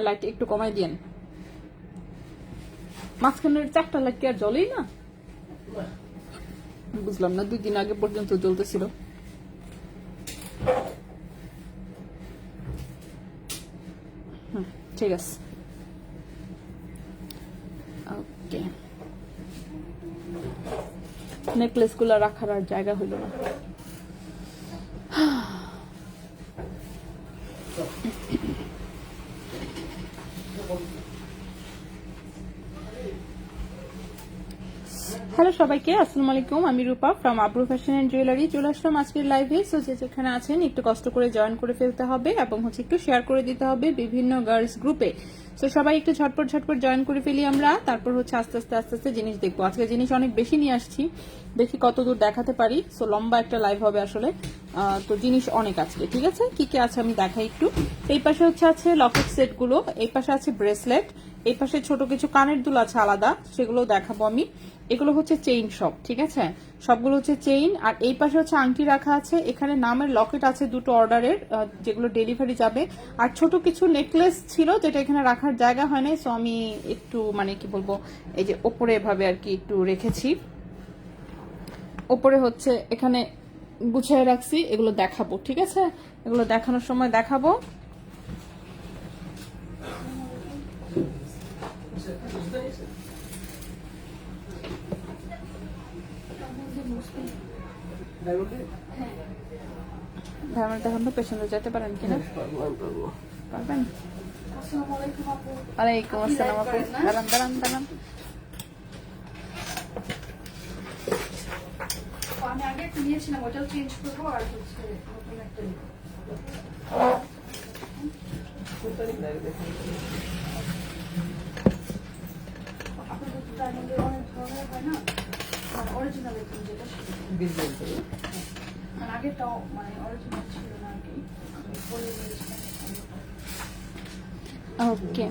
Light একটু কমাই দিয়েন। মাঝখানের 4টা লাইট কি আর জ্বলেই না? বুঝলাম না, 2 দিন আগে পর্যন্ত জ্বলতেছিল। ঠিক আছে, ওকে। নেকলেস গুলা রাখার আর জায়গা হইল না। হ্যালো সবাইকে, আসসালামু আলাইকুম। আমি রূপা from Abru fashion and jewellery. চলে আসলাম আজকের লাইভে। সো যেখানে আছেন একটু কষ্ট করে জয়েন করে ফেলতে হবে এবং একটু শেয়ার করে দিতে হবে বিভিন্ন গার্লস গ্রুপে। তো সবাই একটু ঝটপট জয়েন করে ফেলি আমরা। তারপর আস্তে আস্তে জিনিস দেখবো। আজকে জিনিস অনেক বেশি নিয়ে আসছি, দেখি কতদূর দেখাতে পারি। সো লম্বা একটা লাইভ হবে আসলে। তো জিনিস অনেক আজকে, ঠিক আছে। কি কি আছে আমি দেখাই একটু। এই পাশে আছে লকেট সেট গুলো, এই পাশে আছে ব্রেসলেট, এই পাশে ছোট কিছু কানের দুল আছে আলাদা, সেগুলো দেখাবো আমি। এগুলো চেইন সব, ঠিক আছে, সবগুলো চেইন। আর এই পাশে আংটি রাখা আছে, এখানে নামের লকেট আছে দুটো অর্ডারের, যেগুলো ডেলিভারি যাবে। আর ছোট কিছু নেকলেস ছিল যেটা এখানে রাখার জায়গা হয় নাই, সো আমি একটু কি বলবো, এই যে ওপরে এভাবে আর কি একটু রেখেছি। ওপরে এখানে গুছিয়ে রাখছি, এগুলো দেখাবো, ঠিক আছে। এগুলো দেখানোর সময় দেখাবো। এখন তো পেছনে যেতে পারেন কিনা? পারবেন। ওয়ালাইকুম আসসালাম আপু। দাঁড়ান। আমি আগে একটা নিয়েছিলাম, ওটাও চেঞ্জ করবো। আর নতুন একটা আপনাদের তার মধ্যে অনেক ধরনের হয় না, অরিজিনাল যেটা আগেরটাও অরিজিনাল ছিল না আর কি, আমি বলে দিয়েছিলাম। ওকে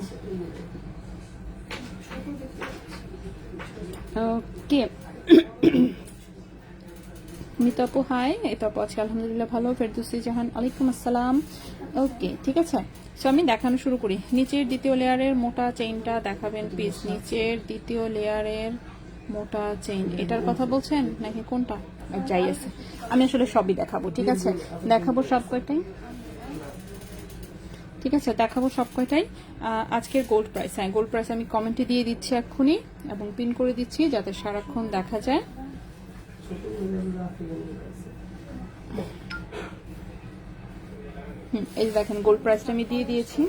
ওকে। মিতা আপু হাই। এটা আপু আছে আলহামদুলিল্লাহ ভালো। ফেরদৌসি জাহান ওয়ালাইকুম আসসালাম। ওকে, ঠিক আছে। সো আমি দেখানো শুরু করি। নিচের দ্বিতীয় লেয়ারের মোটা চেইনটা দেখাবেন প্লিজ। নিচের দ্বিতীয় লেয়ারের মোটা চেইন, এটার কথা বলছেন নাকি কোনটা? যাই আছে, আমি আসলে সবই দেখাবো, ঠিক আছে। দেখাবো সব কয়টাই, ঠিক আছে, দেখাবো সব কয়টাই। আজকের গোল্ড প্রাইস, হ্যাঁ গোল্ড প্রাইস আমি কমেন্টে দিয়ে দিচ্ছি এক্ষুনি এবং পিন করে দিচ্ছি যাতে সারাক্ষণ দেখা যায়। এই যে দেখেন গোল্ড প্রাইসটা আমি দিয়ে দিয়েছি।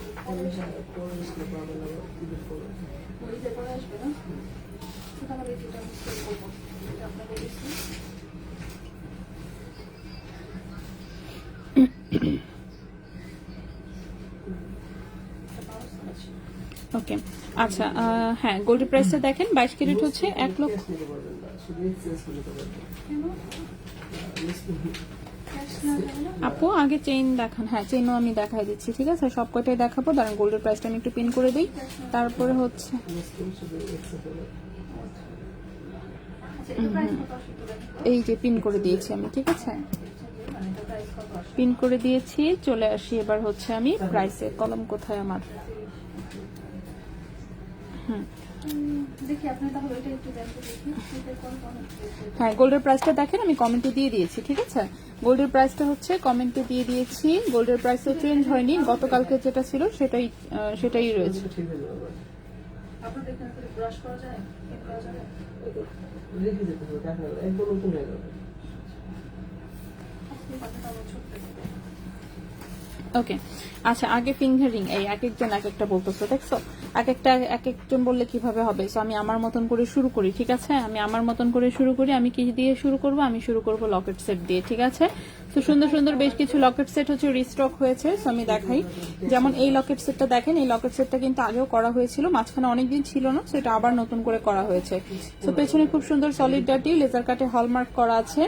ওকে, আচ্ছা, হ্যাঁ গোল্ডের প্রাইসটা দেখেন 22 ক্যারেট 1 লক্ষ। আপু আগে চেইন দেখান। হ্যাঁ চেইনও আমি দেখাই দিচ্ছি, ঠিক আছে, সব কয়টাই দেখাবো। দাঁড়ান গোল্ডের প্রাইসটা আমি একটু পিন করে দিই। তারপরে এই যে পিন করে দিয়েছি আমি, ঠিক আছে, পিন করে দিয়েছি। চলে আসি এবার আমি প্রাইসে। কলম কোথায় আমার? হ্যাঁ গোল্ডের প্রাইসটা দেখেন আমি কমেন্টে দিয়ে দিয়েছি, ঠিক আছে। গোল্ডের প্রাইসটা কমেন্টে দিয়ে দিয়েছি। গোল্ডের প্রাইসটা চেঞ্জ হয়নি, গতকালকে যেটা ছিল সেটাই রয়েছে। ওকে, আচ্ছা, আগে ফিঙ্গারিং, এই এক একজন এক একটা বলতেছো, দেখছো, এক একজন বললে কিভাবে হবে। সো আমি আমার মতন করে শুরু করি, ঠিক আছে। আমি আমার মতন করে শুরু করি। আমি কি দিয়ে শুরু করব? আমি শুরু করব লকেট সেট দিয়ে, ঠিক আছে। তো সুন্দর বেশ কিছু লকেট সেট রিস্টক হয়েছে। সো আমি দেখাই। যেমন এই লকেট সেটটা দেখেন, এই লকেট সেটটা কিন্তু আগেও করা হয়েছিল, মাঝখানে অনেকদিন ছিল না, সেটা আবার নতুন করে করা হয়েছে। তো পেছনে খুব সুন্দর সলিড ডাটি লেজার কাটে হলমার্ক করা আছে।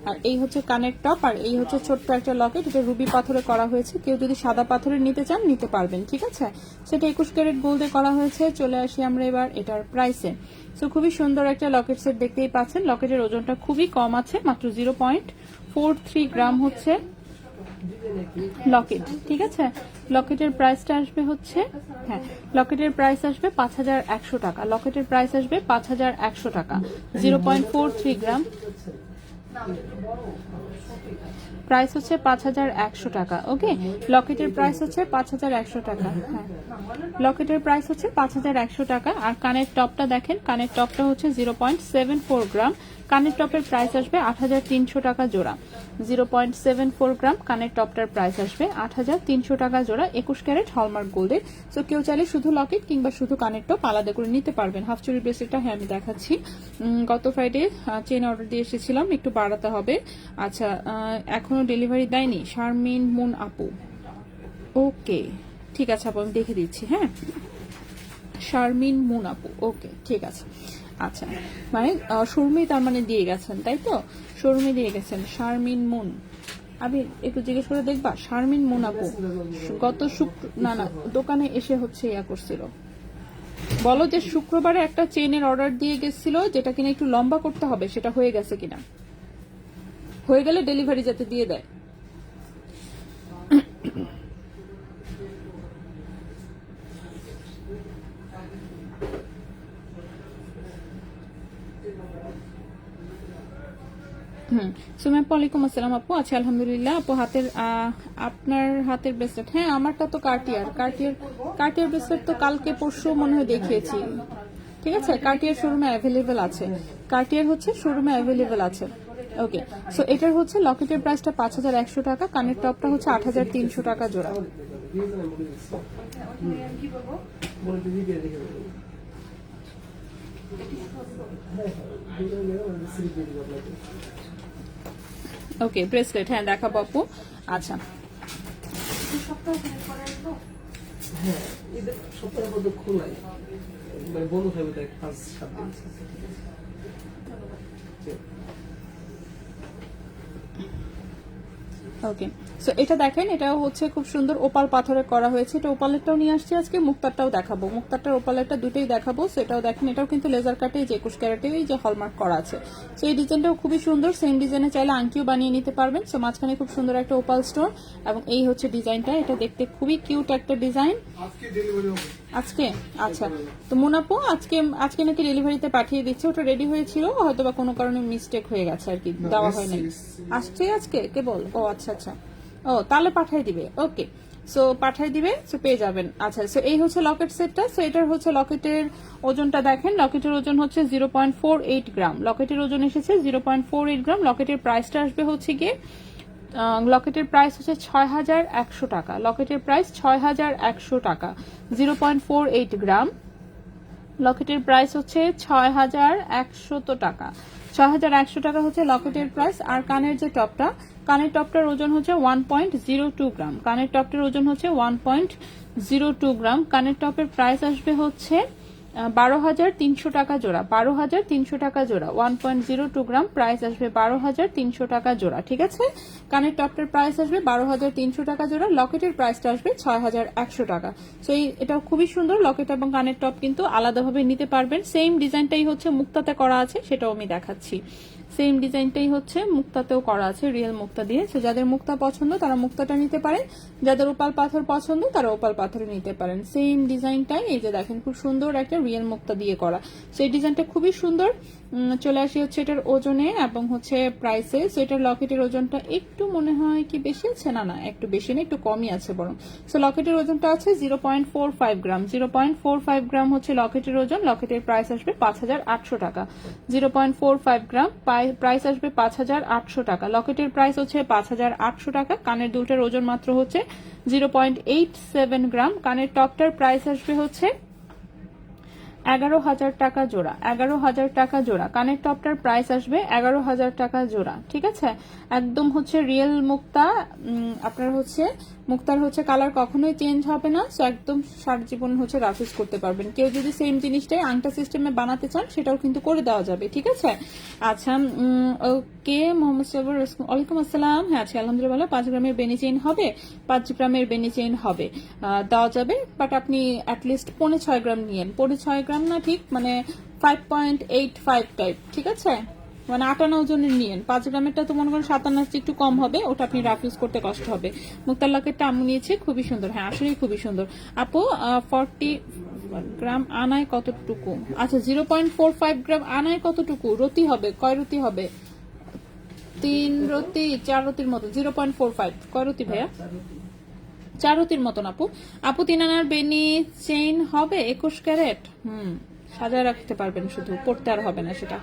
আর এই কানের টপ, আর এই ছোট্ট একটা লকেট, এটা রুবি পাথরে করা হয়েছে। কেউ যদি সাদা পাথরের নিতে চান নিতে পারবেন, ঠিক আছে। সেটা 21 ক্যারেট গোল্ডে করা হয়েছে। চলে আসি আমরা এবার এটার প্রাইসে। সো খুবই সুন্দর একটা লকেট সেট দেখতেই পাচ্ছেন। লকেটের ওজনটা খুবই কম আছে, মাত্র 0.43 গ্রাম। লকেট, ঠিক আছে। লকেটের প্রাইসটা আসবে হচ্ছে, হ্যাঁ, লকেটের প্রাইস আসবে 5100 টাকা। লকেটের প্রাইস আসবে 5100 টাকা, 0.43 গ্রাম। প্রাইস হচ্ছে 5100 টাকা। ওকে, লকেটের প্রাইস হচ্ছে 5100 টাকা। হ্যাঁ, লকেটের প্রাইস হচ্ছে 5100 টাকা। আর কানের টপটা দেখেন, কানের টপটা হচ্ছে 0.74 গ্রাম। কানের টপের প্রাইস আসবে 8300 টাকা জোড়া। 0.74 গ্রাম কানের টপটার প্রাইস আসবে 8300 টাকা জোড়া, 21 ক্যারেট হলমার্ক গোল্ডের। সো কেউ চাইলে শুধু লকেট কিংবা শুধু কানের টপ আলাদা করে নিতে পারবেন। হাফ চুরি ব্রেসলেটটা হ্যাঁ আমি দেখাচ্ছি। গত ফ্রাইডে চেন অর্ডার দিয়ে এসেছিলাম, একটু বাড়াতে হবে। আচ্ছা, এখনো ডেলিভারি দেয়নি শারমিন মুন আপু। ওকে, ঠিক আছে আপু, আমি দেখে দিচ্ছি। হ্যাঁ, শারমিন মুন আপু, ওকে ঠিক আছে। আচ্ছা, মানে শর্মি তার মানে দিয়ে গেছেন, তাই তো? শর্মি দিয়ে গেছেন, শারমিন মুন। আমি একটু জিজ্ঞেস করে দেখবা, শারমিন মুন আপু গত না দোকানে এসে হচ্ছে ইয়া করছিল, বলো যে শুক্রবারে একটা চেনের অর্ডার দিয়ে গেছিল, যেটা কিনা একটু লম্বা করতে হবে, সেটা হয়ে গেছে কিনা। হয়ে গেলে ডেলিভারি যাতে দিয়ে দেয়। সুমাইয়া ওয়ালাইকুম আসসালাম আপু। আচ্ছা আলহামদুলিল্লাহ আপু। আপনার হাতের ব্রেসলেট, হ্যাঁ আমারটা তো কার্টিয়ার ব্রেসলেট তো কালকে পরশু মনে হয় দেখিয়েছি, ঠিক আছে। কার্টিয়ার শোরুমে অ্যাভেলেবেল আছে, কার্টিয়ার হচ্ছে শোরুমে অ্যাভেলেবেল আছে। ওকে, সো এটার হচ্ছে লকেটের প্রাইসটা 5100 টাকা, কানের টপটা হচ্ছে 8300 টাকা জোড়া। ওকে, ব্রেসলেট হ্যাঁ দেখাবো আপু। আচ্ছা, হ্যাঁ এদের সপ্তাহের মধ্যে খোলাই, মানে বন্ধ থাকবে 5-7 দিন। ওকে, সো এটা দেখেন, এটাও হচ্ছে খুব সুন্দর ওপাল পাথরে করা হয়েছে। এটা ওপালেরটাও নিয়ে আসছি আজকে, মুক্তারটাও দেখাবো, মুক্তারটার ওপালেরটা দুটোই দেখাবো। সেটাও দেখেন, এটাও কিন্তু লেজার কাটে, 21 ক্যারেটে যে হলমার্ক করা আছে। সো এই ডিজাইনটাও খুবই সুন্দর, সেম ডিজাইনে চাইলে আংটিও বানিয়ে নিতে পারবেন। সো মাঝখানে খুব সুন্দর একটা ওপাল স্টোন, এবং এই হচ্ছে ডিজাইনটা, এটা দেখতে খুবই কিউট একটা ডিজাইন। আজকে আচ্ছা, তো মুনাপু আজকে নাকি ডেলিভারিতে পাঠিয়ে দিচ্ছে, ওটা রেডি হয়েছিল, হয়তো বা কোনো কারণে মিস্টেক হয়ে গেছে আর কি, দেওয়া হয় নাই। আসছে আজকে কেবল? ও আচ্ছা আচ্ছা, ও তাহলে পাঠিয়ে দিবে। ওকে, সো পাঠিয়ে দিবে, সো পেয়ে যাবেন। আচ্ছা, সো এই হচ্ছে লকেট সেটটা। সো এটার হচ্ছে লকেটের ওজনটা দেখেন, লকেটের ওজন হচ্ছে 0.48 গ্রাম। লকেটের ওজন এসেছে 0.48 গ্রাম। লকেটের প্রাইসটা আসবে হচ্ছে গিয়ে, লকেটের প্রাইস হচ্ছে 6100 টাকা। লকেটের প্রাইস 6100 টাকা, 0.48 গ্রাম। লকেটের প্রাইস হচ্ছে 6100 টাকা। 6100 টাকা হচ্ছে লকেটের প্রাইস। আর কানের যে টপটা, কানের টপটার ওজন হচ্ছে 1.02 গ্রাম। কানের টপটার ওজন হচ্ছে 1.02 গ্রাম। কানের টপের প্রাইস আসবে হচ্ছে 12,300 টাকা জোড়া। 12,300 টাকা জোড়া, 1.02 গ্রাম। প্রাইস আসবে 12,300 টাকা জোড়া, ঠিক আছে। কানের টপটার প্রাইস আসবে 12,300 টাকা জোড়া। লকেটের প্রাইসটা আসবে 6100 টাকা। সো এটাও খুবই সুন্দর। লকেট এবং কানের টপ কিন্তু আলাদাভাবে নিতে পারবেন। সেম ডিজাইনটাই হচ্ছে মুক্তাতে করা আছে, সেটাও আমি দেখাচ্ছি। সেম ডিজাইনটাই হচ্ছে মুক্তাতেও করা আছে, রিয়েল মুক্তা দিয়ে। সো যাদের মুক্তা পছন্দ তারা মুক্তাটা নিতে পারেন, যাদের ওপাল পাথর পছন্দ তারা ওপাল পাথরে নিতে পারেন। সেম ডিজাইনটাই এই যে দেখেন, খুব সুন্দর একটা রিয়েল মুক্তা দিয়ে করা। সেই ডিজাইনটা খুবই সুন্দর। চলে আসি হচ্ছে এটার ওজনে এবং হচ্ছে প্রাইসে। সো এটার লকেটের ওজনটা একটু মনে হয় কি বেশি আছে, না একটু বেশি না, একটু কমই আছে বরং। সো লকেটের ওজনটা আছে 0.45 গ্রাম। 0.45 গ্রাম হচ্ছে লকেটের ওজন। লকেটের প্রাইস আসবে 5800 টাকা। 0.45 গ্রাম, প্রাইস আসবে 5800 টাকা। লকেটের প্রাইস হচ্ছে 5800 টাকা। কানের দুলটার ওজন মাত্র হচ্ছে 0.87 গ্রাম। কানের টপটার প্রাইস আসবে হচ্ছে 11,000 টাকা জোড়া। 11,000 টাকা জোড়া। কানের টপটার প্রাইস আসবে 11,000 টাকা জোড়া, ঠিক আছে। একদম হচ্ছে রিয়েল মুক্তা। আপনার হচ্ছে মুক্তার হচ্ছে কালার কখনোই চেঞ্জ হবে না। সো একদম সারা জীবন হচ্ছে রাফিজ করতে পারবেন। কেউ যদি সেম জিনিসটাই আংটা সিস্টেমে বানাতে চান সেটাও কিন্তু করে দেওয়া যাবে, ঠিক আছে। আচ্ছা, ওকে, মোহাম্মদ সাবর, ওয়ালাইকুম আসসালাম। হ্যাঁ আচ্ছা আলহামদুলিল্লাহ। 5 গ্রামের বেনি চেইন হবে, 5 গ্রামের বেনি চেইন হবে, দেওয়া যাবে। বাট আপনি অ্যাটলিস্ট 6.5 গ্রাম নিয়েন। 6.5 গ্রাম না, ঠিক মানে 5.85 টাইপ, ঠিক আছে। মানে 58 ওজনের নিয়েন। 5 গ্রামেরটা তো মনে করেন 57 একটু কম হবে, ওটা আপনি রাফ ইউজ করতে কষ্ট হবে। মুক্তার লকেটটা আম্মু নিয়েছে, খুবই সুন্দর। হ্যাঁ আসলেই খুবই সুন্দর আপু। 40 গ্রাম আনায় কতটুকু? আচ্ছা 0.45 গ্রাম আনায় কতটুকু রতি হবে? কয় রতি হবে? 3 রতি 4 রতির মতো। 0.45 কয় রতি ভাইয়া? 4 রতির মতন আপু। আপু 3 আনার বেনি চেইন হবে 21 ক্যারেট। সাজায় রাখতে পারবেন, শুধু পড়তে আর হবে না সেটা।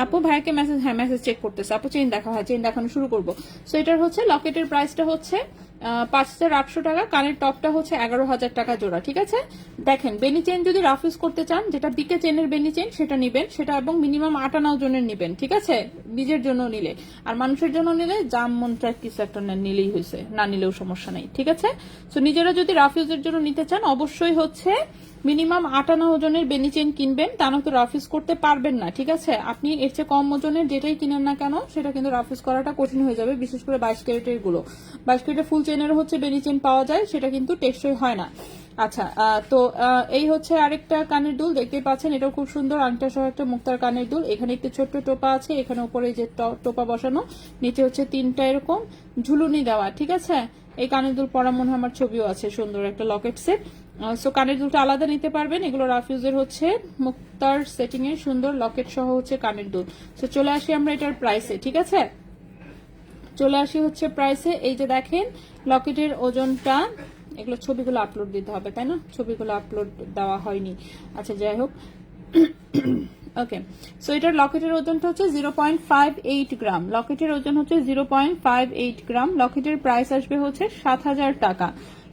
আপু ভাইকে মেসেজ, হ্যাঁ মেসেজ চেক করতেছে আপু। চেইন দেখা হয়, চেইন দেখানো শুরু করবো। সো এটার হচ্ছে লকেটের প্রাইসটা হচ্ছে 5800 টাকা, কানের টপটা হচ্ছে 11000 টাকা জোড়া। ঠিক আছে, দেখেন বেনি চেইন যদি রাফ ইউজ করতে চান, যেটা বিকে চেইনের বেনি চেইন সেটা নিবেন, সেটা এবং মিনিমাম 58 ওজনের নিবেন। ঠিক আছে, নিজের জন্য নিলে, আর মানুষের জন্য নিলে জাম মন ট্র্যাক কিছু একটা নিলেই হয়েছে, না নিলেও সমস্যা নেই। ঠিক আছে, সো নিজেরা যদি রাফ ইউজের জন্য নিতে চান অবশ্যই হচ্ছে মিনিমাম 58 ওজনের বেনি চেইন কিনবেন, তা না তো রাফ ইউজ করতে পারবেন না। ঠিক আছে, আপনি এর চেয়ে কম ওজনের যেটাই কিনেন না কেন সেটা কিন্তু রাফ ইউজ করাটা কঠিন হয়ে যাবে, বিশেষ করে 22 ক্যারেটের গুলো। 22 ক্যারেটের ফুল চেইনের হচ্ছে বেনি চেইন পাওয়া যায়, সেটা কিন্তু টেকসই হয় না। আচ্ছা তো এই হচ্ছে আরেকটা কানের দুল, দেখতেই পাচ্ছেন এটাও খুব সুন্দর, আংটা সহ একটা মুক্তার কানের দুল। এখানে একটু ছোট্ট টোপা আছে, এখানে উপরে যে টোপা বসানো, নিচে হচ্ছে 3টা এরকম ঝুলুনি দেওয়া। ঠিক আছে, এই কানের দুল পরা মনে হয় আমার ছবিও আছে, সুন্দর একটা লকেট সেট। সো কানের দুলটা আলাদা নিতে পারবেন, এগুলো রাফ ইউজের হচ্ছে মুক্তার সেটিং এর সুন্দর লকেট সহ হচ্ছে কানের দুল। সো চলে আসি আমরা এটার প্রাইসে। ঠিক আছে, চলে আসি হচ্ছে প্রাইসে। এই যে দেখেন লকেটের ওজনটা, এগুলো ছবিগুলো আপলোড দিতে হবে তাই না? ছবিগুলো আপলোড দেওয়া হয়নি। আচ্ছা যাই হোক, ওকে। সো এটার লকেটের ওজনটা হচ্ছে 0.58 গ্রাম। লকেটের ওজন হচ্ছে 0.58 গ্রাম। লকেটের প্রাইস আসবে হচ্ছে 7000 টাকা।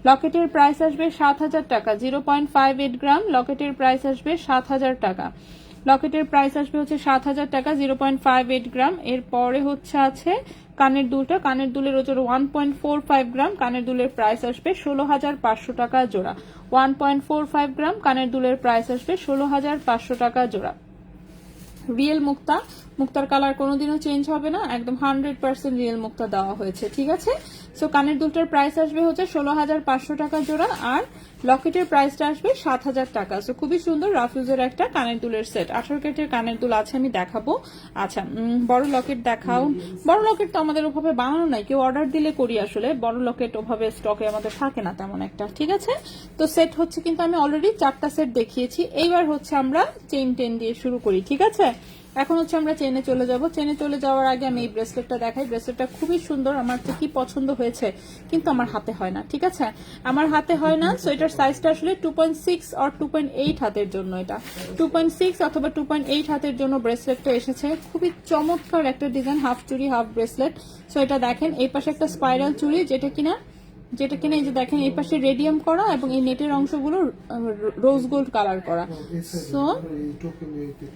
লকেটের প্রাইস আসবে 7000 টাকা। 0.58 গ্রাম, লকেটের প্রাইস আসবে 7000 টাকা। লকেটের প্রাইস আসবে হচ্ছে 7000 টাকা, 0.58 গ্রাম। এরপরে হচ্ছে আছে কানের দুলটা, কানের দুলের ওজন 1.45 গ্রাম, কানের দুলের প্রাইস আসবে 16500 টাকা জোড়া। 1.45 গ্রাম, কানের দুলের প্রাইস আসবে 16500 টাকা জোড়া। রিয়েল মুক্তা, মুক্তার কালার কোনোদিনও চেঞ্জ হবে না, একদম 100% রিয়েল মুক্তা দেওয়া হয়েছে। ঠিক আছে, সো কানের দুলটার প্রাইস আসবে হচ্ছে 16500 টাকা জোড়া, আর লকেটের প্রাইসটা আসবে 7000 টাকা। সো খুবই সুন্দর রাফ ইউজের একটা কানের দুলের সেট। 18 ক্যারেটের কানের দুল আছে, আমি দেখাবো। আচ্ছা বড় লকেট দেখাও। বড় লকেট তো আমাদের ওভাবে বানানো নাই, কেউ অর্ডার দিলে করি, আসলে বড় লকেট ওভাবে স্টকে আমাদের থাকে না তেমন একটা। ঠিক আছে, তো সেট হচ্ছে কিন্তু আমি অলরেডি 4টা সেট দেখিয়েছি। এইবার হচ্ছে আমরা চেইন টেন দিয়ে শুরু করি। ঠিক আছে, এখন হচ্ছে আমরা চেনে চলে যাব। চেনে চলে যাওয়ার আগে আমি এই ব্রেসলেটটা দেখাই। ব্রেসলেটটা খুবই সুন্দর, আমার তো কি পছন্দ হয়েছে, কিন্তু আমার হাতে হয় না। ঠিক আছে, আমার হাতে হয় না। সো এটার সাইজটা আসলে 2.6 আর 2.8 হাতের জন্য, এটা 2.6 অথবা 2.8 হাতের জন্য ব্রেসলেটটা এসেছে। খুবই চমৎকার একটা ডিজাইন, হাফ চুড়ি হাফ ব্রেসলেট। সো এটা দেখেন, এই পাশে একটা স্পাইরাল চুড়ি, যেটা কিনা এই যে দেখেন এই পাশে রেডিয়াম করা, এবং এই নেটের অংশগুলো রোজ গোল্ড কালার করা।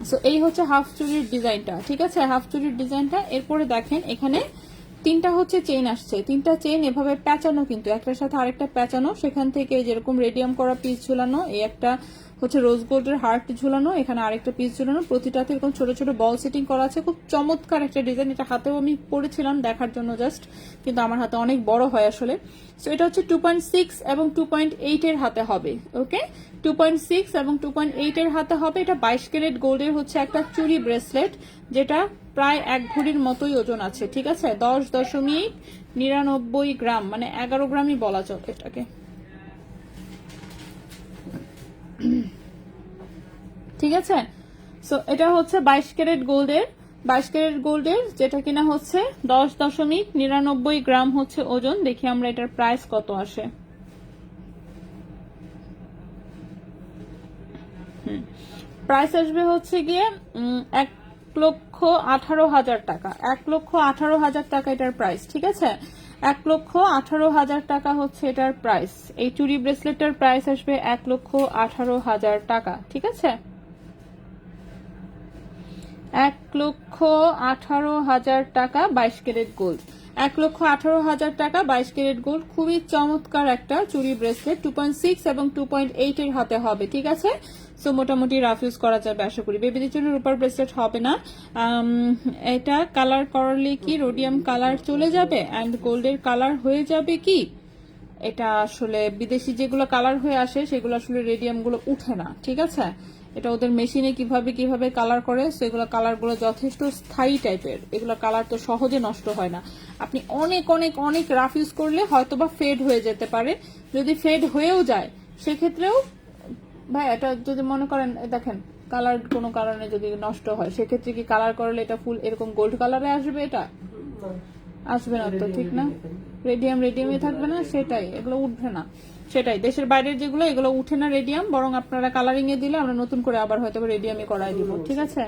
সো এই হচ্ছে হাফ চুরির ডিজাইনটা। ঠিক আছে, হাফ চুরির ডিজাইনটা। এরপরে দেখেন এখানে 3টা হচ্ছে চেইন আসছে, 3টা চেইন এভাবে প্যাঁচানো, কিন্তু একটার সাথে আরেকটা প্যাঁচানো। সেখান থেকে যেরকম রেডিয়াম করা পিস ঝুলানো, এই একটা হচ্ছে রোজ গোল্ডের হার্ট ঝুলানো, এখানে আরেকটা পিস ঝুলানো, প্রতিটাতে এরকম ছোট ছোট বল সেটিং করা আছে। খুব চমৎকার একটা ডিজাইন। এটা হাতেও আমি পরেছিলাম দেখার জন্য জাস্ট, কিন্তু আমার হাতে অনেক বড় হয় আসলে। সো এটা হচ্ছে 2.6 এবং 2.8 এর হাতে হবে। ওকে, 2.6 এবং 2.8 এর হাতে হবে। এটা 22 ক্যারেট গোল্ডের হচ্ছে একটা চুড়ি ব্রেসলেট, যেটা প্রায় 1 ভরির মতোই ওজন আছে। ঠিক আছে, 10.99 গ্রাম, মানে 11 গ্রামই বলা চলে এটাকে। ঠিক আছে, সো এটা হচ্ছে 22 ক্যারেট গোল্ডের, 22 ক্যারেট গোল্ডের, যেটা কিনা হচ্ছে 10.99 গ্রাম হচ্ছে ওজন। দেখি আমরা এটার প্রাইস কত আসে। প্রাইস আসবে হচ্ছে গিয়ে 1,18,000 টাকা। 1,18,000 টাকা এটার প্রাইস। ঠিক আছে, 1,18,000 টাকা হচ্ছে এটার প্রাইস। এই চুড়ি ব্রেসলেটটার প্রাইস আসবে 1,18,000 টাকা। ঠিক আছে, 1,18,000 টাকা 22 ক্যারেট গোল্ড। 1,18,000 টাকা 22 ক্যারেট গোল্ড। খুবই চমৎকার একটা চুড়ি ব্রেসলেট, 2.6 এবং 2.8 এর হাতে হবে। ঠিক আছে, সো মোটামুটি রাফ ইউজ করা যাবে আশা করি। বেবিদের জন্য রূপার ব্রেসলেট হবে না। এটা কালার করলে কি রোডিয়াম কালার চলে যাবে অ্যান্ড গোল্ডের কালার হয়ে যাবে কি? এটা আসলে বিদেশি যেগুলো কালার হয়ে আসে সেগুলো আসলে রেডিয়াম গুলো উঠে না। ঠিক আছে, এটা ওদের মেশিনে কিভাবে কালার করে, সো এগুলো কালারগুলো যথেষ্ট স্থায়ী টাইপের, এগুলো কালার তো সহজে নষ্ট হয় না। আপনি অনেক অনেক অনেক রাফ ইউজ করলে হয়তোবা ফেড হয়ে যেতে পারে, যদি ফেড হয়েও যায় সেক্ষেত্রেও ভাই এটা যদি মনে করেন দেখেন কালার কোনো কারণে যদি নষ্ট হয় সেক্ষেত্রে কি কালার করলে এটা ফুল এরকম গোল্ড কালারে আসবে? এটা আসবে না তো, ঠিক না? রেডিয়ামে থাকবে না, সেটাই, এগুলো উঠবে না, সেটাই। দেশের বাইরের যেগুলো এগুলো উঠে না রেডিয়াম, বরং আপনারা কালারিং এ দিলে আমরা নতুন করে আবার হয়তো রেডিয়ামে করাই দিব, ঠিক আছে?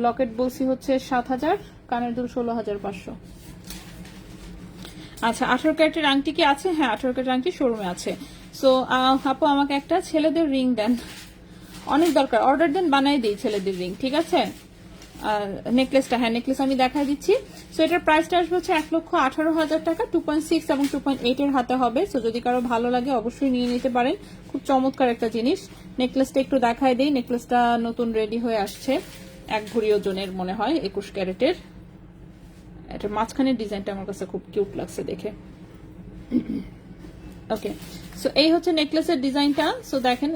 লকেট বলছি হচ্ছে 7,000, কানের দুল 16,500। আচ্ছা 18 ক্যারেটের আংটি কি আছে? হ্যাঁ 18 ক্যারেটের আংটি শোরুমে আছে। সো আপু আমাকে একটা ছেলেদের রিং দেন, অনেক দরকার, অর্ডার দেন, বানাই দিই ছেলেদের রিং, ঠিক আছে? নেকলেসটা, হ্যাঁ নেকলেস আমি দেখাই দিচ্ছি। সো এটার প্রাইসটা আসবে হচ্ছে 1,18,000 টাকা, 2.6 এবং 2.8 এর হাতে হবে। সো যদি কারো ভালো লাগে অবশ্যই নিয়ে নিতে পারেন, খুব চমৎকার একটা জিনিস। নেকলেসটা একটু দেখাই দিই, নেকলেসটা নতুন রেডি হয়ে আসছে, 1 ভরি ওজনের মনে হয়, 21 ক্যারেটের। এটার মাঝখানের ডিজাইনটা আমার কাছে খুব কিউট লাগছে দেখে। ওকে, সো এই হচ্ছে নেকলেসের ডিজাইনটা। সো দেখেন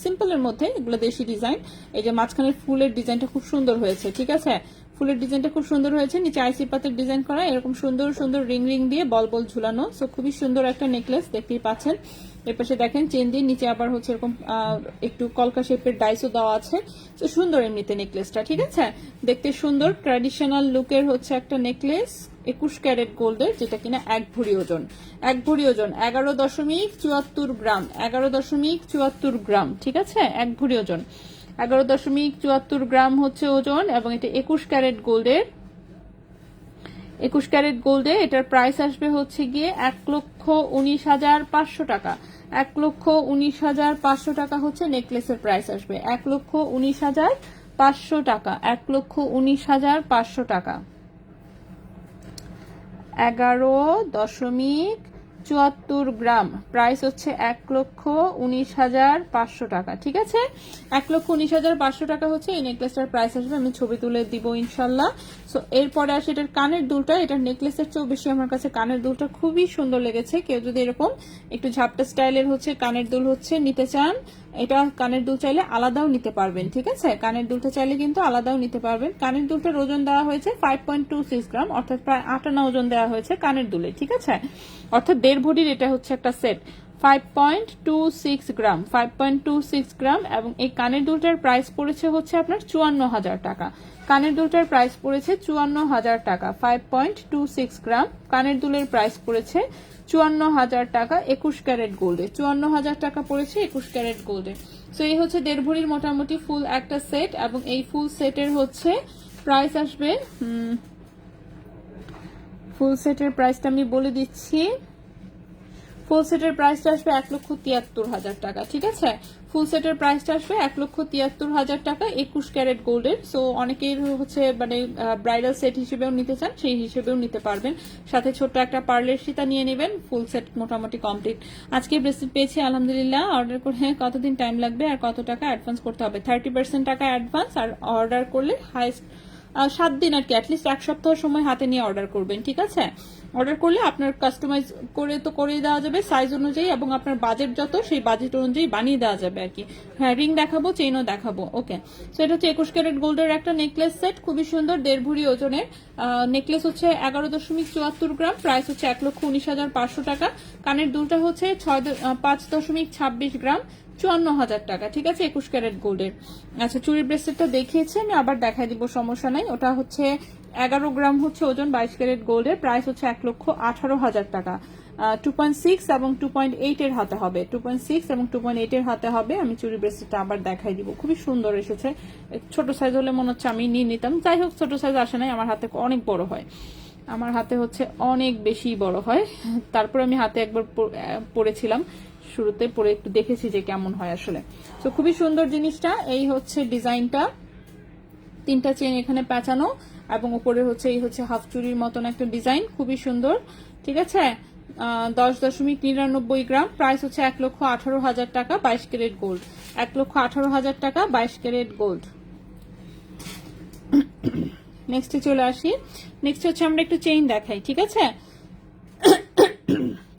সিম্পলের মধ্যে, এগুলো দেশি ডিজাইন। এই যে মাঝখানের ফুলের ডিজাইনটা খুব সুন্দর হয়েছে, ঠিক আছে? ফুলের ডিজাইনটা খুব সুন্দর হয়েছে, নিচে আইসি পাতের ডিজাইন করা, এরকম সুন্দর সুন্দর রিং দিয়ে বল ঝুলানো। সো খুবই সুন্দর একটা নেকলেস, দেখতেই পাচ্ছেন। এর পাশে দেখেন চেন দিয়ে, নিচে আবার হচ্ছে এরকম একটু কলকা শেপের ডাইসও দেওয়া আছে। তো সুন্দর এমনিতে নেকলেসটা, ঠিক আছে? দেখতে সুন্দর, ট্র্যাডিশনাল লুকের হচ্ছে একটা নেকলেস, 21 ক্যারেট গোল্ডের, যেটা কিনা 1 ভরি ওজন, 11.74 গ্রাম, 11.74 গ্রাম, ঠিক আছে? 1 ভরি ওজন 11.74 গ্রাম হচ্ছে ওজন, এবং এটা 21 ক্যারেট গোল্ডের। 21 ক্যারেট গোল্ডে এটার প্রাইস আসবে হচ্ছে গিয়ে 1,19,500 টাকা। 1,19,500 টাকা হচ্ছে নেকলেসের প্রাইস আসবে, 1,19,500 টাকা, 1,19,500 টাকা। 11.74 গ্রাম, প্রাইস হচ্ছে 1,19,500 টাকা, ঠিক আছে? 1,19,500 টাকা হচ্ছে এই নেকলেসটার প্রাইস আসবে, আমি ছবি তুলে দিব ইনশাল্লাহ। সো এরপরে আসে এটার কানের দুলটা, এটার নেকলেসের চেয়েও বেশি আমার কাছে কানের দুলটা খুবই সুন্দর লেগেছে। কেউ যদি এরকম একটু ঝাপটা স্টাইলের হচ্ছে কানের দুল হচ্ছে নিতে চান, এটা কানের দুল চাইলে আলাদাও নিতে পারবেন, ঠিক আছে? কানের দুলটা চাইলে কিন্তু আলাদাও নিতে পারবেন। কানের দুলটার ওজন দেওয়া হয়েছে 5.26 গ্রাম, অর্থাৎ প্রায় 8 আনা ওজন দেওয়া হয়েছে কানের দুলে, ঠিক আছে? অর্থাৎ 1.5 ভরির এটা হচ্ছে একটা সেট, 5.26 গ্রাম, 5.26 গ্রাম। এবং এই কানের দুলটার প্রাইস পড়েছে হচ্ছে আপনার 54,000 টাকা। কানের দুলটার প্রাইস পড়েছে 54,000 টাকা, 5.26 গ্রাম কানের দুলের প্রাইস পড়েছে 54,000 টাকা, 21 ক্যারেট গোল্ডে 54,000 টাকা পড়েছে 21 ক্যারেট গোল্ডে। সো এই হচ্ছে 1.5 ভরির মোটামুটি ফুল একটা সেট, এবং এই ফুল সেটের হচ্ছে প্রাইস আসবে, ফুল সেটের প্রাইসটা আমি বলে দিচ্ছি। ফুল সেটের প্রাইসটা আসবে 1,73,000 টাকা, ঠিক আছে? ফুল সেটের প্রাইসটা আসবে 1,73,000 টাকা, 21 ক্যারেট গোল্ডের। সো অনেকের হচ্ছে মানে ব্রাইডাল সেট হিসেবেও নিতে চান, সেই হিসেবেও নিতে পারবেন। সাথে ছোট্ট একটা পার্লের সীতা নিয়ে নেবেন, ফুল সেট মোটামুটি কমপ্লিট। আজকে ব্রেসলেট পেয়েছি আলহামদুলিল্লাহ। অর্ডার করে কতদিন টাইম লাগবে আর কত টাকা অ্যাডভান্স করতে হবে? 30% টাকা অ্যাডভান্স, আর অর্ডার করলে হাইস্ট 7 দিন আর কি, অ্যাটলিস্ট 1 সপ্তাহ সময় হাতে নিয়ে অর্ডার করবেন, ঠিক আছে? অর্ডার করলে আপনার কাস্টমাইজ করে তো করেই দেওয়া যাবে সাইজ অনুযায়ী, এবং আপনার বাজেট যত সেই বাজেট অনুযায়ী বানিয়ে দেওয়া যাবে আর কি। হ্যাঁ রিং দেখাবো, চেইনও দেখাবো। ওকে, সো এটা হচ্ছে 21 ক্যারেট গোল্ডের একটা নেকলেস সেট, খুবই সুন্দর, 1.5 ভরি ওজনের নেকলেস হচ্ছে 11.74 গ্রাম, প্রাইস হচ্ছে 1,19,500 টাকা। কানের দুলটা হচ্ছে 5.26 গ্রাম, 54,000 টাকা, ঠিক আছে? 21 ক্যারেট গোল্ডের। আচ্ছা চুড়ির ব্রেসলেটটা দেখিয়েছি, আমি আবার দেখাই দিব, সমস্যা নাই। ওটা হচ্ছে 11 গ্রাম হচ্ছে ওজন, 22 ক্যারেট গোল্ডের, প্রাইস হচ্ছে 1,18,000 টাকা। 2.6 এবং 2.8 এর হাতে হবে, 2.6 এবং 2.8 এর হাতে হবে। আমি চুড়ি ব্রেসলেটটা আবার দেখাই দিব, খুবই সুন্দর এসেছে। ছোট সাইজ হলে মনে হচ্ছে আমি নিয়ে নিতাম, যাই হোক ছোট সাইজ আসে নাই, আমার হাতে অনেক বড় হয়, আমার হাতে হচ্ছে অনেক বেশি বড় হয়। তারপর আমি হাতে একবার পরেছিলাম, শুরুতে পরে একটু দেখেছি যে কেমন হয় আসলে। তো খুবই সুন্দর জিনিসটা, এই হচ্ছে ডিজাইনটা, 3টা চেন এখানে পেঁচানো, এবং উপরে হচ্ছে এই হচ্ছে হাফ চুরির মতন একটা ডিজাইন, খুবই সুন্দর, ঠিক আছে? 10.99 গ্রাম, প্রাইস হচ্ছে 1,18,000 টাকা, 22 ক্যারেট গোল্ড, 1,18,000 টাকা, 22 ক্যারেট গোল্ড। নেক্সটে চলে আসি। নেক্সট হচ্ছে আমরা একটু চেইন দেখাই, ঠিক আছে?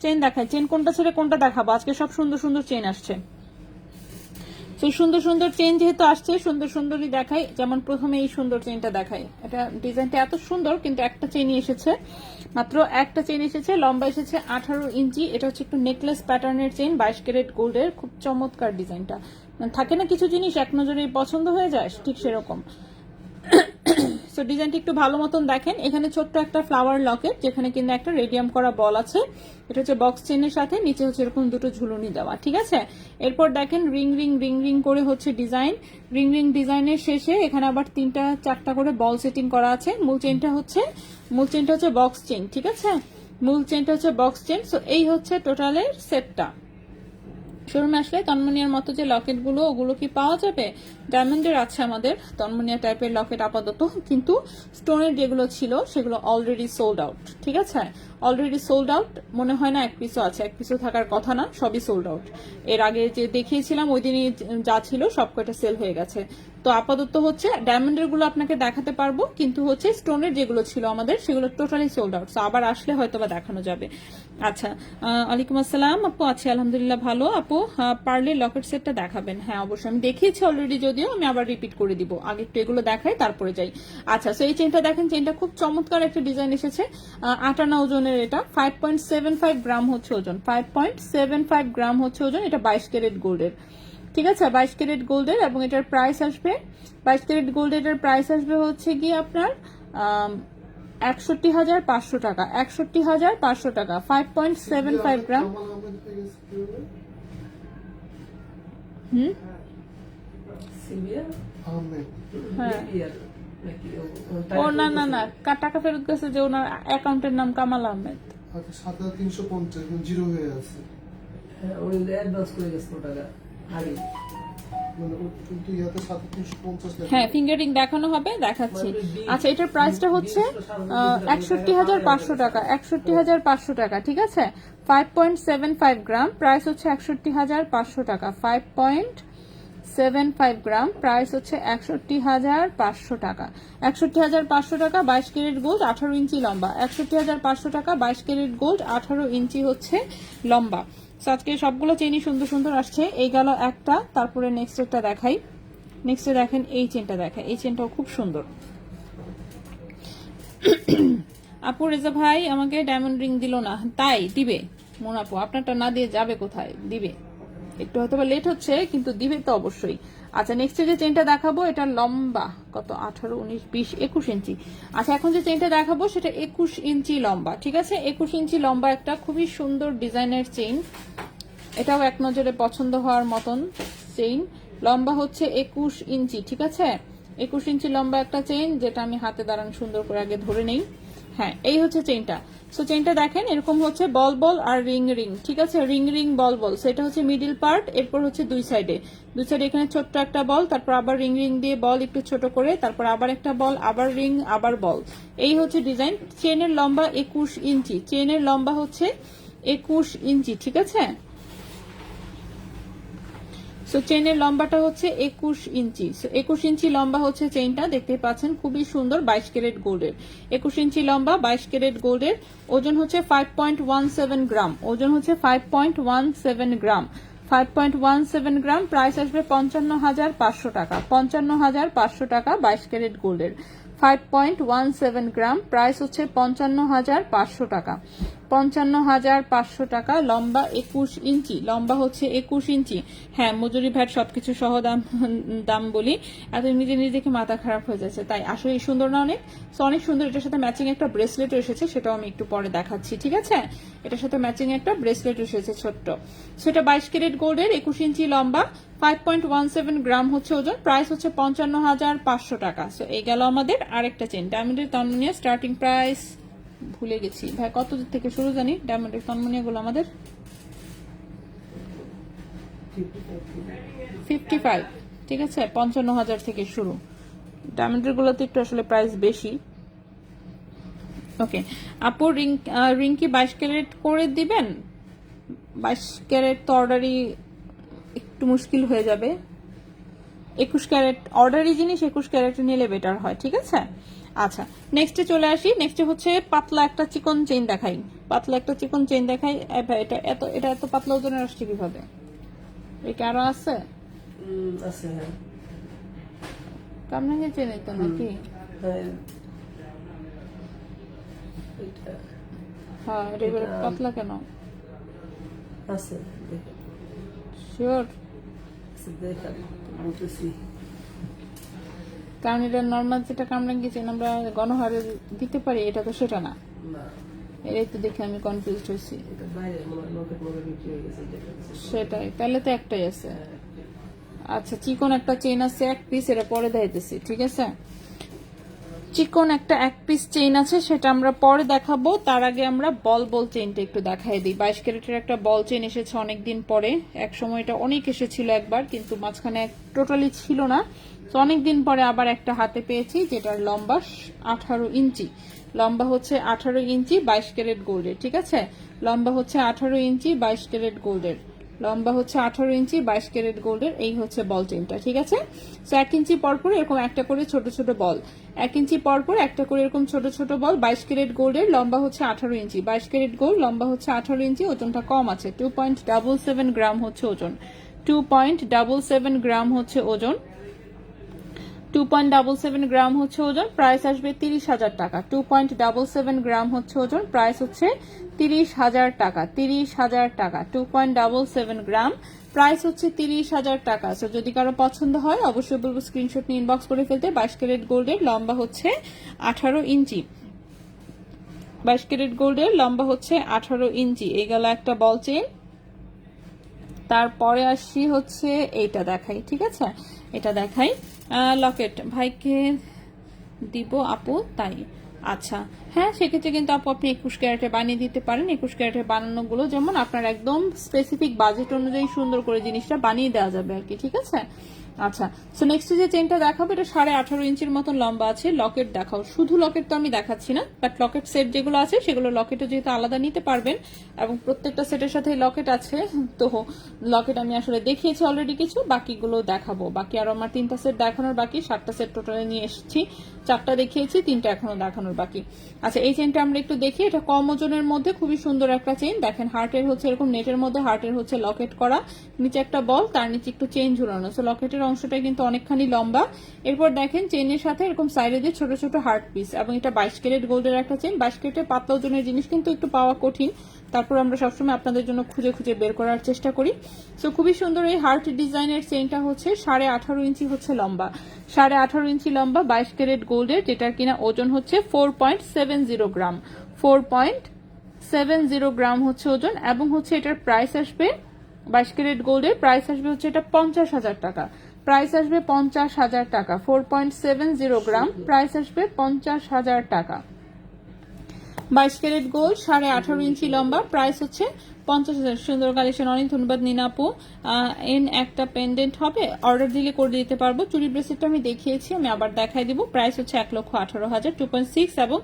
চেইন দেখাই, চেইন কোনটা ছেড়ে কোনটা দেখাবো, আজকে সব সুন্দর সুন্দর চেইন আসছে। তো সুন্দর সুন্দর চেন যেহেতু আসছে, সুন্দর সুন্দরই দেখাই। যেমন প্রথমে এই সুন্দর চেনটা দেখাই, এটা ডিজাইনটা এত সুন্দর, কিন্তু একটা চেনই এসেছে, মাত্র একটা চেন এসেছে, লম্বা এসেছে 18 ইঞ্চি। এটা হচ্ছে একটু নেকলেস প্যাটার্নের চেন, 22 ক্যারেট গোল্ডের, খুব চমৎকার ডিজাইনটা। থাকে না কিছু জিনিস এক নজরেই পছন্দ হয়ে যায়, ঠিক সেরকম। সো ডিজাইনটি একটু ভালো মতন দেখেন। এখানে ছোট্ট একটা ফ্লাওয়ার লকেট, যেখানে কিন্তু একটা রেডিয়াম করা বল আছে। এটা হচ্ছে বক্স চেনের সাথে, নিচে হচ্ছে এরকম দুটো ঝুলুনি দেওয়া, ঠিক আছে। এরপর দেখেন রিং রিং রিং রিং করে হচ্ছে ডিজাইন, রিং রিং ডিজাইনের শেষে এখানে আবার 3টা 4টা করে বল সেটিং করা আছে। মূল চেনটা হচ্ছে বক্স চেন, ঠিক আছে। মূল চেনটা হচ্ছে বক্স চেন। সো এই হচ্ছে টোটালের সেটটা। শোরুমে আসলে তন্মনিয়ার মতো যে লকেট গুলো, ওগুলো কি পাওয়া যাবে? ডায়মন্ডের আছে আমাদের তন্মনিয়া টাইপের লকেট আপাতত, কিন্তু স্টোনের যেগুলো ছিল সেগুলো অলরেডি সোল্ড আউট, ঠিক আছে। অলরেডি সোল্ড আউট, মনে হয় না এক পিসও আছে, এক পিসও থাকার কথা না, সবই সোল্ড আউট। এর আগে যে দেখিয়েছিলাম ওই দিনই যা ছিল সব কয়টা সেল হয়ে গেছে। তো আপাতত হচ্ছে ডায়মন্ডের গুলো আপনাকে দেখাতে পারবো, কিন্তু হচ্ছে স্টোনের যেগুলো ছিল আমাদের সেগুলো টোটালি সোল্ড আউট। আবার আসলে হয়তো বা দেখানো যাবে। আচ্ছা, ওয়ালাইকুম আসসালাম আপু, আছি আলহামদুলিল্লাহ ভালো। আপু পারলে লকেট সেটটা দেখাবেন? হ্যাঁ অবশ্যই, আমি দেখিয়েছি অলরেডি, যদিও আমি আবার রিপিট করে দিব। আগে একটু এগুলো দেখাই তারপরে যাই। আচ্ছা, সো এই চেনটা দেখেন, চেনটা খুব চমৎকার একটা ডিজাইন এসেছে। 8 আনা ওজনের, এটা 5.75 গ্রাম হচ্ছে ওজন, 5.75 গ্রাম হচ্ছে ওজন। এটা 22 ক্যারেট গোল্ডের, ঠিক আছে, 22 ক্যারেট গোল্ডের। এবং এটার প্রাইস আসবে, 22 ক্যারেট গোল্ডের প্রাইস আসবে হচ্ছে গিয়ে আপনার 61,500 টাকা, 61,500 টাকা। 5.75 গ্রাম। হ্যাঁ, ও না না না, টাকা ফেরত গেছে, যে ওনার অ্যাকাউন্টের নাম কামাল আহমেদ। 7,350 জিরো হয়ে আছে। উনি অ্যাডভান্স করে গেছে টাকা আগে। হ্যাঁ, ফিঙ্গারিং দেখানো হবে, দেখাচ্ছি। আচ্ছা, এটার প্রাইসটা হচ্ছে 61,500 টাকা, 61,500 টাকা, ঠিক আছে। 5.75 গ্রাম, প্রাইস হচ্ছে 61,500 টাকা। 5.75 গ্রাম, প্রাইস হচ্ছে 61,500 টাকা। 61,500 টাকা, 22 ক্যারেট গোল্ড, 18 ইঞ্চি লম্বা। 61,500 টাকা, 22 ক্যারেট গোল্ড, 18 ইঞ্চি হচ্ছে লম্বা। আজকে সবগুলো চেনই সুন্দর সুন্দর আসছে। এই গেল একটা, তারপরে নেক্সট একটা দেখাই। নেক্সটে দেখেন এই চেনটা দেখাই, এই চেনটাও খুব সুন্দর। আপু রেজা ভাই আমাকে ডায়মন্ড রিং দিল না, তাই দিবে মন আপু, আপনারটা না দিয়ে যাবে কোথায়? দিবে, একটু হয়তো বা লেট হচ্ছে, কিন্তু দিবে তো অবশ্যই। আচ্ছা, নেক্সটে যে চেনটা দেখাবো, এটা লম্বা কত, 18, 19, 20, 21 ইঞ্চি। আচ্ছা, এখন যে চেনটা দেখাবো সেটা 21 ইঞ্চি লম্বা, ঠিক আছে। 21 ইঞ্চি লম্বা একটা খুবই সুন্দর ডিজাইনের চেইন, এটাও এক নজরে পছন্দ হওয়ার মতন চেইন। লম্বা হচ্ছে 21 ইঞ্চি, ঠিক আছে। 21 ইঞ্চি লম্বা একটা চেইন, যেটা আমি হাতে দাঁড়ান সুন্দর করে আগে ধরে নেই। হ্যাঁ, এই হচ্ছে চেইনটা। সো চেইনটা দেখেন, এরকম হচ্ছে বল বল আর রিং রিং, ঠিক আছে। রিং রিং বল বল, সেটা হচ্ছে মিডিল পার্ট। এরপর হচ্ছে দুই সাইডে এখানে ছোট্ট একটা বল, তারপর আবার রিং রিং দিয়ে বল একটু ছোট করে, তারপর আবার একটা বল, আবার রিং, আবার বল। এই হচ্ছে ডিজাইন। চেনের লম্বা 21 ইঞ্চি, চেনের লম্বা হচ্ছে 21 ইঞ্চি, ঠিক আছে। সো চেনের লম্বাটা হচ্ছে 21 ইঞ্চি। 21 ইঞ্চি লম্বা হচ্ছে চেইনটা, দেখতে পাচ্ছেন খুবই সুন্দর, 22 ক্যারেট গোল্ডের। 21 ইঞ্চি লম্বা, 22 ক্যারেট গোল্ডের। ওজন হচ্ছে 5.17 গ্রাম, ওজন হচ্ছে 5.17 গ্রাম, 5.17 গ্রাম। প্রাইস আসবে 55,500 টাকা, 55,500 টাকা, 22 ক্যারেট গোল্ডের। 5.17 গ্রাম, প্রাইস হচ্ছে 55,500 টাকা, 55,500 টাকা। লম্বা 21 ইঞ্চি, লম্বা হচ্ছে 21 ইঞ্চি। হ্যাঁ, মজুরি ভ্যাট সবকিছু সহ দাম বলি, এত নিজে নিজে দেখে মাথা খারাপ হয়ে যাচ্ছে। তাই আসলে সুন্দর না অনেক? সো অনেক সুন্দর। এটার সাথে ম্যাচিং একটা ব্রেসলেট এসেছে, সেটাও আমি একটু পরে দেখাচ্ছি, ঠিক আছে। এটার সাথে ম্যাচিং একটা ব্রেসলেট এসেছে ছোট্ট। সেটা 22 ক্যারেট গোল্ডের, 21 ইঞ্চি লম্বা, 5.17 গ্রাম হচ্ছে ওজন। প্রাইস হচ্ছে 55,500 টাকা। সো এই গেল আমাদের আরেকটা চেন, ডায়মন্ডের তন্মনিয়া। স্টার্টিং প্রাইস ভুলে গেছি ভাই, কত থেকে শুরু জানি ডায়মন্ডের তন্মনিয়া গুলো আমাদের? 55, ঠিক আছে। 55,000 থেকে শুরু। ডায়মন্ডের গুলোতে একটু আসলে প্রাইস বেশি। ওকে আপু, রিং কি 22 ক্যারেট করে দিবেন? 22 ক্যারেট তো অর্ডারই একটু মুশকিল হয়ে যাবে। 21 ক্যারেট অর্ডারই জিনিস 21 ক্যারেট নিলে বেটার হয়, ঠিক আছে। আচ্ছা, নেক্সটে চলে আসি। নেক্সটে হচ্ছে পাতলা একটা চিকন চেইন দেখাই, পাতলা একটা চিকন চেইন দেখাই। এটা এত পাতলা ওজনের আসছে কিভাবে? এটা আরো আছে? আছে হ্যাঁ। কামরাঙ্গি চেন তো নাকি? হ্যাঁ এটা হ্যাঁ, এটা এবারে পাতলা কেন? আছে দেখেন, শিওর? দেখেন বলতেছি। কারণ এটা নর্মাল যেটা কামরাঙ্গি চেন আমরা গণহারে দিতে পারি, এটা তো সেটা না। না এটাই তো দেখে আমি কনফিউজড হয়েছি। এটা বাইরে মনে লকেট বিক্রি হয়ে গেছে এটা। সেটাই, তাহলে তো একটাই আছে। আচ্ছা, চিকন একটা চেইন আছে এক পিস, এটা পরে দেখাইতেছি, ঠিক আছে? চিকন একটা এক পিস চেইন আছে, সেটা আমরা পরে দেখাবো। তার আগে আমরা বল চেইনটা একটু দেখাই দিই। 22 ক্যারেটের একটা বল চেইন এসেছে অনেকদিন পরে। এক সময় এটা অনেক এসেছিল একবার, কিন্তু মাঝখানে টোটালি ছিল না। তো অনেকদিন পরে আবার একটা হাতে পেয়েছি, যেটার লম্বা 18 ইঞ্চি। লম্বা হচ্ছে 18 ইঞ্চি 22 ক্যারেট গোল্ডের, ঠিক আছে? লম্বা হচ্ছে 18 ইঞ্চি 22 ক্যারেট গোল্ডের। লম্বা হচ্ছে 18 ইঞ্চি 22 ক্যারেট গোল্ডের। এই হচ্ছে বল চেইনটা, ঠিক আছে? সো 1 ইঞ্চি পরপর এরকম একটা করে ছোট ছোট বল, 1 ইঞ্চি পরপর একটা করে এরকম ছোট ছোট বল। 22 ক্যারেট গোল্ডের, লম্বা হচ্ছে 18 ইঞ্চি 22 ক্যারেট গোল্ড, লম্বা হচ্ছে 18 ইঞ্চি। ওজনটা কম আছে, 2.77 গ্রাম হচ্ছে ওজন। 2.77 গ্রাম হচ্ছে ওজন। 2.77 গ্রাম হচ্ছে ওজন। প্রাইস আসবে 30,000 টাকা। 2.77 গ্রাম হচ্ছে ওজন, প্রাইস হচ্ছে 30,000 টাকা। 30,000 টাকা। 2.77 গ্রাম, প্রাইস হচ্ছে 30,000 টাকা। সো যদি কারো পছন্দ হয় অবশ্যই বলবো স্ক্রিনশট নিয়ে ইনবক্স করে ফেলতে। 22 ক্যারেট গোল্ডের, লম্বা হচ্ছে 18 ইঞ্চি। 22 ক্যারেট গোল্ডের, লম্বা হচ্ছে 18 ইঞ্চি। এই গেল একটা বল চেইন। তারপরে আসি হচ্ছে এইটা দেখাই, ঠিক আছে? এটা দেখাই লকেট। ভাইকে দিব আপু, তাই? আচ্ছা, হ্যাঁ, সেক্ষেত্রে কিন্তু আপু আপনি 21 ক্যারেটে বানিয়ে দিতে পারেন। 21 ক্যারেটের বানানোগুলো যেমন আপনার একদম স্পেসিফিক বাজেট অনুযায়ী সুন্দর করে জিনিসটা বানিয়ে দেওয়া যাবে আর কি, ঠিক আছে? আচ্ছা, সো নেক্সট যে চেনটা দেখাবো, এটা 18.5 ইঞ্চির মতন লম্বা আছে। লকেট দেখাও। শুধু লকেট তো আমি দেখাচ্ছি না, বাট লকেট সেট যেগুলো আছে সেগুলো লকেটও যেহেতু আলাদা নিতে পারবেন, এবং প্রত্যেকটা সেটের সাথে লকেট আছে। তো লকেট আমি আসলে দেখিয়েছি অলরেডি কিছু, বাকিগুলো দেখাবো। বাকি আরো আমার 3টা সেট দেখানোর বাকি। 7টা সেট টোটালে নিয়ে এসেছি, 4টা দেখিয়েছি, 3টা এখনো দেখানোর বাকি। আচ্ছা, এই চেনটা আমরা একটু দেখি। এটা কম ওজনের মধ্যে খুবই সুন্দর একটা চেন। দেখেন, হার্টের হচ্ছে এরকম নেটের মধ্যে, হার্টের হচ্ছে লকেট করা, নিচে একটা বল, তার নিচে একটু চেন ঝুলানো। সো লকেটের অংশটা কিন্তু অনেকখানি লম্বা। এরপর দেখেন চেনের সাথে এরকম সাইডে দিয়ে ছোট ছোট হার্ট পিস, এবং এটা 22 ক্যারেট গোল্ডের একটা চেন। 22 ক্যারেটের পাতলা ওজনের জিনিস কিন্তু একটু পাওয়া কঠিন, তারপর আমরা সবসময় আপনাদের জন্য খুঁজে খুঁজে বের করার চেষ্টা করি। সো খুবই সুন্দর এই হার্ট ডিজাইনের চেনটা হচ্ছে 18.5 ইঞ্চি হচ্ছে লম্বা। 18.5 ইঞ্চি লম্বা 22 ক্যারেট গোল্ডের, যেটার কিনা ওজন হচ্ছে 4.70 গ্রাম। 4.70 গ্রাম হচ্ছে ওজন, এবং হচ্ছে এটার প্রাইস আসবে 22 ক্যারেট গোল্ডের প্রাইস আসবে হচ্ছে এটা 50,000 টাকা। প্রাইস আসবে 50,000 টাকা। 4.70 গ্রাম, প্রাইস আসবে 50,000 টাকা। 22 ক্যারেট গোল্ড, 18.5 ইঞ্চি লম্বা, প্রাইস হচ্ছে 50,000। সুন্দর কালেকশন, অনেক ধন্যবাদ নিনাপু। এন একটা পেন্ডেন্ট হবে, অর্ডার দিলে করে দিতে পারবো। চুরি ব্রেসলেটটা আমি দেখিয়েছি, আমি আবার দেখাই দিব। প্রাইস হচ্ছে 1,18,000। 2.6 এবং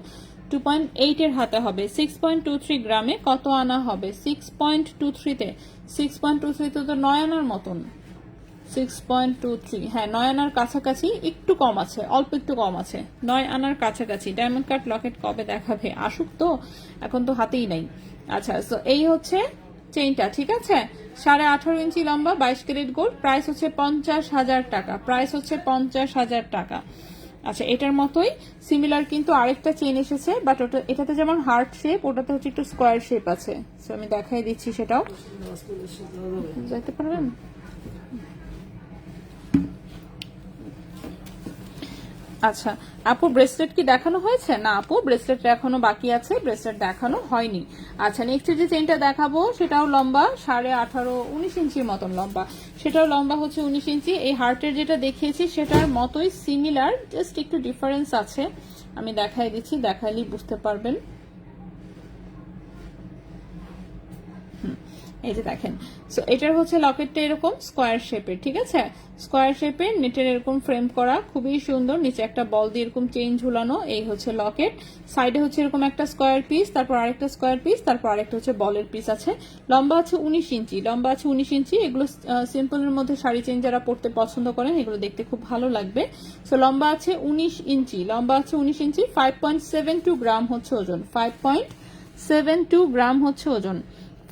2.8 এর হাতে হবে। 6.23 গ্রামে কত আনা হবে? 6.23 তে 6.23 তো 9 আনার মতন। 6.23, হ্যাঁ 9 আনার কাছাকাছি, একটু কম আছে, অল্প একটু কম আছে, 9 আনার কাছাকাছি। ডায়মন্ড কাট লকেট কবে দেখাবে? আসুক তো, এখন তো হাতেই নাই। আচ্ছা, তো এই হচ্ছে চেইনটা, ঠিক আছে? 18.5 ইঞ্চি লম্বা, 22 ক্যারেট গোল্ড, প্রাইস হচ্ছে 50,000 টাকা। প্রাইস হচ্ছে 50,000 টাকা। আচ্ছা, এটার মতোই সিমিলার কিন্তু আরেকটা চেইন এসেছে, বাট ওটা, এটাতে যেমন হার্ট শেপ, ওটাতে হচ্ছে একটু স্কোয়ার শেপ আছে। সো আমি দেখাই দিচ্ছি, সেটাও যাইতে পারবেন। আচ্ছা আপু, ব্রেসলেট কি দেখানো হয়েছে? না আপু, ব্রেসলেট এখনো বাকি আছে, ব্রেসলেট দেখানো হয়নি। আচ্ছা, নেক্সট যে চেইনটা দেখাবো সেটাও লম্বা 18.5-19 ইঞ্চির মতন লম্বা। সেটাও লম্বা হচ্ছে 19 ইঞ্চি। এই হার্টের যেটা দেখিয়েছি সেটার মতোই সিমিলার, জাস্ট একটু ডিফারেন্স আছে। আমি দেখাই দিচ্ছি, দেখাইলেই বুঝতে পারবেন। এই যে দেখেন, সো এটার হচ্ছে লকেটটা এরকম স্কোয়ার শেপের, ঠিক আছে? স্কোয়ার শেপের, নেটের এরকম ফ্রেম করা, খুবই সুন্দর। নিচে একটা বল দিয়ে এরকম চেইন ঝুলানো। এই হচ্ছে লকেট। সাইডে হচ্ছে এরকম একটা স্কোয়ার পিস, তারপর আরেকটা স্কোয়ার পিস, তারপর আরেকটা হচ্ছে বলের পিস আছে। লম্বা আছে 19 ইঞ্চি। লম্বা আছে 19 ইঞ্চি। এগুলো সিম্পলের মধ্যে শাড়ি চেইন যারা পরতে পছন্দ করেন, এগুলো দেখতে খুব ভালো লাগবে। সো লম্বা আছে 19 ইঞ্চি। লম্বা আছে 19 ইঞ্চি। 5.72 গ্রাম হচ্ছে ওজন। 5.72 গ্রাম হচ্ছে ওজন।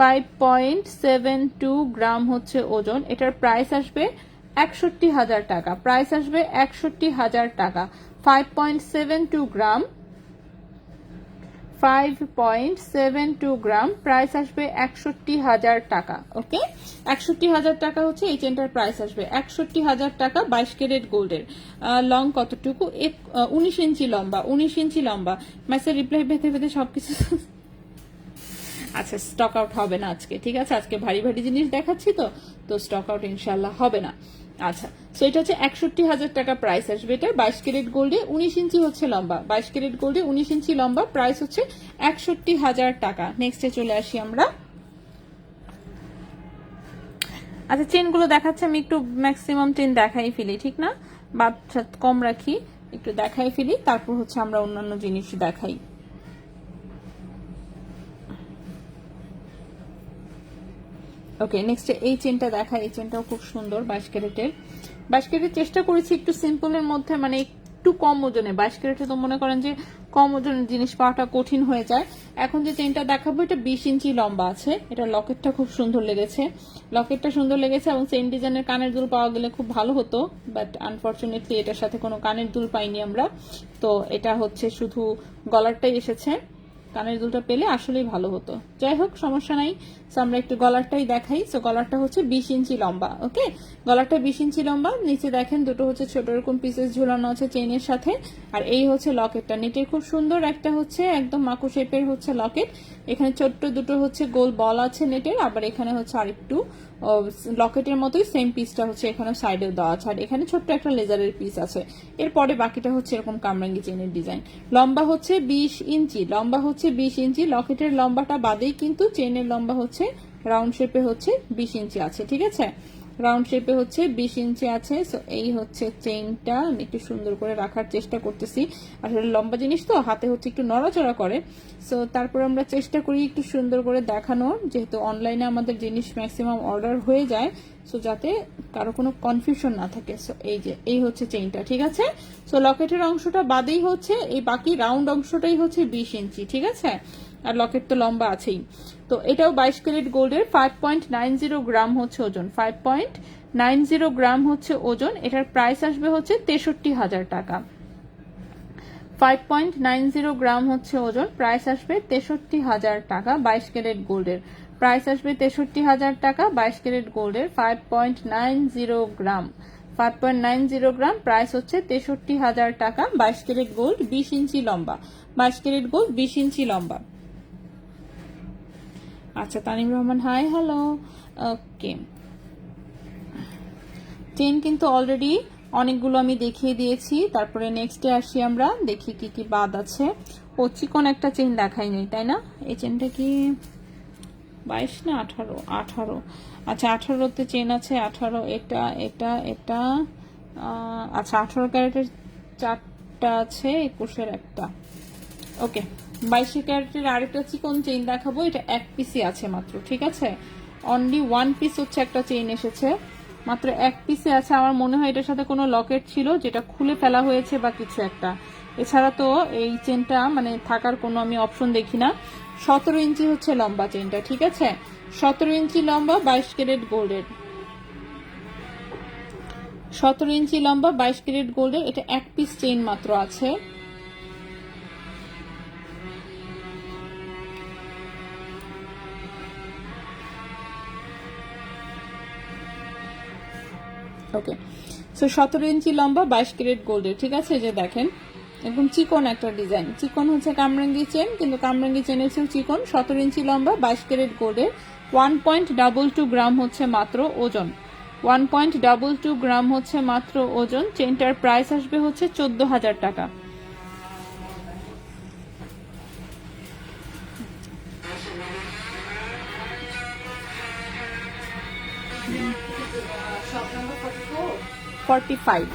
5.72 গ্রাম হচ্ছে ওজন। এটার প্রাইস আসবে 61,000 টাকা, প্রাইস আসবে 61,000 টাকা। 5.72 গ্রাম, 5.72 গ্রাম, প্রাইস আসবে 61,000 টাকা। ওকে, 61,000 টাকা হচ্ছে এই চেনটার প্রাইস আসবে, 61,000 টাকা। 22 ক্যারেট গোল্ডের। লং কতটুকু? 19 ইঞ্চি লম্বা, 19 ইঞ্চি লম্বা। মেসেজ রিপ্লাই পেতে পেতে সবকিছু আচ্ছা, স্টক আউট হবে না আজকে, ঠিক আছে? আজকে ভারী ভারী জিনিস দেখাচ্ছি তো স্টক আউট ইনশাল্লাহ হবে না। আচ্ছা, সো এটা হচ্ছে 61,000 টাকা প্রাইস আসবে। এটা 22 ক্যারেট গোল্ডে 19 ইঞ্চি হচ্ছে লম্বা, 22 ক্যারেট গোল্ডে 19 ইঞ্চি লম্বা, প্রাইস হচ্ছে 61,000 টাকা। নেক্সটে চলে আসি আমরা। আচ্ছা, চেনগুলো দেখাচ্ছে, আমি একটু ম্যাক্সিমাম চেন দেখাই ফেলি, ঠিক না? বাচ্চা কম রাখি, একটু দেখাই ফেলি, তারপর হচ্ছে আমরা অন্যান্য জিনিস দেখাই। ওকে, নেক্সট এই চেনটা দেখা, এই চেনটাও খুব সুন্দর 22 ক্যারেটের। 22 ক্যারেট চেষ্টা করেছি একটু সিম্পলের মধ্যে, মানে একটু কম ওজনে। 22 ক্যারেটে তো মনে করেন যে কম ওজনের জিনিস পাওয়াটা কঠিন হয়ে যায়। এখন যে চেনটা দেখাবো এটা 20 ইঞ্চি লম্বা আছে। এটা লকেটটা খুব সুন্দর লেগেছে, লকেটটা সুন্দর লেগেছে, এবং সেম ডিজাইনের কানের দুল পাওয়া গেলে খুব ভালো হতো, বাট আনফরচুনেটলি এটার সাথে কোনো কানের দুল পাইনি আমরা। তো এটা হচ্ছে শুধু গলারটাই এসেছে, কানের দুলটা পেলে আসলেই ভালো হতো। যাই হোক, সমস্যা নাই। সো আমরা একটু গলারটাই দেখাই। সো গলারটা হচ্ছে 20 ইঞ্চি লম্বা। ওকে, গলারটা 20 ইঞ্চি লম্বা। নিচে দেখেন দুটো হচ্ছে ছোট এরকম পিসেস ঝুলানো আছে চেইনের সাথে। আর এই হচ্ছে লকেটটা, নেটের খুব সুন্দর একটা হচ্ছে একদম মাকু শেপের হচ্ছে লকেট। এখানে ছোট্ট দুটো হচ্ছে গোল বল আছে নেটের, আবার এখানে হচ্ছে আরেকটু লকেটের মতোই সেম পিসটা হচ্ছে এখানে সাইডেও দেওয়া আছে, আর এখানে ছোট্ট একটা লেজারের পিস আছে। এরপরে বাকিটা হচ্ছে এরকম কামরাঙ্গি চেনের ডিজাইন। লম্বা হচ্ছে 20 ইঞ্চি, লম্বা হচ্ছে 20 ইঞ্চি। লকেটের লম্বাটা বাদেই কিন্তু চেনের লম্বা হচ্ছে রাউন্ড শেপে হচ্ছে 20 ইঞ্চি আছে, ঠিক আছে? রাউন্ড শেপে হচ্ছে 20 ইঞ্চি আছে। সো এই হচ্ছে চেইনটা, আমি একটু সুন্দর করে রাখার চেষ্টা করতেছি। আসলে লম্বা জিনিস তো হাতে হচ্ছে একটু নড়াচড়া করে, সো তারপর আমরা চেষ্টা করি একটু সুন্দর করে দেখানোর, যেহেতু অনলাইনে আমাদের জিনিস ম্যাক্সিমাম অর্ডার হয়ে যায়, সো যাতে কারো কোনো কনফিউশন না থাকে। সো এই হচ্ছে চেইনটা, ঠিক আছে? সো লকেটের অংশটা বাদেই হচ্ছে এই বাকি রাউন্ড অংশটাই হচ্ছে 20 ইঞ্চি, ঠিক আছে? আর লকেট তো লম্বা আছেই। তো এটাও 22 ক্যারেট গোল্ডের, 5.90 গ্রাম হচ্ছে ওজন, 5.90 গ্রাম হচ্ছে ওজন। এটার প্রাইস আসবে হচ্ছে 63,000 টাকা। 5.90 গ্রাম হচ্ছে ওজন, প্রাইস আসবে 63,000 টাকা। 22 ক্যারেট গোল্ডের প্রাইস আসবে 63,000 টাকা। 22 ক্যারেট গোল্ডের 5.90 গ্রাম, 5.90 গ্রাম, প্রাইস হচ্ছে 63,000 টাকা। 22 ক্যারেট গোল্ড 20 ইঞ্চি লম্বা, 22 ক্যারেট গোল্ড 20 ইঞ্চি লম্বা। আচ্ছা, তানিম রহমান হাই, হ্যালো। ওকে, চেন কিন্তু অলরেডি অনেকগুলো আমি দেখিয়ে দিয়েছি। তারপরে নেক্সটে আসি আমরা, দেখি কি কি বাদ আছে। ও চিকন একটা চেন দেখাই নেই, তাই না? এই চেনটা কি 22 না 18? 18। আচ্ছা, 18তে চেন আছে, 18। এটা এটা এটা আচ্ছা, 18 ক্যারেটের 4টা আছে, 21-এর একটা। ওকে, 22 ক্যারেটের আরেকটা চিকন চেইন দেখাবো। এটা এক পিসই আছে মাত্র, ঠিক আছে? অনলি ওয়ান পিস হচ্ছে একটা চেইন এসেছে, মাত্র এক পিসে আছে। আমার মনে হয় এটার সাথে কোনো লকেট ছিল যেটা খুলে ফেলা হয়েছে বা কিছু একটা। এছাড়া তো এই চেনটা মানে থাকার কোনো আমি অপশন দেখি না। 17 ইঞ্চি হচ্ছে লম্বা চেনটা, ঠিক আছে? 17 ইঞ্চি লম্বা 22 ক্যারেট গোল্ডের, 17 ইঞ্চি লম্বা 22 ক্যারেট গোল্ডের। এটা এক পিস চেইন মাত্র আছে। ওকে, সো 17 ইঞ্চি লম্বা 22 ক্যারেট গোল্ডের, ঠিক আছে? যে দেখেন একদম চিকন একটা ডিজাইন, চিকন হচ্ছে কামরাঙ্গি চেন, কিন্তু কামরাঙ্গি চেনের চেয়েও চিকন। 17 ইঞ্চি লম্বা 22 ক্যারেট গোল্ডের, 1.22 গ্রাম হচ্ছে মাত্র ওজন, 1.22 গ্রাম হচ্ছে মাত্র ওজন। চেনটার প্রাইস আসবে হচ্ছে 14,000 টাকা। শপ নাম্বার 44, 45,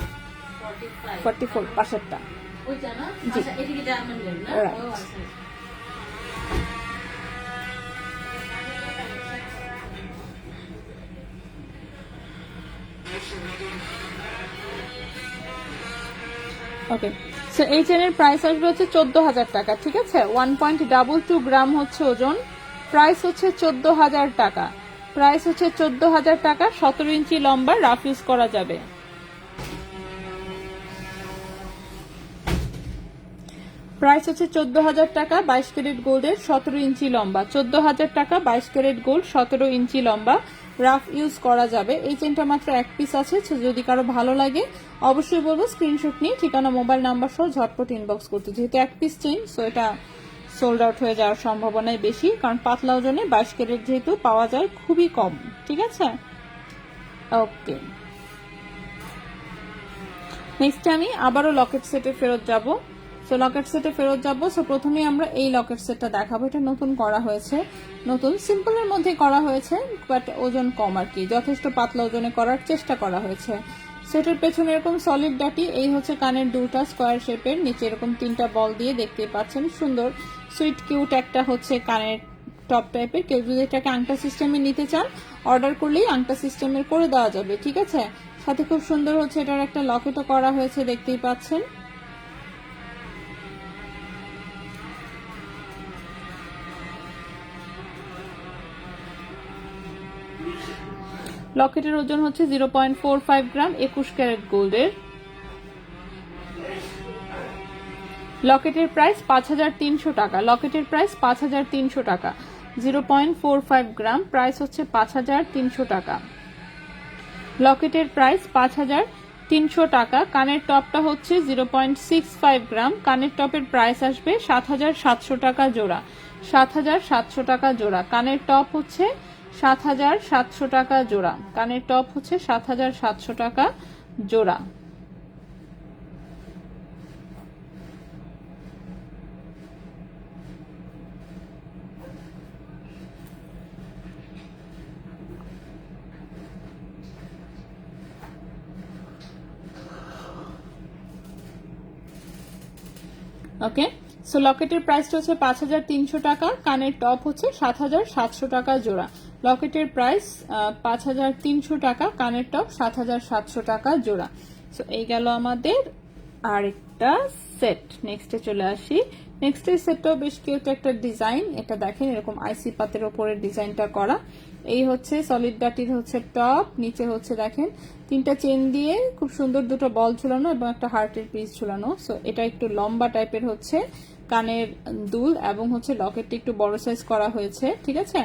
45, 44 পাশেরটা। ওইটা না? জি। আচ্ছা, এটা কি ডায়মন্ডের না? Right. ও আচ্ছা। ওকে, সো এই চেনের প্রাইস আসবে হচ্ছে 14,000 টাকা, ঠিক আছে? 1.22 গ্রাম হচ্ছে ওজন, প্রাইস হচ্ছে 14,000 টাকা। প্রাইস হচ্ছে 14,000 টাকা, 17 ইঞ্চি লম্বা, রাফ ইউজ করা যাবে। প্রাইস হচ্ছে 14,000 টাকা, 22 ক্যারেট গোল্ডের, 17 ইঞ্চি লম্বা। 14,000 টাকা, 22 ক্যারেট গোল্ড, 17 ইঞ্চি লম্বা, রাফ ইউজ করা যাবে। এই চেনটা মাত্র এক পিস আছে, যদি কারো ভালো লাগে অবশ্যই বলবো স্ক্রিনশট নিয়ে ঠিকানা মোবাইল নাম্বার সহ ঝটপট ইনবক্স করতে। যেহেতু এক পিস চেন, সো এটা সোল্ড আউট হয়ে যাওয়ার সম্ভাবনাই বেশি, কারণ পাতলা ওজনে 22 ক্যারেট যেহেতু পাওয়া যায় খুবই কম। ঠিক আছে, ওকে। নেক্সট আমি আবারও লকেট সেটে ফেরত যাব। সো লকেট সেটে ফেরত যাবো। সো প্রথমে আমরা এই লকেট সেটটা দেখাবো। এটা নতুন করা হয়েছে, নতুন সিম্পলের মধ্যে করা হয়েছে, বাট ওজন কম আর কি, যথেষ্ট পাতলা ওজনে করার চেষ্টা করা হয়েছে। সেটের পেছনে এরকম সলিড ডাটি, এই হচ্ছে কানের দুলটা স্কোয়ার শেপের, নিচে এরকম 3টা বল দিয়ে দেখতে পাচ্ছেন, সুন্দর সুইট কিউট একটা হচ্ছে কানের টপ টাইপের। কেউ যদি এটাকে আংটা সিস্টেমে নিতে চান, অর্ডার করলেই আংটা সিস্টেমের করে দেওয়া যাবে। ঠিক আছে, সাথে খুব সুন্দর হচ্ছে এটার একটা লকেটও করা হয়েছে, দেখতেই পাচ্ছেন। লকেটের ওজন হচ্ছে 0.45 গ্রাম, 21 ক্যারেট গোল্ডের। লকেটের প্রাইস 5,300 টাকা। লকেটের প্রাইস 5,300 টাকা। 0.45 গ্রাম, প্রাইস হচ্ছে 5,300 টাকা। লকেটের প্রাইস 5,300 টাকা। কানের টপটা হচ্ছে 0.65 গ্রাম। কানের টপের প্রাইস আসবে 7,700 টাকা জোড়া। 7,700 টাকা জোড়া। কানের টপ হচ্ছে 7,700 টাকা জোড়া। কানের টপ হচ্ছে 7,700 টাকা জোড়া। ওকে, সো লকেটের প্রাইসটা হচ্ছে 5,300 টাকা। কানের টপ হচ্ছে 7,700 টাকা জোড়া। লকেটের প্রাইস 5,300 টাকা, কানের টপ 7,700 টাকা জোড়া। সো এই গেল আমাদের আরেকটা সেট। নেক্সটে চলে আসি। নেক্সটের সেটটাও বেশ কিউট একটা ডিজাইন। এটা দেখেন, এরকম আইসি পাতের ওপরের ডিজাইনটা করা। এই হচ্ছে সলিড ডাটির হচ্ছে টপ, নিচে হচ্ছে দেখেন 3টা চেন দিয়ে খুব সুন্দর 2টো বল ঝুলানো এবং একটা হার্টের পিস ঝুলানো। সো এটা একটু লম্বা টাইপের হচ্ছে কানের দুল, এবং হচ্ছে লকেটটা একটু বড় সাইজ করা হয়েছে। ঠিক আছে,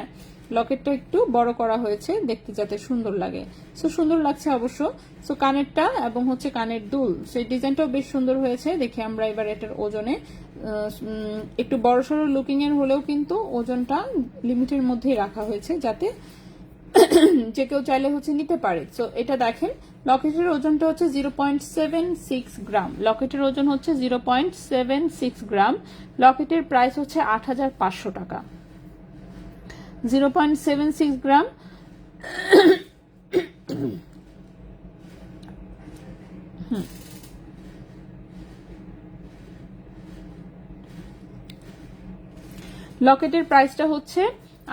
লকেটটা একটু বড় করা হয়েছে দেখতে, যাতে সুন্দর লাগে। সো সুন্দর লাগছে অবশ্য। সো কানেরটা এবং হচ্ছে কানের দুল, সেই ডিজাইনটাও বেশ সুন্দর হয়েছে। দেখি আমরা এবার এটার ওজনে, একটু বড়সড় লুকিং এর হলেও কিন্তু ওজনটা লিমিটের মধ্যেই রাখা হয়েছে, যাতে যে কেউ চাইলে হচ্ছে নিতে পারে। সো এটা দেখেন, লকেটের ওজনটা হচ্ছে 0.76 গ্রাম। লকেটের ওজন হচ্ছে 0.76 গ্রাম। লকেটের প্রাইস হচ্ছে 8,500 টাকা। 0.76 গ্রাম। লকেটের প্রাইসটা হচ্ছে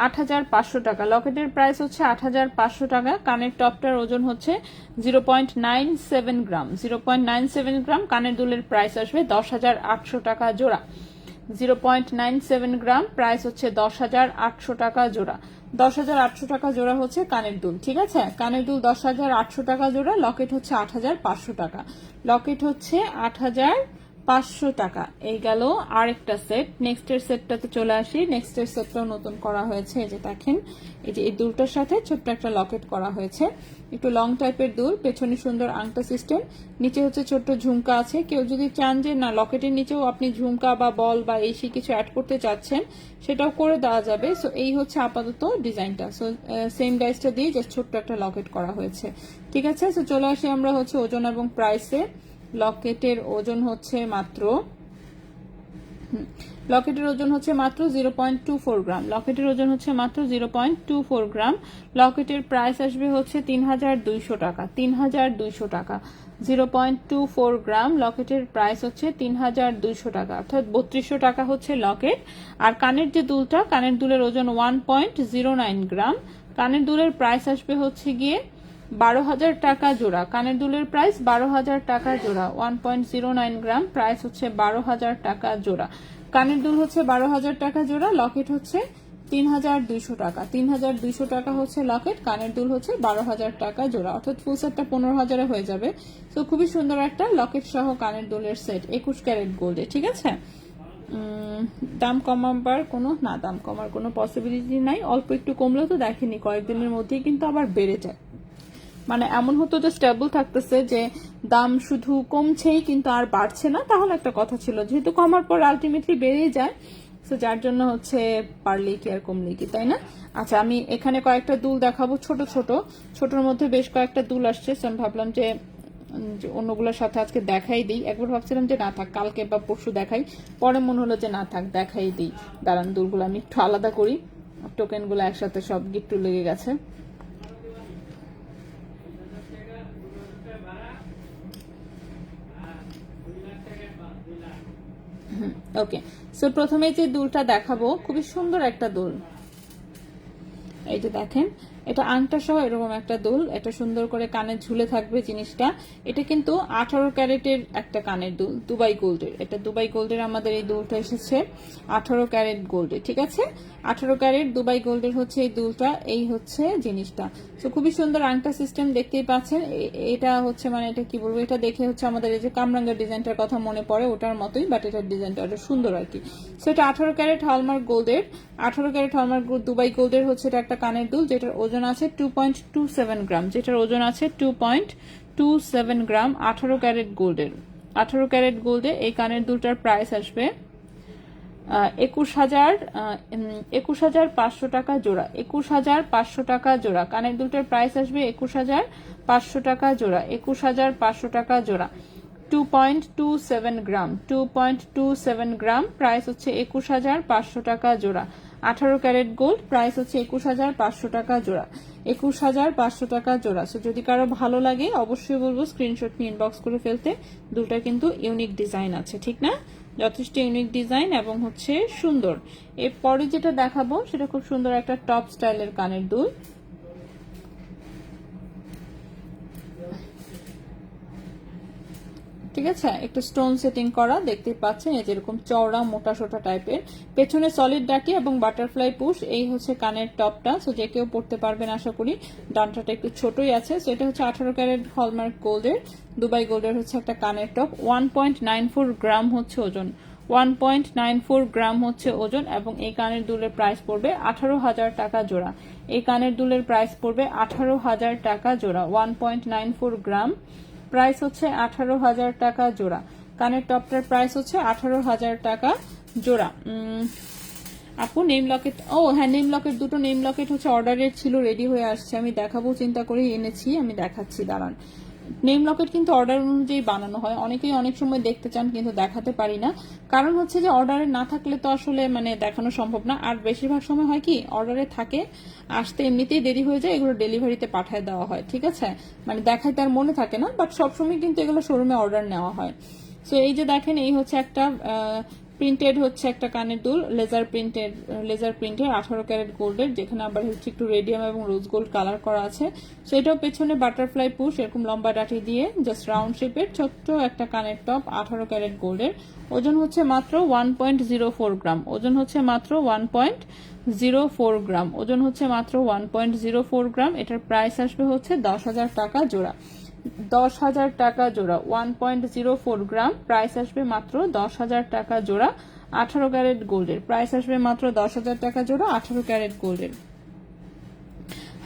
8,500 টাকা। লকেটের প্রাইস হচ্ছে 8,500 টাকা। কানের টপটার ওজন হচ্ছে 0.97 গ্রাম। 0.97 গ্রাম। কানের দুলের প্রাইস আসবে 10,800 টাকা জোড়া। 0.97 গ্রাম, প্রাইস হচ্ছে 10,800 টাকা জোড়া। 10,800 টাকা জোড়া হচ্ছে কানের দুল। ঠিক আছে, কানের দুল 10,800 টাকা জোড়া। লকেট হচ্ছে 8,500 টাকা। লকেট হচ্ছে 8,500 টাকা। এই গেল আরেকটা সেট। নেক্সটের সেটটাতে চলে আসি। নেক্সটের সেটটাও নতুন করা হয়েছে। এই যে দেখেন, এই যে এই দুলটার সাথে ছোট্ট একটা লকেট করা হয়েছে, একটু লং টাইপের দুল, পেছনে সুন্দর আংটা সিস্টেম, নিচে হচ্ছে ছোট্ট ঝুমকা আছে। কেউ যদি চান যে না লকেটের নিচেও আপনি ঝুমকা বা বল বা এসি কিছু অ্যাড করতে চাচ্ছেন, সেটাও করে দেওয়া যাবে। সো এই হচ্ছে আপাতত ডিজাইনটা। সো সেম ডাইসটা দিয়ে জাস্ট ছোট্ট একটা লকেট করা হয়েছে। ঠিক আছে, সো চলে আসি আমরা হচ্ছে ওজন এবং প্রাইসে। লকেটের ওজন হচ্ছে মাত্র 0.24 গ্রাম। লকেটের ওজন হচ্ছে মাত্র 0.24 গ্রাম। লকেটের প্রাইস আসবে হচ্ছে 3,200 টাকা। 3,200 টাকা। 0.24 গ্রাম। লকেটের প্রাইস হচ্ছে 3,200 টাকা, অর্থাৎ 3,200 টাকা হচ্ছে লকেট। আর কানের যে দুলটা, কানের দুলের ওজন 1.09 গ্রাম। কানের দুলের প্রাইস আসবে হচ্ছে গিয়ে 12,000 টাকা জোড়া। কানের দুলের প্রাইস 12,000 টাকা জোড়া। 1.09 গ্রাম, প্রাইস হচ্ছে 12,000 টাকা জোড়া। কানের দুল হচ্ছে 12,000 টাকা জোড়া। লকেট হচ্ছে 3,200 টাকা। 3,200 টাকা হচ্ছে লকেট, কানের দুল হচ্ছে 12,000 টাকা জোড়া, অর্থাৎ ফুল সেটটা 15,000-এ হয়ে যাবে। তো খুবই সুন্দর একটা লকেট সহ কানের দুলের সেট 21 ক্যারেট গোল্ডে। ঠিক আছে, দাম কমাবার দাম কমার কোনো পসিবিলিটি নাই। অল্প একটু কমলেও তো দেখেনি, কয়েকদিনের মধ্যেই কিন্তু আবার বেড়ে যায়। মানে এমন হতো যে স্টেবল থাকতেছে, যে দাম শুধু কমছেই কিন্তু আর বাড়ছে না, তাহলে একটা কথা ছিল। যেহেতু কমার পর আলটিমেটলি বেড়েই যায়, তো যার জন্য হচ্ছে পারলেই কি আর কমলেই কি, তাই না? আচ্ছা, আমি এখানে কয়েকটা দুল দেখাবো, ছোটর মধ্যে বেশ কয়েকটা দুল আসছে। তো আমি ভাবলাম যে অন্যগুলোর সাথে আজকে দেখাই দিই। একবার ভাবছিলাম যে না থাক, কালকে বা পরশু দেখাই, পরে মনে হলো যে না থাক, দেখাই দিই। দাঁড়ান, দুলগুলো আমি একটু আলাদা করি, টোকেনগুলো একসাথে সব গিট্টু লেগে গেছে। ওকে, সো প্রথমে যে দুলটা দেখাবো খুবই সুন্দর একটা দুল। এই যে দেখেন, এটা আংটা সহ এরকম একটা দুল, এটা সুন্দর করে কানে ঝুলে থাকবে জিনিসটা। এটা কিন্তু 18 ক্যারেটের একটা কানের দুল, দুবাই গোল্ডের। এটা দুবাই গোল্ডের আমাদের এই দুলটা এসেছে 18 ক্যারেট গোল্ডে। ঠিক আছে, 18 ক্যারেট দুবাই গোল্ডের হচ্ছে এই দুলটা, এই হচ্ছে জিনিসটা। তো খুবই সুন্দর আংটা সিস্টেম, দেখতেই পাচ্ছেন। এটা হচ্ছে মানে এটা কি বলবো, এটা দেখে হচ্ছে আমাদের এই যে কামরাঙ্গার ডিজাইনটার কথা মনে পড়ে, ওটার মতোই, বাট এটার ডিজাইনটা ওটা সুন্দর আর কি। সো এটা 18 ক্যারেট হলমার্ক গোল্ডের, 18 ক্যারেট হলমার্ক দুবাই গোল্ডের হচ্ছে এটা একটা কানের দুল, যেটার ওজন আছে 2.27 গ্রাম, যেটার ওজন আছে 2.27 গ্রাম। 18 ক্যারেট গোল্ডের, 18 ক্যারেট গোল্ডে এই কানের দুলটার প্রাইস আসবে 21,500 টাকা জোড়া। 21,500 টাকা জোড়া কানের দুলটার প্রাইস আসবে 21,500 টাকা জোড়া। 21,500 টাকা জোড়া। 2.27 গ্রাম, 2.27 গ্রাম, প্রাইস হচ্ছে 21,500 টাকা জোড়া। 18 ক্যারেট গোল্ড, প্রাইস হচ্ছে 21,500 টাকা জোড়া। 21,500 টাকা জোড়া। সো যদি কারো ভালো লাগে অবশ্যই বলবো স্ক্রিনশট নিয়ে ইনবক্স করে ফেলতে। দুলটা কিন্তু ইউনিক ডিজাইন আছে, ঠিক না? যথেষ্ট ইউনিক ডিজাইন এবং হচ্ছে সুন্দর। এরপরে যেটা দেখাবো সেটা খুব সুন্দর একটা টপ স্টাইলের কানের দুল। ঠিক আছে, একটু স্টোন সেটিং করা, দেখতে পাচ্ছেন এই যেরকম চওড়া মোটা সোটা টাইপের, পেছনে সলিড ডাটি এবং বাটারফ্লাই পুশ। এই হচ্ছে কানের টপটা, সো যে কেউ পড়তে পারবেন আশা করি। ডান্টাটা একটু ছোটই আছে। সো এটা হচ্ছে 18 ক্যারেট হলমার্ক গোল্ডের, দুবাই গোল্ডের হচ্ছে একটা কানের টপ। 1.94 গ্রাম হচ্ছে ওজন, 1.94 গ্রাম হচ্ছে ওজন, এবং এই কানের দুলের প্রাইস পড়বে 18,000 টাকা জোড়া। এই কানের দুলের প্রাইস পড়বে 18,000 টাকা জোড়া। 1.94 গ্রাম, প্রাইস হচ্ছে 18,000 টাকা জোড়া। কানের টপটার প্রাইস হচ্ছে 18,000 টাকা জোড়া। আপু নেম লকেট, ও হ্যাঁ, নেম লকেট, দুটো নেম লকেট হচ্ছে অর্ডারের ছিল, রেডি হয়ে আসছে। আমি দেখাবো চিন্তা করে এনেছি, আমি দেখাচ্ছি, দাঁড়ান। নেম লকেট কিন্তু অর্ডার অনুযায়ী বানানো হয়, অনেকেই অনেক সময় দেখতে চান কিন্তু দেখাতে পারি না, কারণ হচ্ছে যে অর্ডারে না থাকলে তো আসলে মানে দেখানো সম্ভব না। আর বেশিরভাগ সময় হয় কি, অর্ডারে থাকে, আসতে এমনিতেই দেরি হয়ে যায়, এগুলো ডেলিভারিতে পাঠিয়ে দেওয়া হয়। ঠিক আছে, মানে দেখায় তার মনে থাকে না, বাট সবসময় কিন্তু এগুলো শোরুমে অর্ডার নেওয়া হয়। সো এই যে দেখেন, এই হচ্ছে একটা প্রিন্টেড হচ্ছে একটা কানের দুল, লেজার প্রিন্টের 18 ক্যারেট গোল্ডের, যেখানে আবার হচ্ছে একটু রেডিয়াম এবং রোজ গোল্ড কালার করা আছে। সেটাও পেছনে বাটারফ্লাই পুশ, এরকম লম্বা ডাটি দিয়ে জাস্ট রাউন্ড শেপের ছোট্ট একটা কানের টপ, 18 ক্যারেট গোল্ডের। ওজন হচ্ছে মাত্র 1.04 গ্রাম, ওজন হচ্ছে মাত্র 1.04 গ্রাম, ওজন হচ্ছে মাত্র 1.04 গ্রাম। এটার প্রাইস আসবে হচ্ছে 10,000 টাকা জোড়া। 10,000 টাকা জোড়া, 1.04 গ্রাম, প্রাইস আসবে মাত্র 10,000 টাকা জোড়া। 18 ক্যারেট গোল্ডের প্রাইস আসবে মাত্র 10,000 টাকা জোড়া, 18 ক্যারেট গোল্ডের।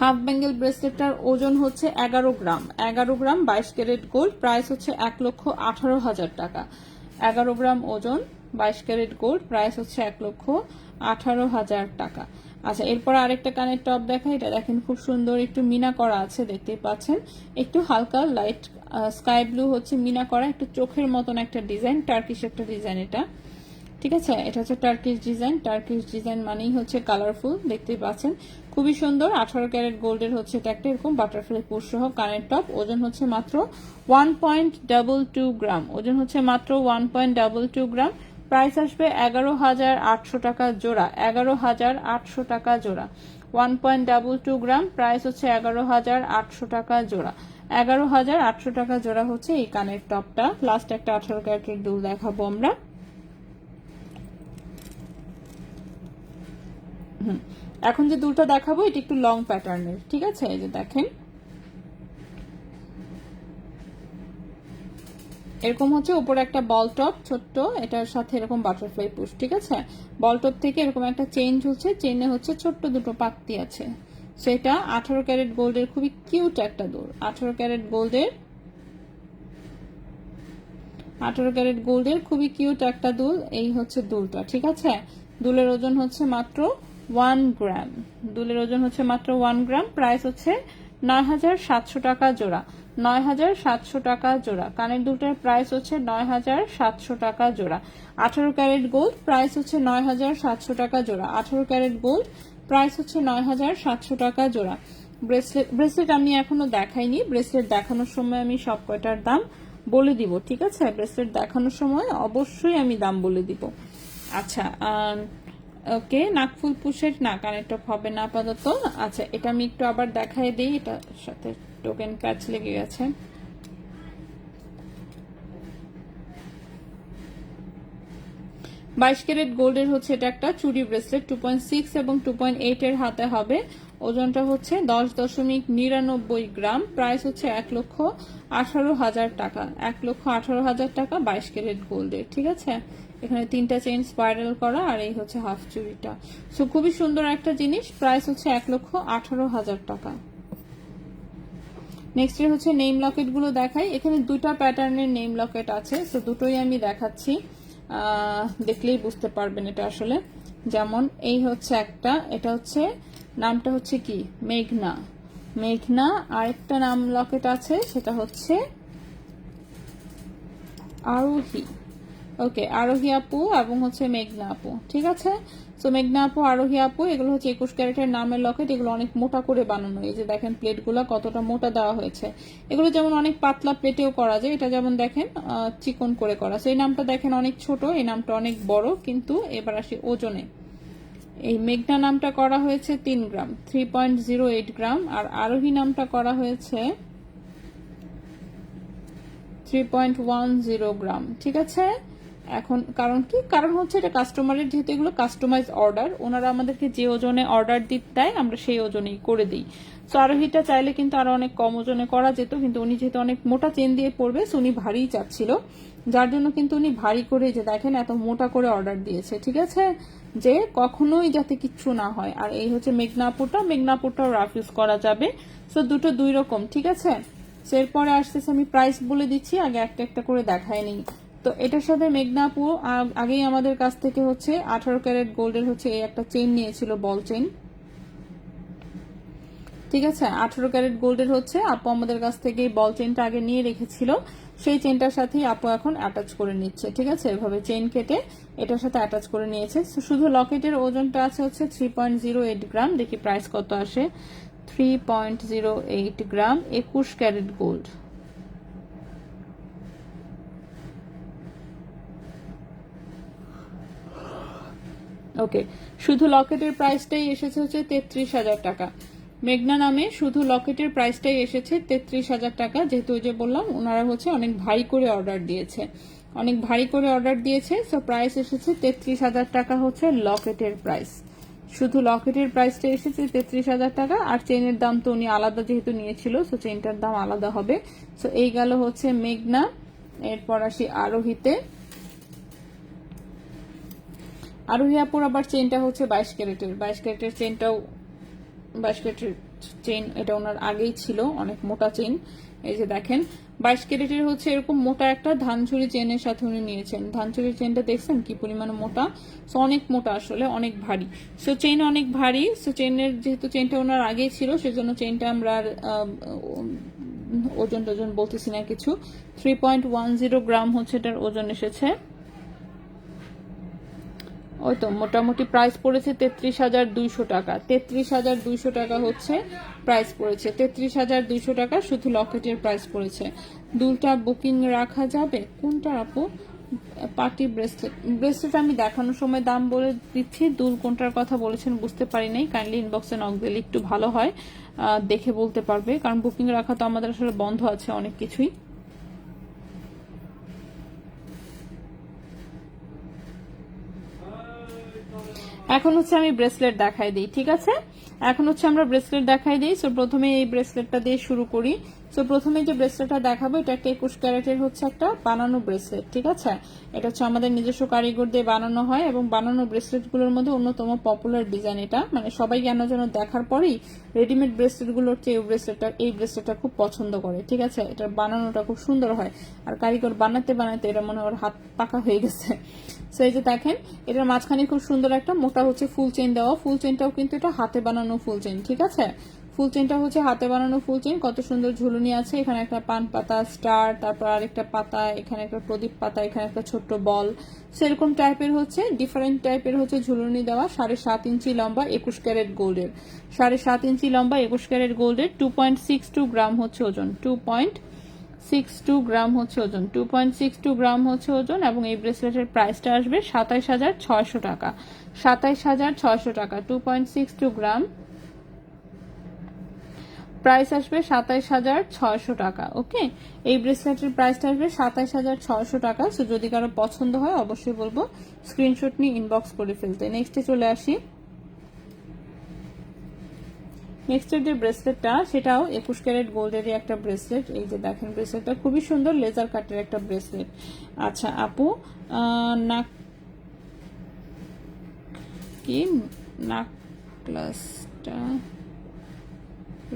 হাফ বেঙ্গল ব্রেসলেটটার ওজন হচ্ছে 11 গ্রাম, 11 গ্রাম, 22 ক্যারেট গোল্ড, প্রাইস হচ্ছে 1,18,000 টাকা। 11 গ্রাম ওজন, 22 ক্যারেট গোল্ড, প্রাইস হচ্ছে 1,18,000 টাকা। আচ্ছা, এরপর আরেকটা কানের টপ দেখা, এটা দেখেন খুব সুন্দর, একটু মিনা করা আছে, দেখতেই পাচ্ছেন, একটু হালকা লাইট স্কাই ব্লু হচ্ছে মিনা করা, একটু চোখের মতন একটা ডিজাইন, টার্কিশ একটা ডিজাইন এটা। ঠিক আছে, এটা হচ্ছে টার্কিশ ডিজাইন, টার্কিশ ডিজাইন মানেই হচ্ছে কালারফুল, দেখতেই পাচ্ছেন খুবই সুন্দর। 18 ক্যারেট গোল্ডের হচ্ছে এটা একটা এরকম বাটারফ্লাই পুশ সহ কানের টপ, ওজন হচ্ছে মাত্র 1.22 গ্রাম, ওজন হচ্ছে মাত্র 1.22 গ্রাম, প্রাইস আসবে 11,800 টাকা জোড়া, 11,800 টাকা জোড়া। 1.22 গ্রাম, প্রাইস হচ্ছে 11,800 টাকা জোড়া। 11,800 টাকা জোড়া হচ্ছে এই কানের টপটা। লাস্ট একটা 18 ক্যারেটের দুল দেখাবো আমরা। এখন যে দুলটা দেখাবো এটা একটু লং প্যাটার্নের, ঠিক আছে? এই যে দেখেন এরকম হচ্ছে, উপরে একটা বল টপ ছোট্ট, এটার সাথে এরকম বাটারফ্লাই পুশ, ঠিক আছে? বল টপ থেকে এরকম একটা চেইন ঝুলছে, চেইনে হচ্ছে ছোট্ট দুটো পাত্তি আছে। সেটা 18 ক্যারেট গোল্ডের খুবই কিউট একটা দুল, 18 ক্যারেট গোল্ডের খুবই কিউট একটা দুল। এই হচ্ছে দুলটা, ঠিক আছে? দুলের ওজন হচ্ছে মাত্র 1 গ্রাম, দুলের ওজন হচ্ছে মাত্র 1 গ্রাম। প্রাইস হচ্ছে 9,700 টাকা জোড়া, 9,700 টাকা জোড়া। কানের দুলটার প্রাইস হচ্ছে 9,700 টাকা জোড়া। 18 ক্যারেট গোল্ড প্রাইস হচ্ছে 9,700 টাকা জোড়া, 18 ক্যারেট গোল্ড প্রাইস হচ্ছে 9,700 টাকা জোড়া। ব্রেসলেট আমি এখনো দেখাইনি, ব্রেসলেট দেখানোর সময় আমি সব কয়টার দাম বলে দিব, ঠিক আছে? ব্রেসলেট দেখানোর সময় অবশ্যই আমি দাম বলে দিব। আচ্ছা, ওকে, নাকফুল পুশের না, কানের টপ হবে না আপাতত। আচ্ছা, এটা আমি একটু আবার দেখাই দিই, এটার সাথে টোকেন প্যাচ লেগে গেছে। বাইশ ক্যারেট গোল্ডের হচ্ছে এটা একটা চুড়ি ব্রেসলেট, 2.6 এবং 2.8 এর হাতে হবে। ওজনটা হচ্ছে 10.99 গ্রাম। প্রাইস হচ্ছে 1,18,000 টাকা, 1,18,000 টাকা 22 ক্যারেট গোল্ডের, ঠিক আছে? এখানে 3টা চেইন স্পাইরাল করা, আর এই হচ্ছে হাফ চুড়িটা। সো খুবই সুন্দর একটা জিনিস। প্রাইস হচ্ছে 1,18,000 টাকা। নেক্সট এর হচ্ছে নেম লকেট গুলো দেখাই। এখানে দুইটা প্যাটার্নের নেম লকেট আছে, সো দুটোই আমি দেখাচ্ছি, দেখলেই বুঝতে পারবেন এটা আসলে। যেমন এই হচ্ছে একটা, এটা হচ্ছে নামটা হচ্ছে কি মেঘনা। আরেকটা নাম লকেট আছে, সেটা হচ্ছে আরোহী। ওকে, আরোহী আপু এবং হচ্ছে মেঘনা আপু, ঠিক আছে? সো মেঘনা আপু, আরোহী আপু, এগুলো হচ্ছে 21 ক্যারেটের নামের লকেট। এগুলো অনেক মোটা করে বানানো, এই যে দেখেন প্লেটগুলো কতটা মোটা দেওয়া হয়েছে। এগুলো যেমন অনেক পাতলা প্লেটেও করা যায়, এটা যেমন দেখেন চিকন করে করা। সেই নামটা দেখেন অনেক ছোট, এই নামটা অনেক বড়। কিন্তু এবার আসি ওজনে। এই মেঘনা নামটা করা হয়েছে 3 গ্রাম, 3.08 গ্রাম। আর আরোহী নামটা করা হয়েছে 3.10 গ্রাম, ঠিক আছে? এখন কারণ হচ্ছে এটা কাস্টমারের, যেহেতু এগুলো কাস্টমাইজ অর্ডার, ওনারা আমাদেরকে যে ওজনে অর্ডার দেয় আমরা সেই ওজনেই করে দিই। সো আরোহীটা চাইলে কিন্তু আরো অনেক কম ওজনে করা যেত, কিন্তু উনি যেহেতু অনেক মোটা চেন দিয়ে পড়বে, সো উনি ভারী চাচ্ছিল, যার জন্য কিন্তু উনি ভারী করে, যে দেখেন এত মোটা করে অর্ডার দিয়েছে, ঠিক আছে? যে কখনোই যাতে কিচ্ছু না হয়। আর এই হচ্ছে মেঘনাপুরটাও রাফ ইউজ করা যাবে। সো দুটো দুই রকম, ঠিক আছে? এরপরে আসতেছে, আমি প্রাইস বলে দিচ্ছি, আগে একটা একটা করে দেখায় নিই। তো এটার সাথে মেঘনাপু আগেই আমাদের কাছ থেকে হচ্ছে 18 ক্যারেট গোল্ডের হচ্ছে এই একটা চেইন নিয়েছিল, বল চেইন, ঠিক আছে? 18 ক্যারেট গোল্ডের হচ্ছে আপু আমাদের কাছ থেকে বল চেইনটা আগে নিয়ে রেখেছিল, সেই চেইনটার সাথেই আপু এখন অ্যাটাচ করে নিচ্ছে, ঠিক আছে? এভাবে চেইন কেটে এটার সাথে অ্যাটাচ করে নিয়েছে। শুধু লকেটের ওজনটা আছে হচ্ছে 3.08 গ্রাম। দেখি প্রাইস কত আসে। 3.08 গ্রাম, 21 ক্যারেট গোল্ড। ওকে, শুধু লকেটের প্রাইসটাই এসেছে হচ্ছে 33,000 টাকা। মেঘনা নামে শুধু লকেটের প্রাইসটাই এসেছে 33,000 টাকা। যেহেতু ওই যে বললাম ওনারা হচ্ছে অনেক ভারী করে অর্ডার দিয়েছে, সো প্রাইস এসেছে 33,000 টাকা হচ্ছে লকেটের প্রাইস। শুধু লকেটের প্রাইসটা এসেছে 33,000 টাকা। আর চেইনের দাম তো উনি আলাদা যেহেতু নিয়েছিল, সো চেইনটার দাম আলাদা হবে। সো এই গেল হচ্ছে মেঘনা। এরপর আসি আরোহীতে। আরোহী আপুর আবার চেইনটা হচ্ছে 22 ক্যারেটের চেইনটাও 22 ক্যারেটের চেইন, এটা ওনার আগেই ছিল, অনেক মোটা চেইন। এই যে দেখেন 22 ক্যারেটের হচ্ছে এরকম মোটা একটা ধানচুরি চেইনের সাথে উনি নিয়েছেন। ধানচুরির চেইনটা দেখছেন কি পরিমাণে মোটা, সো অনেক মোটা আসলে, অনেক ভারী। সো চেইন অনেক ভারী, সো চেইনের যেহেতু চেইনটা ওনার আগেই ছিল, সেজন্য চেইনটা আমরা ওজন বলতেছি না কিছু। 3.10 গ্রাম হচ্ছে এটার ওজন এসেছে। ওই তো মোটামুটি প্রাইস পড়েছে 33,200 টাকা। 33,200 টাকা হচ্ছে প্রাইস পড়েছে, 33,200 টাকা শুধু লকেটের প্রাইস পড়েছে। দুলটা বুকিং রাখা যাবে? কোনটা আপু? পার্টি ব্রেসলেট আমি দেখানোর সময় দাম বলে দিচ্ছি। দুল কোনটার কথা বলেছেন বুঝতে পারি নাই, কাইন্ডলি ইনবক্সে নক দিলে একটু ভালো হয়, দেখে বলতে পারবে, কারণ বুকিং রাখা তো আমাদের আসলে বন্ধ আছে অনেক কিছুই। এখন হচ্ছে আমি ব্রেসলেট দেখাই দিই, ঠিক আছে? এখন হচ্ছে আমরা ব্রেসলেট দেখাই দিই। সো প্রথমে এই ব্রেসলেটটা দিয়ে শুরু করি। সো প্রথমে যে ব্রেসলেটটা দেখাবো এটা একটা 21 ক্যারেটের হচ্ছে একটা বানানো ব্রেসলেট, ঠিক আছে? এটা হচ্ছে আমাদের নিজস্ব কারিগর দিয়ে বানানো হয় এবং বানানো ব্রেসলেটগুলোর মধ্যে অন্যতম পপুলার ডিজাইন এটা। মানে সবাই কেন যেন দেখার পরেই রেডিমেড ব্রেসলেটগুলোর চেয়ে এই ব্রেসলেটটা খুব পছন্দ করে, ঠিক আছে? এটা বানানোটা খুব সুন্দর হয় আর কারিগর বানাতে বানাতে এটা মনে হয় ওর হাত পাকা হয়ে গেছে। সো এই যে দেখেন এটার মাঝখানে খুব সুন্দর একটা মোটা হচ্ছে ফুল চেইন দেওয়া। ফুল চেইনটাও কিন্তু এটা হাতে বানানো ফুল চেইন, ঠিক আছে? ফুল চেইনটা হচ্ছে হাতে বানানো ফুল চেইন। কত সুন্দর ঝুলুনি আছে, এখানে একটা পান পাতা স্টার, তারপর আরেকটা পাতা, এখানে একটা প্রদীপ পাতা, এখানে একটা ছোট্ট বল, সেরকম টাইপের হচ্ছে ডিফারেন্ট টাইপের হচ্ছে ঝুলুনি দেওয়া। 7.5 ইঞ্চি লম্বা 21 ক্যারেট গোল্ডের, 7.5 ইঞ্চি লম্বা 21 ক্যারেট গোল্ডের, 2.62 গ্রাম হচ্ছে ওজন, 2.62 গ্রাম হচ্ছে ওজন, 2.62 গ্রাম হচ্ছে ওজন। এবং এই ব্রেসলেটের প্রাইসটা আসবে 27,600 টাকা, 27,600 টাকা। 2.62 গ্রাম প্রাইস আসবে 27,600 টাকা। ওকে, এই ব্রেসলেটের প্রাইসটা আসবে 27,600 টাকা। সো যদি কারো পছন্দ হয় অবশ্যই বলবো স্ক্রিনশট নিয়ে ইনবক্স করে ফেলতে। নেক্সটে চলে আসি। নেক্সটের যে ব্রেসলেটটা সেটাও 21 ক্যারেট গোল্ডেরই একটা ব্রেসলেট। এই যে দেখেন ব্রেসলেটটা খুবই সুন্দর লেজার কাটের একটা ব্রেসলেট। আচ্ছা আপু, নাক কি নাকলাসটা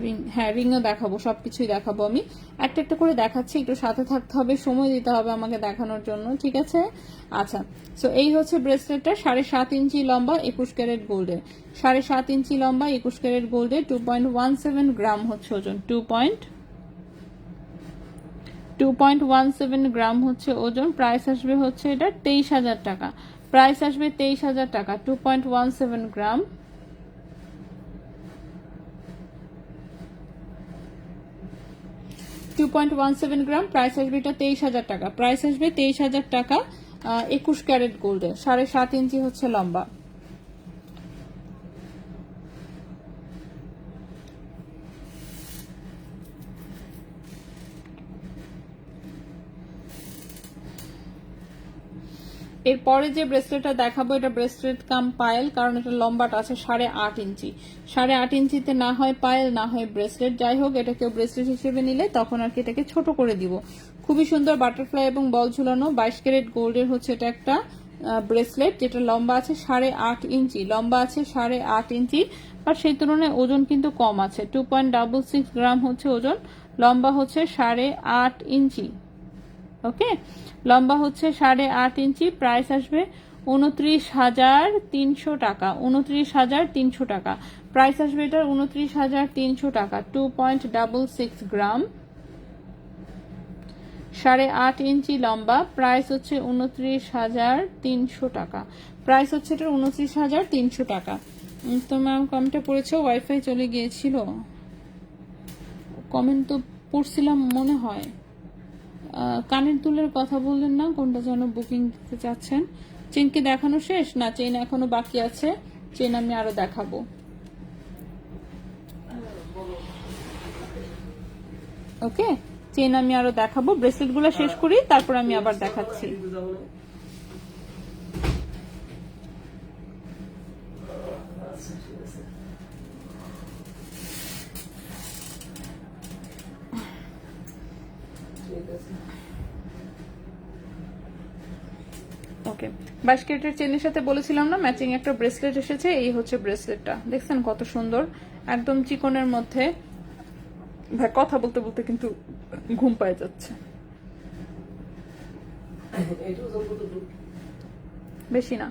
রিং, হ্যাঁ রিংও দেখাবো, সবকিছুই দেখাবো। আমি একটা একটা করে দেখাচ্ছি, একটু সাথে থাকতে হবে, সময় দিতে হবে আমাকে দেখানোর জন্য, ঠিক আছে? আচ্ছা, সো এই হচ্ছে ব্রেসলেটটা 7.5 ইঞ্চি লম্বা 21 ক্যারেট গোল্ডের, 7.5 ইঞ্চি লম্বা 21 ক্যারেট গোল্ডের, 2.17 গ্রাম হচ্ছে ওজন, 2.17 গ্রাম হচ্ছে ওজন। প্রাইস আসবে হচ্ছে এটা 23,000 টাকা, প্রাইস আসবে 23,000 টাকা। 2.17 গ্রাম, 2.17 গ্রাম, প্রাইস আসবে এটা 23,000 টাকা, প্রাইস আসবে 23,000 টাকা। 21 ক্যারেট গোল্ডে, 7.5 ইঞ্চি হচ্ছে লম্বা। এরপরে যে ব্রেসলেটটা দেখাবো এটা ব্রেসলেট কাম পায়েল, কারণ এটা লম্বাটা আছে 8.5 ইঞ্চি। 8.5 ইঞ্চিতে না হয় পায়েল না হয় ব্রেসলেট, যাই হোক এটা কেউ ব্রেসলেট হিসেবে নিলে তখন আর কি এটাকে ছোট করে দিব। খুবই সুন্দর বাটারফ্লাই এবং বল ঝুলানো 22 ক্যারেট গোল্ডের হচ্ছে এটা একটা ব্রেসলেট, যেটা লম্বা আছে 8.5 ইঞ্চি, লম্বা আছে 8.5 ইঞ্চি, আর সেই তুলনায় ওজন কিন্তু কম আছে। 2.66 গ্রাম হচ্ছে ওজন, লম্বা হচ্ছে 8.5 ইঞ্চি। ওকে, লম্বা হচ্ছে 8.5 ইঞ্চি। প্রাইস আসবে 29,300 টাকা, 29,300 টাকা। প্রাইস আসবে এটার 29,300 টাকা। 2.66 গ্রাম, 8.5 ইঞ্চি লম্বা, প্রাইস হচ্ছে 29,300 টাকা। প্রাইস হচ্ছে এটার 29,300 টাকা। তো ম্যাম কমেন্টটা পড়েছে, ওয়াইফাই চলে গিয়েছিল, কমেন্ট তো পড়ছিলাম মনে হয়। কানের দুলের কথা বললেন না, কোনটা যেন বুকিং দিতে চাচ্ছেন? চেন কি দেখানো শেষ? না, চেন এখনো বাকি আছে, চেন আমি আরো দেখাবো। ওকে, চেন আমি আরো দেখাবো, ব্রেসলেট গুলো শেষ করি তারপর আমি আবার দেখাচ্ছি। ওকে, 22 ক্যারেটের চেনের সাথে বলেছিলাম না ম্যাচিং একটা ব্রেসলেট এসেছে। এই হচ্ছে ব্রেসলেটটা, দেখছেন কত সুন্দর, একদম চিকনের মধ্যে। ভাই কথা বলতে বলতে কিন্তু ঘুম পায়ে যাচ্ছে। বেশি না,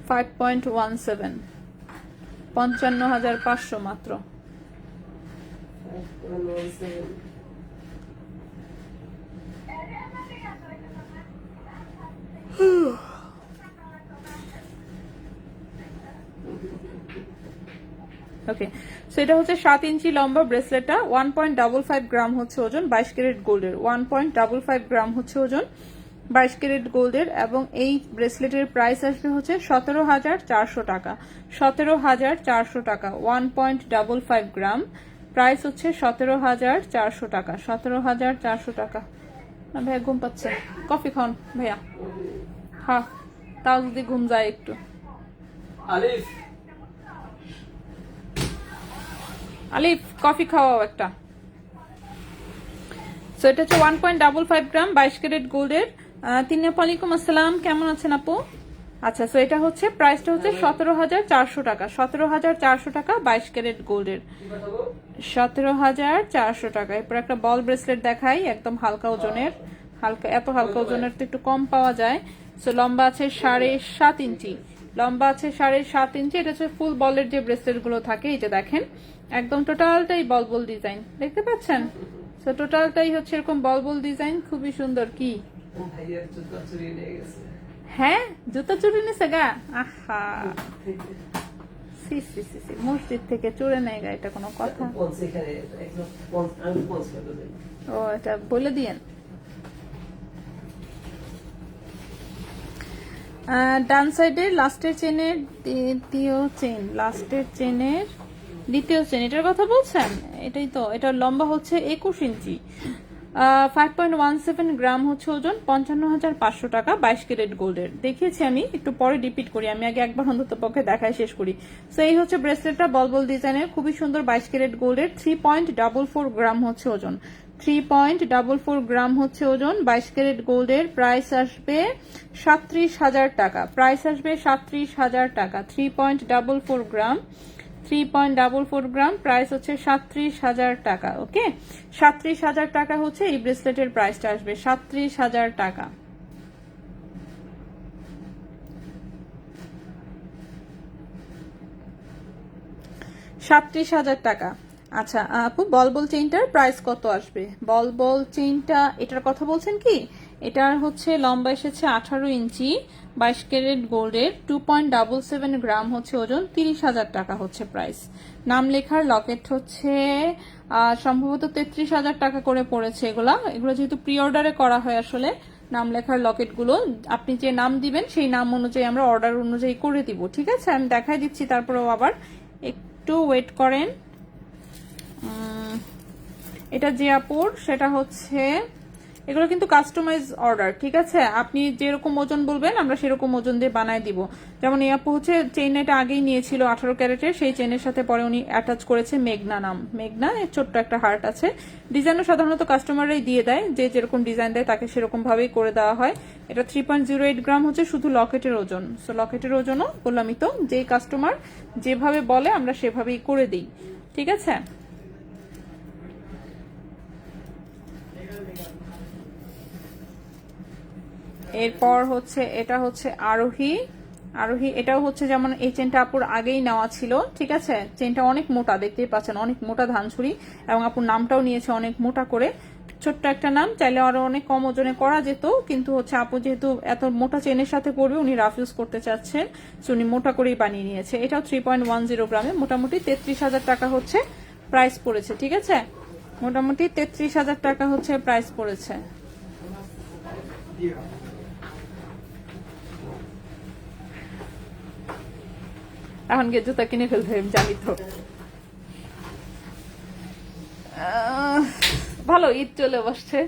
5.17, 55,500 মাত্র। ওকে, সো এটা হচ্ছে 7 ইঞ্চি লম্বা ব্রেসলেটটা, 1.55 গ্রাম হচ্ছে ওজন, 22 ক্যারেট গোল্ডের, 1.55 গ্রাম হচ্ছে ওজন, 22 ক্যারেট গোল্ডের। এবং এই ব্রেসলেটের প্রাইস আসবে হচ্ছে 17,400 টাকা, 17,400 টাকা। 1.55 গ্রাম, প্রাইস হচ্ছে 17,400 টাকা, 17,400 টাকা। না ভাইয়া ঘুম পাচ্ছে, কফি খান ভাইয়া। হ্যাঁ, তাও যদি ঘুম যায় একটু। আলিফ আলিফ কফি খাওয়াও একটা। সো এটা হচ্ছে 1.55 গ্রাম 22 ক্যারেট গোল্ডের। ওয়ালাইকুম আসসালাম, কেমন আছেন আপু? আচ্ছা, সো এটা হচ্ছে প্রাইসটা হচ্ছে 17,400 টাকা। 17,400 টাকা 22 ক্যারেট গোল্ডের, 17,400 টাকা। এরপর একটা বল ব্রেসলেট দেখাই, একদম হালকা ওজনের। এত হালকা ওজনের তো একটু কম পাওয়া যায়। সো লম্বা আছে 7.5 ইঞ্চি, লম্বা আছে 7.5 ইঞ্চি। এটা হচ্ছে ফুল বলের যে ব্রেসলেট গুলো থাকে, এই যে দেখেন একদম টোটালটাই বল ডিজাইন, দেখতে পাচ্ছেন? সো টোটালটাই হচ্ছে এরকম বল ডিজাইন, খুবই সুন্দর। কি ভাইয়ার জুতা চুরি নিয়ে গেছে। হ্যাঁ, জুতা চুরি নিছে গা? আহা, সি সি সি সি, মসজিদ থেকে চুরে নেয় গা, এটা কোনো কথা? পঞ্চ এখানে একদম পঞ্চ, আমি পঞ্চ করতে যাই। ও, এটা বলে দিয়েন। ডান সাইডের লাস্টের চেনের দ্বিতীয় চেন, লাস্টের চেনের দ্বিতীয় চেন, এটার কথা বলছেন? এটাই তো। এটার লম্বা হচ্ছে 21 ইঞ্চি, 5.17 গ্রাম হচ্ছে ওজন, 55,500 টাকা 22 ক্যারেট গোল্ডের। দেখিয়েছি আমি, একটু পরে রিপিট করি, আমি আগে একবার অন্তত পক্ষে দেখায় শেষ করি। সো এই হচ্ছে ব্রেসলেটটা, বল ডিজাইনের, খুবই সুন্দর, 22 ক্যারেট গোল্ডের, 3.44 গ্রাম হচ্ছে ওজন, 3.44 গ্রাম হচ্ছে ওজন, 22 ক্যারেট গোল্ডের। প্রাইস আসবে 37,000 টাকা, প্রাইস আসবে 37,000 টাকা। 3.44 গ্রাম, 3.44 গ্রাম, প্রাইস হচ্ছে 37,000 টাকা। ওকে, 37,000 টাকা হচ্ছে এই ব্রেসলেটের প্রাইসটা আসবে, 37,000 টাকা। টাকা। আচ্ছা আপু, বল চেইনটার প্রাইস কত আসবে? বল চেইনটা, এটার কথা বলছেন কি? এটার হচ্ছে লম্বা এসেছে 18 ইঞ্চি, 22 ক্যারেট গোল্ডের, 2.77 গ্রাম হচ্ছে ওজন, 30,000 টাকা হচ্ছে প্রাইস। নাম লেখার লকেট হচ্ছে সম্ভবত 33,000 টাকা করে পড়েছে। এগুলো যেহেতু প্রি অর্ডারে করা হয়, আসলে নাম লেখার লকেটগুলো আপনি যে নাম দিবেন সেই নাম অনুযায়ী আমরা অর্ডার অনুযায়ী করে দিব। ঠিক আছে, আমি দেখাই দিচ্ছি, তারপরেও আবার একটু ওয়েট করেন। এটা যে আপুর, সেটা হচ্ছে, এগুলো কিন্তু কাস্টমাইজ অর্ডার। ঠিক আছে, আপনি যেরকম ওজন বলবেন আমরা সেরকম ওজন দিয়ে বানায় দিব। যেমন এই আপু হচ্ছে চেইন এটা আগেই নিয়েছিল 18 ক্যারেটের, সেই চেইনের সাথে পরে উনি অ্যাটাচ করেছে মেঘনা নাম, মেঘনা, এর ছোট্ট একটা হার্ট আছে। ডিজাইনও সাধারণত কাস্টমাররাই দিয়ে দেয়, যে যেরকম ডিজাইন দেয় তাকে সেরকম ভাবেই করে দেওয়া হয়। এটা 3.08 গ্রাম হচ্ছে শুধু লকেটের ওজন। সো লকেটের ওজনও বললামই তো, যে কাস্টমার যেভাবে বলে আমরা সেভাবেই করে দিই। ঠিক আছে, এরপর হচ্ছে এটা হচ্ছে আরোহী। এটাও হচ্ছে যেমন এই চেনটা আপুর আগেই নেওয়া ছিল। ঠিক আছে, চেনটা অনেক মোটা, দেখতেই পাচ্ছেন অনেক মোটা ধানছুরি, এবং আপুর নামটাও নিয়েছে অনেক মোটা করে। ছোট্ট একটা নাম, চাইলে আরো অনেক কম ওজনে করা যেত, কিন্তু হচ্ছে আপু যেহেতু এত মোটা চেনের সাথে করবে, উনি রাফ ইউজ করতে চাচ্ছেন, উনি মোটা করেই বানিয়ে নিয়েছে। এটাও 3.10 গ্রামে, মোটামুটি 33,000 টাকা হচ্ছে প্রাইস পড়েছে। ঠিক আছে, মোটামুটি 33,000 টাকা হচ্ছে প্রাইস পড়েছে। এখন গিয়ে জুতা কিনে ফেলতে হবে, জানি তো। ভালো, ঈদ চলে বসছে,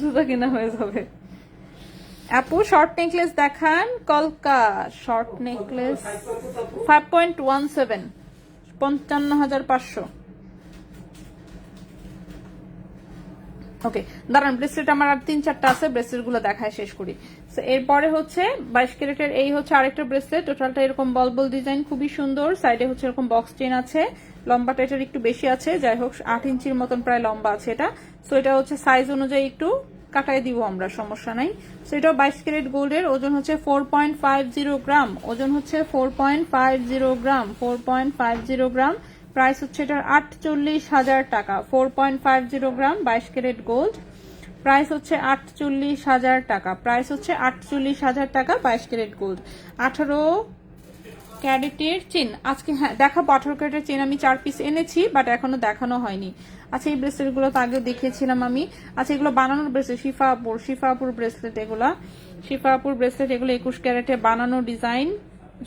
জুতা কিনা হয়ে যাবে। আপু শর্ট নেকলেস দেখান, কলকা শর্ট নেকলেস 5.17, 55,500। ওকে, দাঁড়ান, ব্রেসলেট আমার আর 3-4টা আছে, ব্রেসলেট গুলো দেখায় শেষ করি। এরপরে হচ্ছে 22 ক্যারেটের এই হচ্ছে আরেকটা ব্রেসলেট, টোটালটা এরকম বল ডিজাইন, খুবই সুন্দর। সাইডে হচ্ছে এরকম বক্স চেন আছে, লম্বাটা এটার একটু বেশি আছে, যাই হোক 8 ইঞ্চির মতন প্রায় লম্বা আছে এটা। সো এটা হচ্ছে সাইজ অনুযায়ী একটু কাটাই দিব আমরা, সমস্যা নাই। সো এটাও 22 ক্যারেট গোল্ডের, ওজন হচ্ছে 4.50 গ্রাম, ওজন হচ্ছে 4.50 গ্রাম, 4.50 গ্রাম। প্রাইস হচ্ছে এটার 48,000 টাকা, 4.50 গ্রাম 22 ক্যারেট গোল্ড, প্রাইস হচ্ছে 48,000 টাকা, প্রাইস হচ্ছে 48,000 টাকা 22 ক্যারেট গোল্ড। 18 ক্যারেটের চেন আজকে, হ্যাঁ দেখাবো, 18 ক্যারেটের চেন আমি 4 পিস এনেছি, বাট এখনো দেখানো হয়নি। আচ্ছা, এই ব্রেসলেট গুলো তো আগে দেখিয়েছিলাম আমি। আচ্ছা, এগুলো বানানোর ব্রেসলেট, শিফাপুর ব্রেসলেট, এগুলা শিফাপুর ব্রেসলেট, এগুলো 21 ক্যারেটে বানানো ডিজাইন,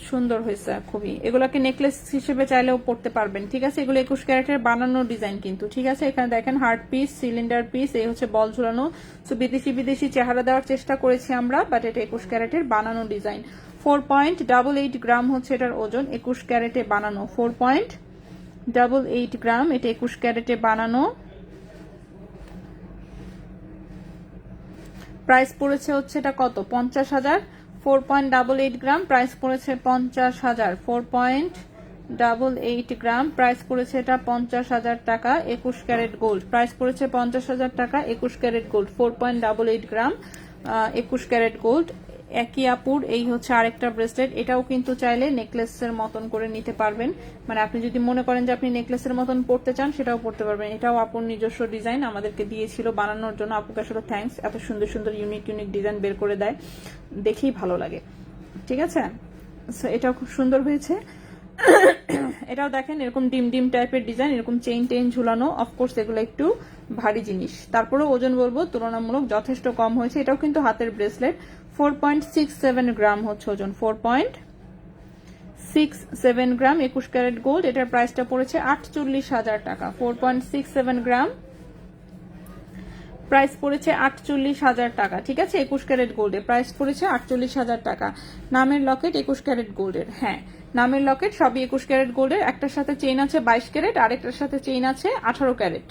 সুন্দর হয়েছে খুবই। এগুলাকে নেকলেস হিসেবে চাইলেও পড়তে পারবেন, ঠিক আছে। এগুলো 21 ক্যারেটের বানানো ডিজাইন কিন্তু, ঠিক আছে। এখানে দেখেন হার্ট পিস, সিলিন্ডার পিস, এই হচ্ছে বল ঝুলানো। সো বিদেশি চেহারা দেওয়ার চেষ্টা করেছি আমরা, বাট এটা 21 ক্যারেটের বানানো ডিজাইন। 4.88 গ্রাম হচ্ছে এটার ওজন, 21 ক্যারেটে বানানো। 4.88 গ্রাম, এটা 21 ক্যারেটে বানানো। প্রাইস পড়েছে হচ্ছে এটা কত, 50,000। 4.88 গ্রাম, প্রাইস পড়েছে 50,000। 4.88 গ্রাম, প্রাইস পড়েছে এটা 50,000 টাকা। 21 ক্যারেট গোল্ড, প্রাইস পড়েছে 50,000 টাকা। 21 ক্যারেট গোল্ড, 4.88 গ্রাম, 21 ক্যারেট গোল্ড। একই আপুর এই হচ্ছে আরেকটা ব্রেসলেট, এটাও কিন্তু চাইলে নেকলেসের মতন করে নিতে পারবেন। মানে আপনি যদি মনে করেন যে আপনি নেকলেসের মতন পড়তে চান, সেটাও পড়তে পারবেন। এটাও আপুর নিজস্ব ডিজাইন, আমাদেরকে দিয়েছিল বানানোর জন্য। আপুকে আসলে থ্যাঙ্কস, এত সুন্দর সুন্দর ইউনিক ডিজাইন বের করে দেয়, দেখেই ভালো লাগে, ঠিক আছে। সো এটাও খুব সুন্দর হয়েছে। এটাও দেখেন এরকম ডিম টাইপের ডিজাইন, এরকম চেইন ঝুলানো। অফকোর্স এগুলো একটু ভারী জিনিস, তারপরে ওজন বলবো তুলনামূলক যথেষ্ট কম হয়েছে। এটাও কিন্তু হাতের ব্রেসলেট। 4.67 গ্রাম হচ্ছে ওজন, 4.67 গ্রাম, 21 ক্যারেট গোল্ড। এটার প্রাইসটা পড়েছে 48,000 টাকা। 4.67 গ্রাম, প্রাইস পড়েছে 48,000 টাকা, ঠিক আছে। 21 ক্যারেট গোল্ডের প্রাইস পড়েছে 48,000 টাকা। নামের লকেট 21 ক্যারেট গোল্ডের, হ্যাঁ নামের লকেট সবই 21 ক্যারেট গোল্ডের। একটার সাথে চেইন আছে 22 ক্যারেট, আরেকটার সাথে চেইন আছে 18 ক্যারেট।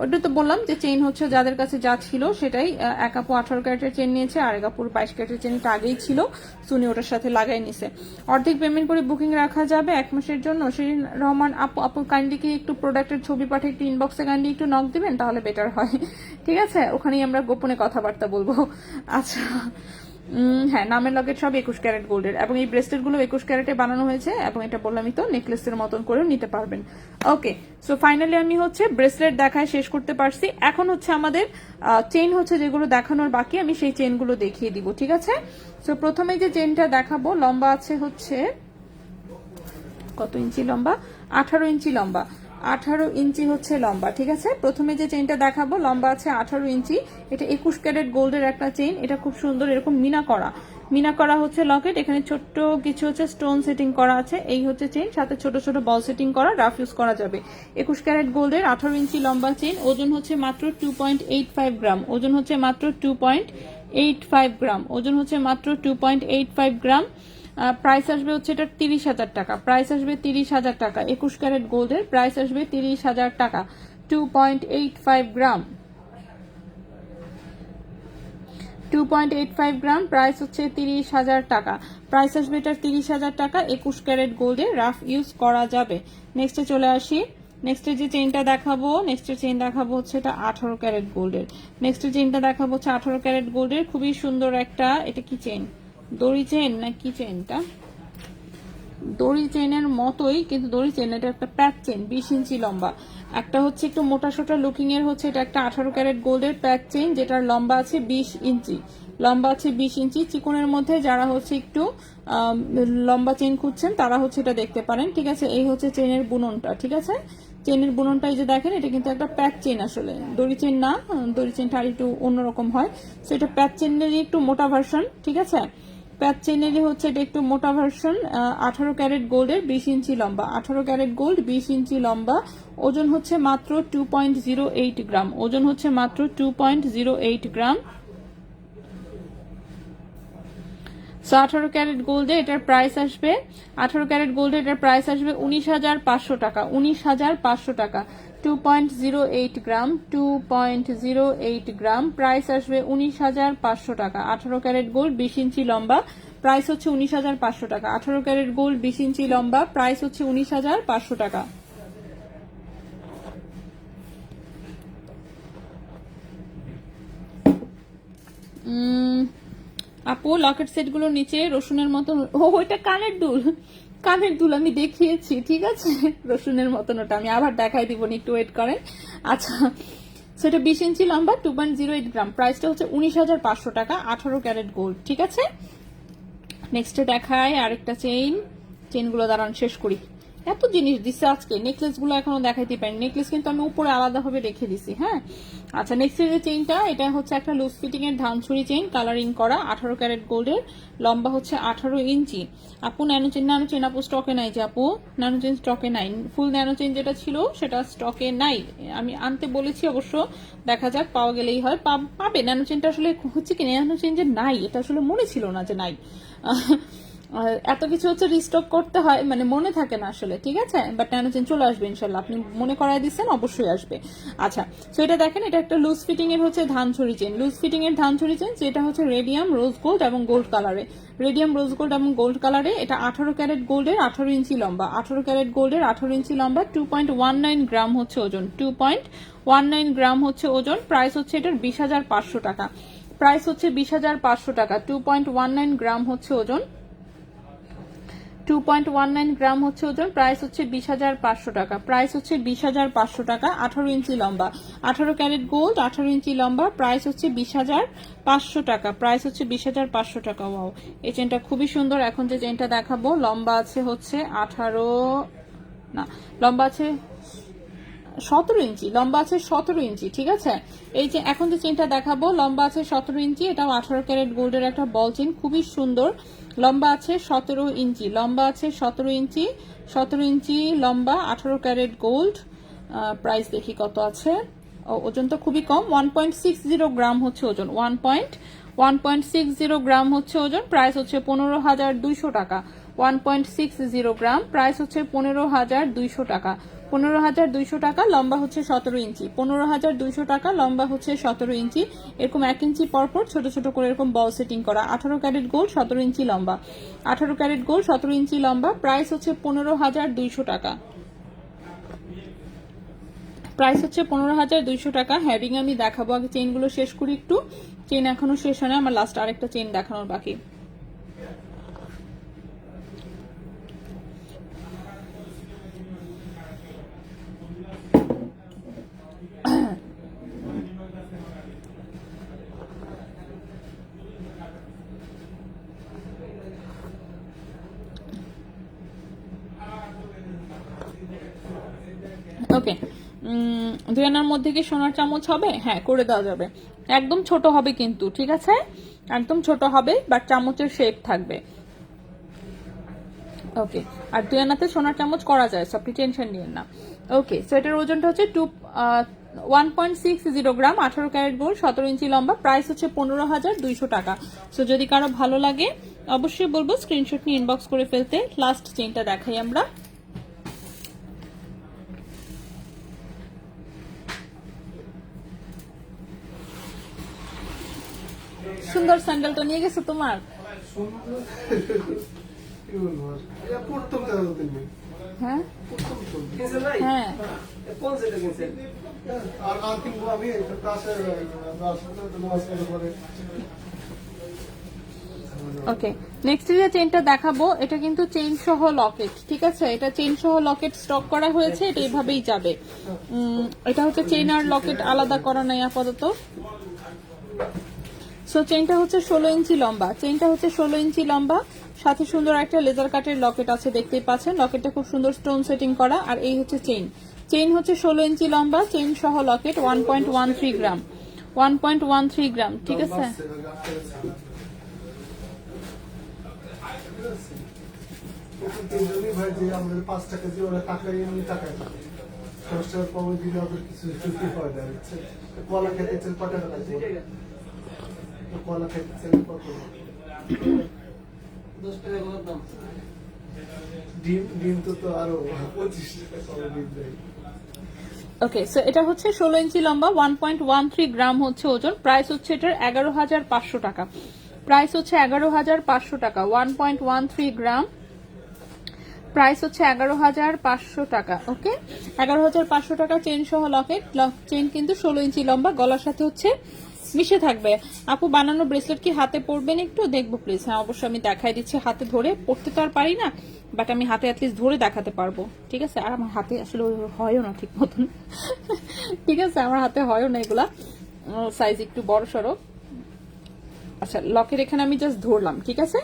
ওটা তো বললাম যে চেইন হচ্ছে যাদের কাছে যা ছিল সেটাই। এক আপু 18 ক্যারেটের চেইন নিয়েছে, আর এক আপুর 22 ক্যারেটের চেইনটা আগেই ছিল, সুনি ওটার সাথে লাগাই নিছে। অর্ধেক পেমেন্ট করে বুকিং রাখা যাবে 1 মাসের জন্য। শিরিন রহমান আপু কাইন্ডলি কি একটু প্রোডাক্টের ছবি পাঠিয়ে একটু ইনবক্সে কাইন্ডলি একটু নক দিবেন, তাহলে বেটার হয়, ঠিক আছে। ওখানেই আমরা গোপনে কথাবার্তা বলবো। আচ্ছা হ্যাঁ, নামের লকেট সব 21 ক্যারেট গোল্ডের, এবং এই ব্রেসলেট গুলো 21 ক্যারেটে বানানো হয়েছে, এবং এটা বললামই তো নেকলেসের মতন করেও নিতে পারবেন। ওকে, সো ফাইনালি আমি হচ্ছে ব্রেসলেট দেখায় শেষ করতে পারছি। এখন হচ্ছে আমাদের চেইন হচ্ছে যেগুলো দেখানোর বাকি, আমি সেই চেইনগুলো দেখিয়ে দিব, ঠিক আছে। সো প্রথমে যে চেইনটা দেখাবো, লম্বা আছে হচ্ছে কত ইঞ্চি লম্বা, 18 ইঞ্চি লম্বা। 18 ইঞ্চি হচ্ছে লম্বা, ঠিক আছে। প্রথমে যে চেইনটা দেখাবো লম্বা আছে 18 ইঞ্চি। এটা 21 ক্যারেট গোল্ডের একটা চেইন, এটা খুব সুন্দর, এরকম মিনা করা হচ্ছে লকেট। এখানে ছোট্ট কিছু হচ্ছে স্টোন সেটিং করা আছে। এই হচ্ছে চেইন, সাথে ছোট ছোট বল সেটিং করা, রাফ ইউজ করা যাবে। 21 ক্যারেট গোল্ডের 18 ইঞ্চি লম্বা চেইন, ওজন হচ্ছে মাত্র 2.85 গ্রাম, ওজন হচ্ছে মাত্র 2.85 গ্রাম, ওজন হচ্ছে মাত্র 2.85 গ্রাম। প্রাইস আসবে হচ্ছে এটা 30,000 টাকা, প্রাইস আসবে 30,000 টাকা। 21 ক্যারেট গোল্ডের প্রাইস আসবে 30,000 টাকা। 2.85 গ্রাম, 2.85 গ্রাম, প্রাইস হচ্ছে 30,000 টাকা। প্রাইস আসবে এটা 30,000 টাকা। 21 ক্যারেট গোল্ডে রাফ ইউজ করা যাবে। নেক্সটে চলে আসি। নেক্সটের যে চেইনটা দেখাবো, নেক্সটের চেইন দেখাবো হচ্ছে এটা 18 ক্যারেট গোল্ডের। নেক্সটের চেইনটা দেখাবো হচ্ছে 18 ক্যারেট গোল্ডের, খুবই সুন্দর একটা। এটা কি চেইন, দড়ি চেইন না কি চেইনটা? দড়ি চেইনের মতোই, কিন্তু দড়ি চেইন, এটা একটা প্যাচ চেইন, 20 ইঞ্চি লম্বা। একটা হচ্ছে একটু মোটা সোটা লুকিং এর হচ্ছে, এটা একটা 18 ক্যারেট গোল্ডের প্যাচ চেইন, যেটার লম্বা আছে 20 ইঞ্চি, লম্বা আছে 20 ইঞ্চি। চিকনের মধ্যে যারা হচ্ছে একটু লম্বা চেইন খুঁজছেন তারা হচ্ছে এটা দেখতে পারেন, ঠিক আছে। এই হচ্ছে চেইনের বুননটা, ঠিক আছে। চেইনের বুননটা এই যে দেখেন, এটা কিন্তু একটা প্যাচ চেইন, আসলে দড়ি চেইন না, দড়ি চেইনটা আর একটু অন্যরকম হয়। সো এটা প্যাচ চেইনেরই একটু মোটা ভার্সন, ঠিক আছে। প্যাচ চেইনেরই হচ্ছে এটা একটু মোটা ভার্সন। 18 ক্যারেট গোল্ডের 20 ইঞ্চি লম্বা, 18 ক্যারেট গোল্ড 20 ইঞ্চি লম্বা। ওজন হচ্ছে মাত্র 2.08 গ্রাম, ওজন হচ্ছে মাত্র 2.08 গ্রাম। 18 ক্যারেট গোল্ডে এটার প্রাইস আসবে, 18 ক্যারেট গোল্ডে এটার প্রাইস আসবে 19,500 টাকা, 19,500 টাকা। 2.08 গ্রাম, 2.08 গ্রাম, প্রাইস আসবে 19,500 টাকা। 18 ক্যারেট গোল্ড 20 ইঞ্চি লম্বা, প্রাইস হচ্ছে 19,500 টাকা। 18 ক্যারেট গোল্ড 20 ইঞ্চি লম্বা, প্রাইস হচ্ছে 19,500 টাকা। আপু লকেট সেট গুলোর নিচে রসুনের মতন, ওইটা কানের দুল, কানের দুল আমি দেখিয়েছি, ঠিক আছে। রসুনের মতন ওটা আমি আবার দেখাই দিব, একটু ওয়েট করেন। আচ্ছা, সেটা 20 ইঞ্চি লম্বা, 2.08 গ্রাম, প্রাইসটা হচ্ছে 19,500 টাকা। 18 ক্যারেট গোল্ড, ঠিক আছে। নেক্সটে দেখায় আরেকটা চেইন, চেইনগুলো দাঁড়ান শেষ করি। এত জিনিস দিচ্ছে আজকে। নেকলেস গুলো এখনো দেখাইতে পারি, নেকলেস কিন্তু আমি উপরে আলাদাভাবে রেখে দিছি। হ্যাঁ, আচ্ছা, নেক্সট যে চেইনটা, এটা হচ্ছে একটা লুজ ফিটিং এর ধানছড়ি চেইন, কালারিং করা, 18 ক্যারেট গোল্ডের, লম্বা হচ্ছে 18 ইঞ্চি। আপু ন্যানো চেইন আপু স্টকে নাই যে আপু, ন্যানো চেইন স্টকে নাই। ফুল ন্যানো চেইন যেটা ছিল সেটা স্টকে নাই, আমি আনতে বলেছি, অবশ্য দেখা যাক, পাওয়া গেলেই হয়, পাবে। ন্যানো চেইনটা আসলে হচ্ছে কি, ন্যানো চেইন যে নাই এটা আসলে মনে ছিল না যে নাই। এত কিছু হচ্ছে রিস্টক করতে হয়, মানে মনে থাকে না আসলে, ঠিক আছে। বাট ন্যানো চেইন চলে আসবে ইনশাল্লাহ, আপনি মনে করাই দিচ্ছেন, অবশ্যই আসবে। আচ্ছা, তো এটা দেখেন, এটা একটা লুজ ফিটিং এর হচ্ছে ধানছড়ি চেইন, লুজ ফিটিং এর ধানছড়ি চেইন, যেটা হচ্ছে রেডিয়াম রোজ গোল্ড এবং গোল্ড কালারে, রেডিয়াম রোজ গোল্ড এবং গোল্ড কালারে। এটা 18 ক্যারেট গোল্ডের, 18 ইঞ্চি লম্বা, 18 ক্যারেট গোল্ডের, 18 ইঞ্চি লম্বা, 2.19 গ্রাম হচ্ছে ওজন, 2.19 গ্রাম হচ্ছে ওজন। প্রাইস হচ্ছে এটার 20,500 টাকা, প্রাইস হচ্ছে 20,500 টাকা। 2.19 গ্রাম হচ্ছে ওজন, 2.19 গ্রাম হচ্ছে ওজন, প্রাইস হচ্ছে 20,500 টাকা, প্রাইস হচ্ছে 20,500 টাকা। 18 ইঞ্চি লম্বা, 18 ক্যারেট গোল্ড, 18 ইঞ্চি লম্বা, প্রাইস হচ্ছে 20,500 টাকা, প্রাইস হচ্ছে 20,500 টাকা। ওয়াও, এই চেনটা খুবই সুন্দর। এখন যে চেনটা দেখাবো, লম্বা আছে হচ্ছে 17 ইঞ্চি, লম্বা আছে 17 ইঞ্চি, ঠিক আছে। এই যে এখন যে চেনটা দেখাবো, লম্বা আছে 17 ইঞ্চি, এটাও 18 ক্যারেট গোল্ডের একটা বল চেন, খুবই সুন্দর। লম্বা আছে 17 ইঞ্চি, লম্বা আছে 17 ইঞ্চি, 17 ইঞ্চি লম্বা, 18 ক্যারেট গোল্ড। প্রাইস দেখি কত আছে, ওজন তো খুবই কম, 1.60 গ্রাম হচ্ছে ওজন, 1.60 গ্রাম হচ্ছে ওজন। প্রাইস হচ্ছে 15,200 টাকা, 1.60 গ্রাম, প্রাইস হচ্ছে 15,200 টাকা, 15,200 টাকা। লম্বা হচ্ছে 17 ইঞ্চি, 15,200 টাকা, লম্বা হচ্ছে 17 ইঞ্চি। এরকম 1 ইঞ্চি পরপর ছোট ছোট করে এরকম বল সেটিং করা, 18 ক্যারেট গোল্ড, 17 ইঞ্চি লম্বা, 18 ক্যারেট গোল্ড, 17 ইঞ্চি লম্বা। প্রাইস হচ্ছে 15,200 টাকা, প্রাইস হচ্ছে 15,200 টাকা। হ্যারিং আমি দেখাবো, আগে চেইনগুলো শেষ করি একটু, চেইন এখনো শেষ হয় না আমার, লাস্ট আরেকটা চেইন দেখানোর বাকি। ওকে, 2 আনার মধ্যে কি সোনার চামচ হবে? হ্যাঁ, করে দেওয়া যাবে, একদম ছোট হবে কিন্তু, ঠিক আছে, একদম ছোট হবে, বাট চামচের শেপ থাকবে। ওকে, আর 2 আনাতে সোনার চামচ করা যায়, সব টেনশন নিয়েন না। ওকে, সো এটার ওজনটা হচ্ছে 1.60 গ্রাম, 18 ক্যারেট গোল্ড, 17 ইঞ্চি লম্বা। প্রাইস হচ্ছে 15,200 টাকা। সো যদি কারো ভালো লাগে অবশ্যই বলবো স্ক্রিনশট নিয়ে ইনবক্স করে ফেলতে। লাস্ট চেইনটা দেখাই আমরা, সুন্দর স্যান্ডেলটা নিয়ে গেছো তোমার? হ্যাঁ হ্যাঁ, ওকে, নেক্সট যে চেইনটা দেখাবো, এটা কিন্তু চেইন সহ লকেট, ঠিক আছে, এটা চেইন সহ লকেট স্টক করা হয়েছে, এটা এইভাবেই যাবে। এটা হচ্ছে চেইন আর লকেট আলাদা করা নাই আপাতত। সো চেইনটা হচ্ছে 16 ইঞ্চি লম্বা, চেইনটা হচ্ছে 16 ইঞ্চি লম্বা, সাথে সুন্দর একটা লেজার কাটের লকেট আছে, দেখতেই পাচ্ছেন, লকেটটা খুব সুন্দর স্টোন সেটিং করা। আর এই হচ্ছে চেইন, চেইন হচ্ছে 16 ইঞ্চি লম্বা, চেইন সহ লকেট, 1.13 গ্রাম, 1.13 গ্রাম, ঠিক আছে। কলা খেতে কত? 10 টাকা করে দাম। ডিম তো আরো 25 টাকা ডিম দেয়। ওকে, সো এটা হচ্ছে 16 ইঞ্চি লম্বা, 1.13 গ্রাম হচ্ছে ওজন। প্রাইস হচ্ছে এটার 11,500 টাকা, প্রাইস হচ্ছে 11,500 টাকা, 1.13 গ্রাম, প্রাইস হচ্ছে 11,500 টাকা। ওকে, 11,500 টাকা চেইন সহ লকেট, চেইন কিন্তু 16 ইঞ্চি লম্বা, গলার সাথে হচ্ছে মিশে থাকবে। আপু বানানো ব্রেসলেট কি হাতে পরবেন? একটু দেখবো প্লিজ। হ্যাঁ, অবশ্যই আমি দেখাই দিচ্ছি, হাতে ধরে পড়তে তো আর পারি না, বাট আমি হাতে অ্যাটলিস্ট ধরে দেখাতে পারবো, ঠিক আছে। আর আমার হাতে আসলে হয়ও না ঠিক মতন, ঠিক আছে, আমার হাতে হয়ও না, এগুলা সাইজ একটু বড় সড়ো। আচ্ছা, লকের এখানে আমি জাস্ট ধরলাম, ঠিক আছে,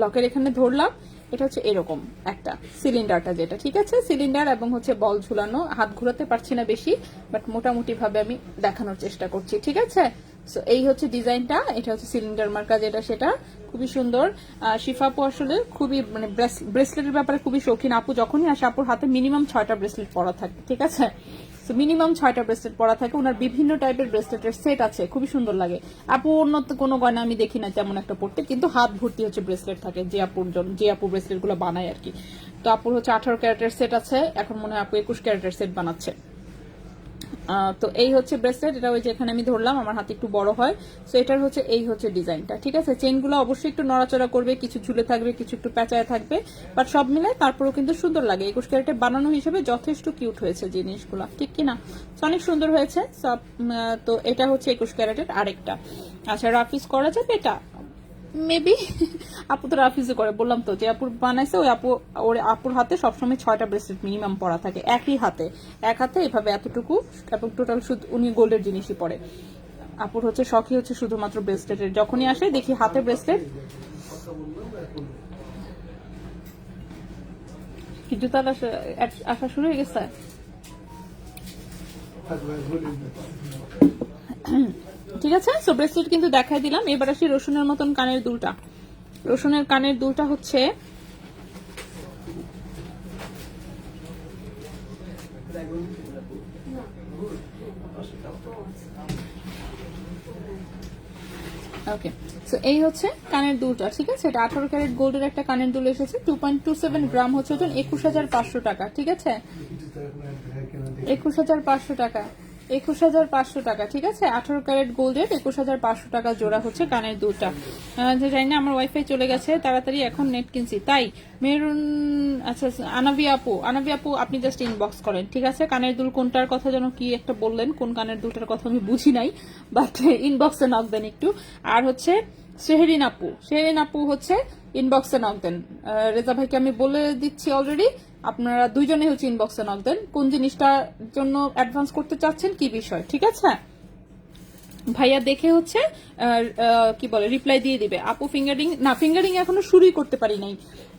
লকের এখানে ধরলাম, এটা হচ্ছে এরকম একটা সিলিন্ডারটা, যেটা ঠিক আছে সিলিন্ডার এবং হচ্ছে বল ঝুলানো। হাত ঘোরাতে পারছি না বেশি, বাট মোটামুটি ভাবে আমি দেখানোর চেষ্টা করছি, ঠিক আছে। সো এই হচ্ছে ডিজাইনটা, এটা হচ্ছে সিলিন্ডার মার্কা যেটা, সেটা খুবই সুন্দর। শিফা আপু আসলে খুবই মানে ব্রেসলেটের ব্যাপারে খুবই শৌখিন। আপু যখনই আসে আপুর হাতে মিনিমাম 6টা ব্রেসলেট পরা থাকে, ঠিক আছে। মিনিমাম 6টা ব্রেসলেট পরা থাকে। ওনার বিভিন্ন টাইপের ব্রেসলেটের সেট আছে, খুবই সুন্দর লাগে। আপু অন্য কোনো গয়না আমি দেখি না তেমন একটা পড়তে, কিন্তু হাত ভর্তি হচ্ছে ব্রেসলেট থাকে, যে আপুর জন্য, যে আপু ব্রেসলেট গুলো বানায় আর কি। তো আপুর হচ্ছে 18 ক্যারেটের সেট আছে, এখন মনে হয় আপু 21 ক্যারেটের সেট বানাচ্ছে। তো এই হচ্ছে ব্রেসলেট, এটা ওই যে এখানে আমি ধরলাম, আমার হাতে একটু বড় হয়। তো এটার হচ্ছে এই হচ্ছে ডিজাইনটা, ঠিক আছে। চেইনগুলো অবশ্যই একটু নড়াচড়া করবে, কিছু ঝুলে থাকবে, কিছু একটু প্যাঁচায় থাকবে, বাট সব মিলে তারপরেও কিন্তু সুন্দর লাগে। 21 ক্যারেটে বানানো হিসেবে যথেষ্ট কিউট হয়েছে জিনিসগুলো, ঠিক কিনা? অনেক সুন্দর হয়েছে সব। তো এটা হচ্ছে 21 ক্যারেটের আরেকটা। আচ্ছা, রাফিজ করা যাবে এটা মেবি। আপু তো রাফিজও করে, বললাম তো যে আপুর বানাইছে, ওই আপুর হাতে সবসময় 6টা ব্রেসলেট মিনিমাম পরা থাকে একই হাতে, এক হাতে এভাবে এতটুকু, এবং টোটাল শুধু উনি গোল্ডের জিনিসই পরে। আপুর হচ্ছে শখই হচ্ছে শুধুমাত্র ব্রেসলেটের, যখনই আসে দেখি হাতে ব্রেসলেট। কি জুতার আসা শুরু হয়ে গেছে? ঠিক আছে, সো ব্রেসলেট কিন্তু দেখাই দিলাম। এবার আসি রসুনের মতন কানের দুলটা। রসুনের কানের দুলটা হচ্ছে ওকে। সো এই হচ্ছে কানের দুলটা, ঠিক আছে। এটা 18 ক্যারেট গোল্ডের একটা কানের দুল এসেছে, 2.27 গ্রাম হচ্ছে ওজন, 21,500 টাকা, ঠিক আছে। 21,500 টাকা, 21,500 টাকা, ঠিক আছে। 18 ক্যারেট গোল্ডের 21,500 টাকা জোড়া হচ্ছে কানের দুলটা। জানি না, আমার ওয়াইফাই চলে গেছে, তাড়াতাড়ি এখন নেট কিনছি তাই। মেরুন, আচ্ছা আনাভিয়া আপু আপনি জাস্ট ইনবক্স করেন, ঠিক আছে। কানের দুল কোনটার কথা যেন কি একটা বললেন, কোন কানের দুলটার কথা আমি বুঝি নাই, বাট ইনবক্সে নক দেন একটু। আর হচ্ছে শেহরিন আপু হচ্ছে ইনবক্সে নক দেন। রেজা ভাইকে আমি বলে দিচ্ছি অলরেডি, আপনারা দুইজনে হচ্ছে ইনবক্সে নক দেন কোন জিনিসটার জন্য অ্যাডভান্স করতে চাচ্ছেন, কি বিষয়, ঠিক আছে। ভাইয়া দেখে হচ্ছে কি বলে রিপ্লাই দিয়ে দিবে। আপু ফিঙ্গারিং এখনো শুরুই করতে পারি নাই,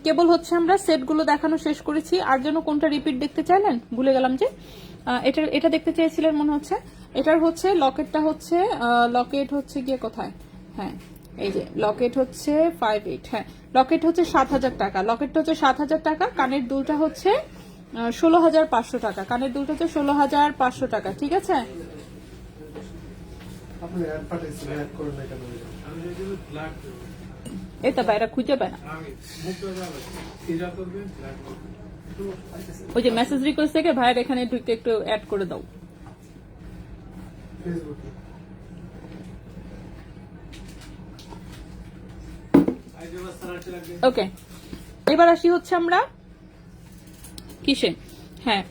কেবল হচ্ছে আমরা সেটগুলো দেখানো শেষ করেছি। আর যেন কোনটা রিপিট দেখতে চাইলেন ভুলে গেলাম, যে এটা দেখতে চেয়েছিলেন মনে হচ্ছে। এটার হচ্ছে লকেটটা হচ্ছে লকেট হচ্ছে গিয়ে কোথায়, হ্যাঁ এই যে লকেট হচ্ছে 58, হ্যাঁ লকেট হচ্ছে 7,000 টাকা, লকেটটা হচ্ছে 7,000 টাকা। কানের দুলটা হচ্ছে 16,500 টাকা, কানের দুলটা হচ্ছে 16,500 টাকা, ঠিক আছে। আপনি অ্যাড পাঠাইছেন, অ্যাড করেন না কেন? এটা বাইরে খুঁজে পায় না, ওই যে মেসেজ রিকোয়েস্ট থেকে ভাইয়ের এখানে ঢুকে একটু অ্যাড করে দাও ফেসবুকে। ওকে। এবার আসি হচ্ছে আমরা কিসে, হ্যাঁ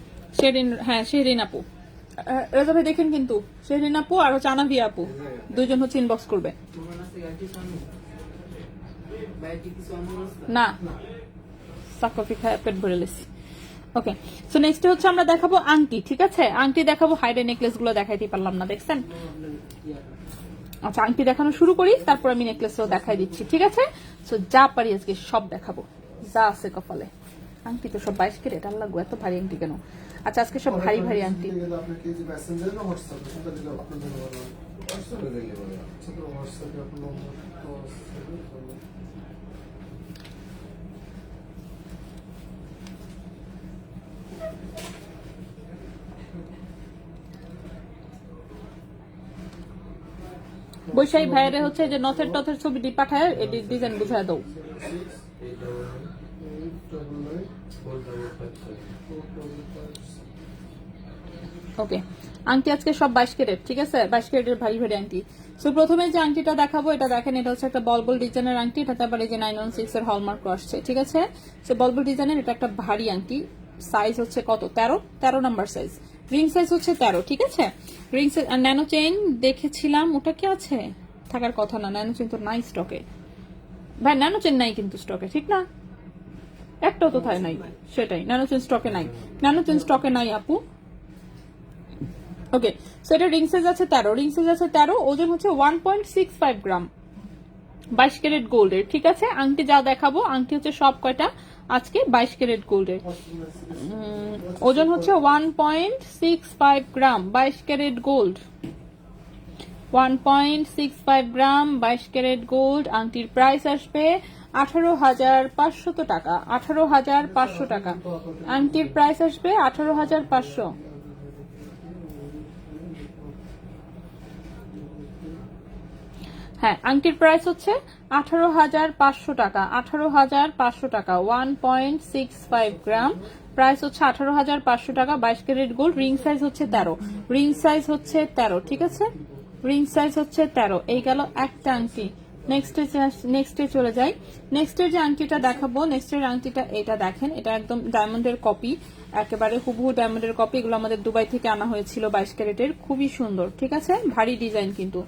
শেহরিন আপু। রেজা ভাই দেখেন কিন্তু, শেহরিন আপু আর হচ্ছে আনাভিয়া আপু দুইজন হচ্ছে ইনবক্স করবে। না সাকফি খায় পেট ভরে লেছি। ওকে, সো নেক্সট হচ্ছে আমরা দেখাবো আংটি, ঠিক আছে। আংটি দেখাবো, হাইডে নেকলেস গুলো দেখাইতে পারলাম না, দেখছেন। আচ্ছা আংটি দেখানো শুরু করি, তারপর আমি নেকলেসও দেখাই দিচ্ছি, ঠিক আছে। সো যা পারি আজকে সব দেখাবো, যা আছে কপালে। আংটি তো সব 22 ক্যারেট, আল্লাহ গো এত ভারী আংটি কেন। আচ্ছা আজকে সব ভারী ভারী আংটি। আপনাকে যে মেসেঞ্জার না হোয়াটসঅ্যাপে, সেটা দিলে আপনার জন্য ভালো হয়। হোয়াটসঅ্যাপে দিলে ভালো হয়। ছোট হোয়াটসঅ্যাপে আপনার নম্বর বৈশাখী ভাইয়ের হচ্ছে যে নথের টথের ছবিটি পাঠায়, এটি ডিজাইন বুঝায় দাও। ওকে, আংটি আজকে সব 22 ক্যারেট, ঠিক আছে। 22 ক্যারেটের ভারী ভারী আংটি। সো প্রথমে যে আংটিটা দেখাবো, এটা দেখেন, এটা হচ্ছে একটা বলবল ডিজাইনের আংটি। এটাতে আবার এই যে 916 এর হলমার্ক আসছে, ঠিক আছে। সো বলবল ডিজাইনের এটা একটা ভারী আংটি। সাইজ হচ্ছে কত, 13 নাম্বার সাইজ। রিং সাইজ হচ্ছে 13, ঠিক আছে। Ring size. আর ন্যানো চেইন দেখেছিলাম, ওটা কি আছে, থাকার কথা না। ন্যানো চেইন তো নাই স্টকে ভাই, ন্যানো চেইন নাই কিন্তু স্টকে, ঠিক না। একটাও তো থাকে নাই, সেটাই ন্যানো চেইন স্টকে নাই, ন্যানো চেইন স্টকে নাই আপু। ওকে, সো এটা রিং সাইজ আছে 13, রিং সাইজ আছে 13, ওজন হচ্ছে 1.65 গ্রাম, 22 ক্যারেট গোল্ডের, ঠিক আছে। আংটি যা দেখাবো আংটি হচ্ছে সব কয়টা আজকে 22 ক্যারেট গোল্ডের। ওজন হচ্ছে 1.65 গ্রাম, 22 ক্যারেট গোল্ড, 1.65 গ্রাম, 22 ক্যারেট গোল্ড। আংটির প্রাইস আসবে 18,500 টাকা, 18,500 টাকা। আংটির প্রাইস আসবে 18,500। হ্যাঁ, আংটির প্রাইস হচ্ছে 18,500 টাকা, 18,500 টাকা, 1.65 গ্রাম, প্রাইস হচ্ছে 18,500 টাকা, 22 ক্যারেট গোল্ড। রিং সাইজ হচ্ছে 13, রিং সাইজ হচ্ছে 13, ঠিক আছে, রিং সাইজ হচ্ছে 13। এই গেল একটা আংটি। নেক্সটে চলে যাই। নেক্সটের যে আংটিটা দেখাবো, নেক্সটের আংটিটা এটা দেখেন, এটা একদম ডায়মন্ডের কপি, একেবারে হুবহু ডায়মন্ডের কপি। এগুলো আমাদের দুবাই থেকে আনা হয়েছিল, 22 ক্যারেটের, খুবই সুন্দর, ঠিক আছে, ভারী ডিজাইন, কিন্তু